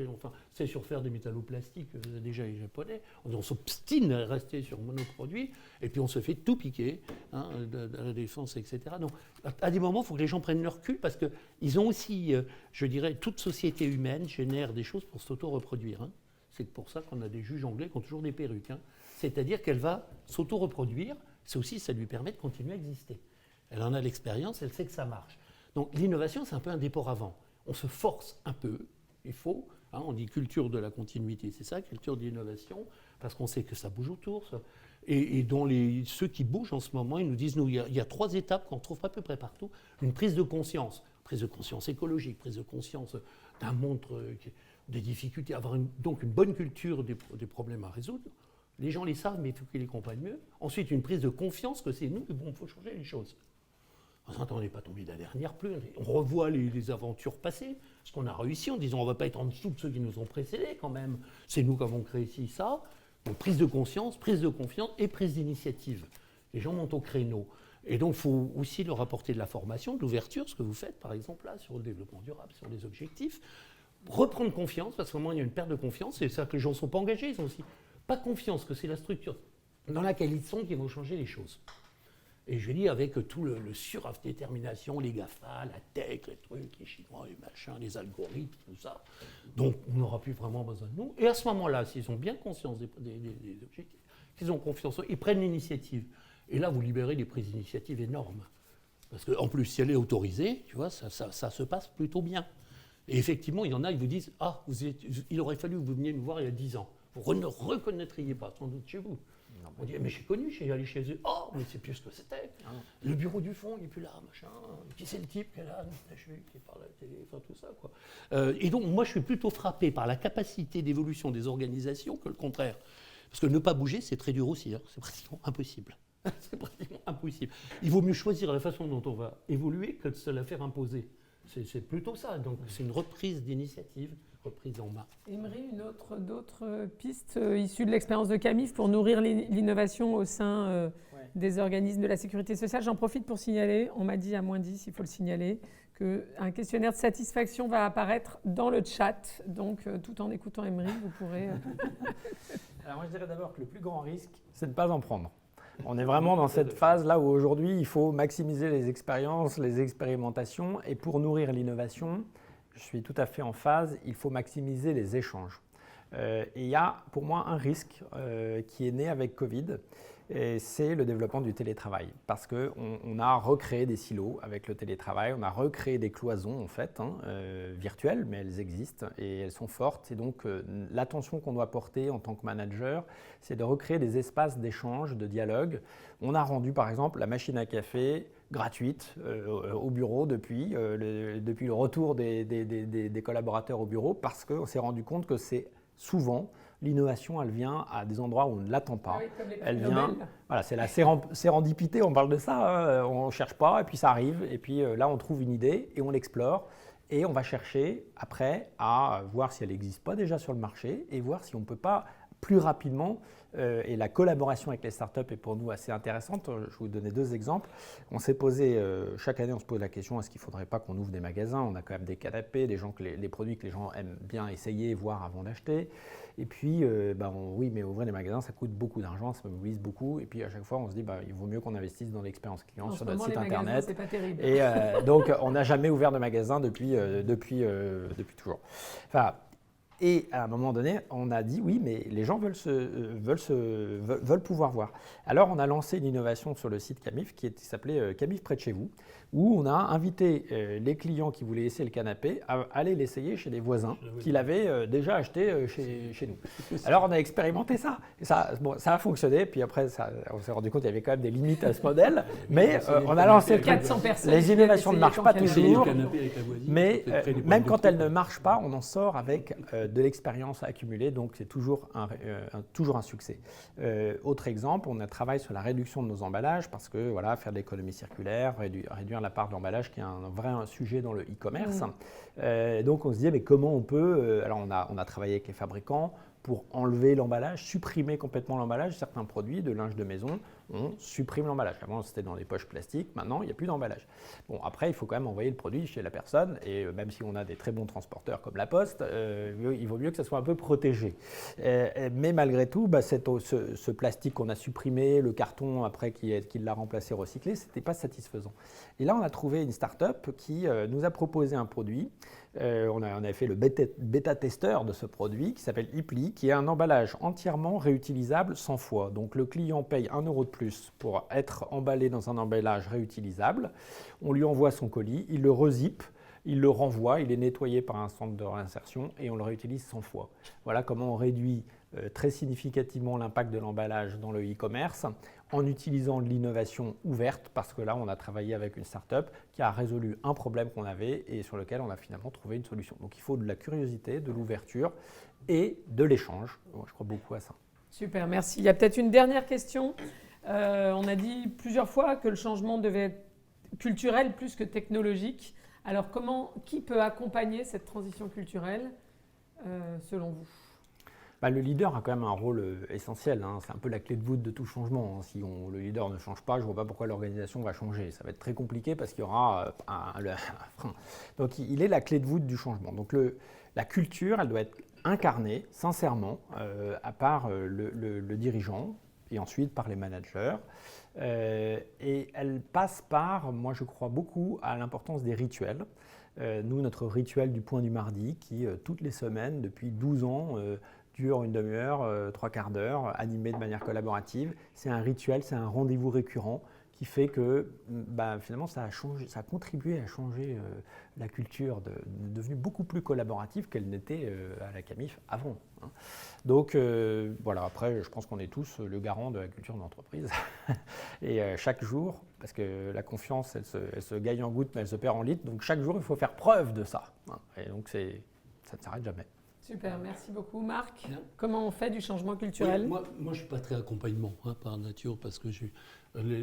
c'est sur faire des métalloplastiques, déjà les Japonais, on s'obstine à rester sur monoproduits, et puis on se fait tout piquer, de la défense, etc. Donc, à des moments, il faut que les gens prennent leur recul, parce qu'ils ont aussi, je dirais, toute société humaine génère des choses pour s'auto-reproduire. C'est pour ça qu'on a des juges anglais qui ont toujours des perruques. C'est-à-dire qu'elle va s'auto-reproduire, c'est aussi, ça lui permet de continuer à exister. Elle en a l'expérience, elle sait que ça marche. Donc l'innovation, c'est un peu un déport avant. On se force un peu, il faut, on dit culture de la continuité, c'est ça, culture de l'innovation, parce qu'on sait que ça bouge autour. Ça. Et dans ceux qui bougent en ce moment, ils nous disent, il y a 3 étapes qu'on trouve à peu près partout. Une prise de conscience écologique, prise de conscience d'un monde, des difficultés, avoir donc une bonne culture des problèmes à résoudre. Les gens les savent, mais il faut qu'ils les comprennent mieux. Ensuite, une prise de confiance que c'est nous, il faut changer les choses. On n'est pas tombé de la dernière pluie, on revoit les aventures passées, ce qu'on a réussi en disant on ne va pas être en dessous de ceux qui nous ont précédés quand même. C'est nous qui avons créé ça. Donc prise de conscience, prise de confiance et prise d'initiative. Les gens montent au créneau. Et donc il faut aussi leur apporter de la formation, de l'ouverture, ce que vous faites par exemple là sur le développement durable, sur les objectifs. Reprendre confiance, parce qu'au moment il y a une perte de confiance, c'est ça que les gens ne sont pas engagés, ils n'ont aussi pas confiance que c'est la structure dans laquelle ils sont qui vont changer les choses. Et je dis avec tout le surdétermination, les GAFA, la tech, les trucs, les Chinois, les machins, les algorithmes, tout ça. Donc on n'aura plus vraiment besoin de nous. Et à ce moment-là, s'ils ont bien conscience des objectifs, qu'ils ont confiance, ils prennent l'initiative. Et là, vous libérez des prises d'initiative énormes. Parce qu'en plus, si elle est autorisée, tu vois, ça se passe plutôt bien. Et effectivement, il y en a, ils vous disent « Ah, il aurait fallu que vous veniez nous voir il y a 10 ans. » Vous ne reconnaîtriez pas, sans doute chez vous. On dit, mais j'ai connu, je suis allé chez eux. Oh, mais c'est plus ce que c'était. Le bureau du fond, il n'est plus là, machin. Qui c'est le type qui est là, qui parle à la télé, enfin tout ça, quoi. Et donc, moi, je suis plutôt frappé par la capacité d'évolution des organisations que le contraire. Parce que ne pas bouger, c'est très dur aussi. C'est pratiquement impossible. C'est pratiquement impossible. Il vaut mieux choisir la façon dont on va évoluer que de se la faire imposer. C'est plutôt ça. Donc, c'est une reprise d'initiative. Reprise en main. Emery, d'autres pistes issues de l'expérience de Camif pour nourrir l'innovation au sein des organismes de la sécurité sociale. J'en profite pour signaler, on m'a dit à moins 10, il faut le signaler, qu'un questionnaire de satisfaction va apparaître dans le chat. Donc, tout en écoutant Emery, vous pourrez... Alors moi, je dirais d'abord que le plus grand risque, c'est de ne pas en prendre. On est vraiment dans cette phase-là où aujourd'hui, il faut maximiser les expériences, les expérimentations. Et pour nourrir l'innovation, je suis tout à fait en phase, il faut maximiser les échanges. Et il y a pour moi un risque qui est né avec Covid, et c'est le développement du télétravail. Parce qu'on a recréé des silos avec le télétravail, on a recréé des cloisons en fait, virtuelles, mais elles existent et elles sont fortes. Et donc l'attention qu'on doit porter en tant que manager, c'est de recréer des espaces d'échange, de dialogue. On a rendu par exemple la machine à café gratuite au bureau depuis le retour des collaborateurs au bureau parce qu'on s'est rendu compte que c'est souvent, l'innovation, elle vient à des endroits où on ne l'attend pas. Ah oui, comme les prix Elle Nobel. vient, voilà, c'est la sérendipité, on parle de ça, hein. On ne cherche pas, et puis ça arrive, et puis là, on trouve une idée, et on l'explore, et on va chercher après à voir si elle n'existe pas déjà sur le marché, et voir si on ne peut pas plus rapidement, et la collaboration avec les startups est pour nous assez intéressante. Je vais vous donner 2 exemples. On s'est posé, chaque année on se pose la question, est-ce qu'il ne faudrait pas qu'on ouvre des magasins? On a quand même des canapés, les produits que les gens aiment bien essayer, voir avant d'acheter. Et puis, oui, mais ouvrir des magasins, ça coûte beaucoup d'argent, ça mobilise beaucoup. Et puis à chaque fois, on se dit, il vaut mieux qu'on investisse dans l'expérience client sur notre site internet. C'est pas terrible. Et donc, on n'a jamais ouvert de magasin depuis toujours. Enfin, et à un moment donné, on a dit oui, mais les gens veulent pouvoir voir. Alors, on a lancé une innovation sur le site Camif qui s'appelait Camif près de chez vous, où on a invité les clients qui voulaient essayer le canapé à aller l'essayer chez des voisins qui l'avaient déjà acheté chez nous. Alors, on a expérimenté ça. Et ça a fonctionné. Puis après, on s'est rendu compte qu'il y avait quand même des limites à ce modèle. Mais on a lancé 400 personnes. Les innovations ne marchent pas toujours. Mais même quand elles ne marchent pas, on en sort avec de l'expérience accumulée, donc c'est toujours un succès. Autre exemple, on a travaillé sur la réduction de nos emballages parce que voilà, faire de l'économie circulaire, réduire la part de l'emballage qui est un vrai sujet dans le e-commerce. Donc on se dit mais comment on peut, alors on a travaillé avec les fabricants pour enlever l'emballage, supprimer complètement l'emballage. Certains produits de linge de maison, on supprime l'emballage. Avant, c'était dans des poches plastiques. Maintenant, il n'y a plus d'emballage. Bon, après, il faut quand même envoyer le produit chez la personne. Et même si on a des très bons transporteurs comme la Poste, il vaut mieux que ça soit un peu protégé. Mais malgré tout, ce plastique qu'on a supprimé, le carton après qui l'a remplacé, recyclé, ce n'était pas satisfaisant. Et là, on a trouvé une start-up qui nous a proposé un produit. On avait fait le bêta-testeur de ce produit qui s'appelle Ipli, qui est un emballage entièrement réutilisable 100 fois. Donc le client paye 1 € de plus pour être emballé dans un emballage réutilisable. On lui envoie son colis, il le rezippe, il le renvoie, il est nettoyé par un centre de réinsertion et on le réutilise 100 fois. Voilà comment on réduit très significativement l'impact de l'emballage dans le e-commerce en utilisant de l'innovation ouverte parce que là, on a travaillé avec une start-up qui a résolu un problème qu'on avait et sur lequel on a finalement trouvé une solution. Donc, il faut de la curiosité, de l'ouverture et de l'échange. Moi, je crois beaucoup à ça. Super, merci. Il y a peut-être une dernière question. On a dit plusieurs fois que le changement devait être culturel plus que technologique. Alors, qui peut accompagner cette transition culturelle selon vous ? Le leader a quand même un rôle essentiel. C'est un peu la clé de voûte de tout changement. Si le leader ne change pas, je ne vois pas pourquoi l'organisation va changer. Ça va être très compliqué parce qu'il y aura un frein. Donc, il est la clé de voûte du changement. Donc, la culture, elle doit être incarnée sincèrement par le dirigeant et ensuite par les managers. Et elle passe par, moi je crois beaucoup à l'importance des rituels. Nous, notre rituel du point du mardi qui, toutes les semaines, depuis 12 ans, dure une demi-heure, 3/4 d'heure, animé de manière collaborative. C'est un rituel, c'est un rendez-vous récurrent qui fait que finalement ça a contribué à changer la culture, devenue beaucoup plus collaborative qu'elle n'était à la Camif avant. Donc voilà, après je pense qu'on est tous le garant de la culture de l'entreprise. Et chaque jour, parce que la confiance elle se gagne en gouttes mais elle se perd en litres, donc chaque jour il faut faire preuve de ça. Et donc ça ne s'arrête jamais. Super, merci beaucoup. Marc, comment on fait du changement culturel ? Moi, je ne suis pas très accompagnement par nature, parce que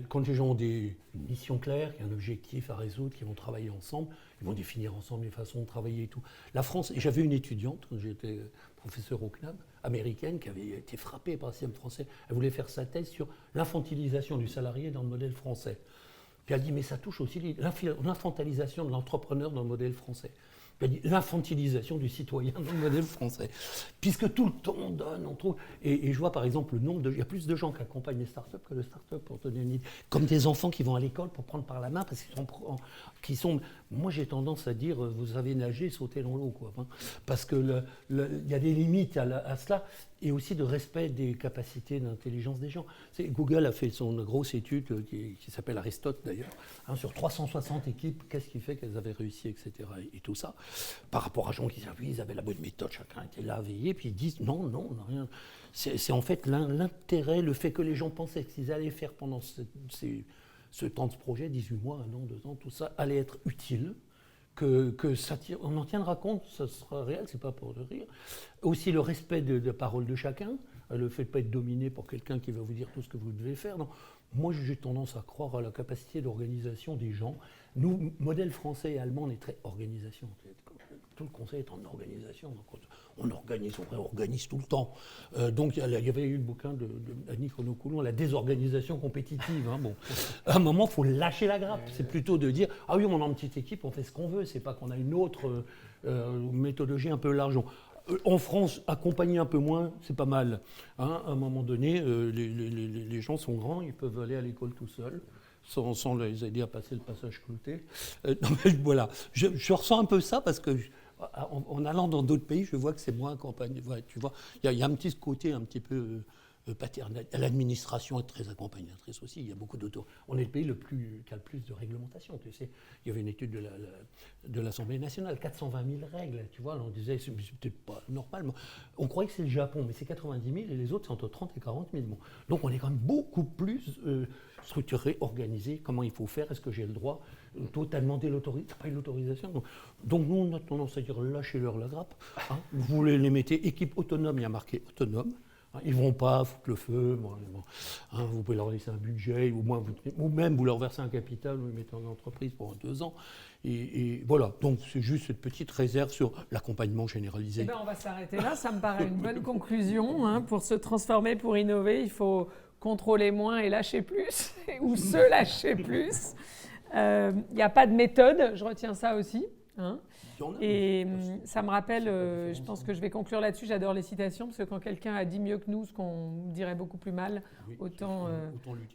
quand les gens ont une mission claire, qu'il y a un objectif à résoudre, qu'ils vont travailler ensemble, ils vont définir ensemble les façons de travailler et tout. La France, et j'avais une étudiante, quand j'étais professeur au CNAM, américaine, qui avait été frappée par le système français. Elle voulait faire sa thèse sur l'infantilisation du salarié dans le modèle français. Puis elle dit, mais ça touche aussi l'infantilisation de l'entrepreneur dans le modèle français. L'infantilisation du citoyen dans le modèle français. Puisque tout le temps on donne, on trouve. Et je vois par exemple il y a plus de gens qui accompagnent les startups que les startups, pour te donner une idée. Comme des enfants qui vont à l'école pour prendre par la main, parce qu'ils sont. Moi j'ai tendance à dire, vous savez nager, sautez dans l'eau, quoi. Parce que il y a des limites à cela. Et aussi de respect des capacités d'intelligence des gens. Google a fait son grosse étude qui s'appelle Aristote d'ailleurs, sur 360 équipes, qu'est-ce qui fait qu'elles avaient réussi, etc. Et tout ça, par rapport à gens qui disaient oui, ils avaient la bonne méthode, chacun était là à veiller, puis ils disent non, on n'a rien. C'est en fait l'intérêt, le fait que les gens pensaient qu'ils allaient faire pendant ce temps de projet, 18 mois, 1 an, 2 ans, tout ça, allait être utile, on en tiendra compte, ça sera réel, c'est pas pour rire. Aussi le respect de la parole de chacun, le fait de ne pas être dominé par quelqu'un qui va vous dire tout ce que vous devez faire. Non. Moi, j'ai tendance à croire à la capacité d'organisation des gens. Nous, modèle français et allemand, on est très organisation. Tout le conseil est en organisation. Donc on organise tout le temps. Donc il y avait eu le bouquin d'Annie Chronocoulon, La désorganisation compétitive. Hein, bon. À un moment, il faut lâcher la grappe. C'est plutôt de dire, ah oui, on est en petite équipe, on fait ce qu'on veut. C'est pas qu'on a une autre méthodologie un peu large. En France, accompagner un peu moins, c'est pas mal. Hein, à un moment donné, les gens sont grands, ils peuvent aller à l'école tout seuls, sans les aider à passer le passage clouté. Voilà, je ressens un peu ça parce que en allant dans d'autres pays, je vois que c'est moins accompagné. Ouais, tu vois, il y a un petit côté un petit peu paternel. L'administration est très accompagnatrice aussi. Il y a beaucoup d'auto. On est le pays qui a le plus de réglementation. Tu sais, il y avait une étude de l'Assemblée nationale, 420 000 règles. Tu vois, on disait c'est peut-être pas normal. On croyait que c'est le Japon, mais c'est 90 000 et les autres c'est entre 30 et 40 000. Bon. Donc on est quand même beaucoup plus structuré, organisé. Comment il faut faire? Est-ce que j'ai le droit? Totalement l'autorisation. Pas l'autorisation. Donc nous on a tendance à dire lâchez-leur la grappe. Hein. Vous les mettez équipe autonome, il y a marqué autonome. Ils ne vont pas foutre le feu, hein, vous pouvez leur laisser un budget, ou même vous leur versez un capital, vous les mettez en entreprise pendant 2 ans. Et voilà, donc c'est juste cette petite réserve sur l'accompagnement généralisé. Eh ben, on va s'arrêter là, ça me paraît une bonne conclusion. Hein. Pour se transformer, pour innover, il faut contrôler moins et lâcher plus, ou se lâcher plus. Il n'y a pas de méthode, je retiens ça aussi. Hein. Et ça me rappelle, je pense que je vais conclure là-dessus, j'adore les citations, parce que quand quelqu'un a dit mieux que nous ce qu'on dirait beaucoup plus mal, autant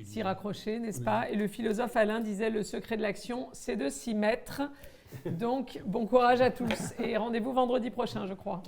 s'y raccrocher, n'est-ce pas? Et le philosophe Alain disait, le secret de l'action, c'est de s'y mettre. Donc, bon courage à tous et rendez-vous vendredi prochain, je crois.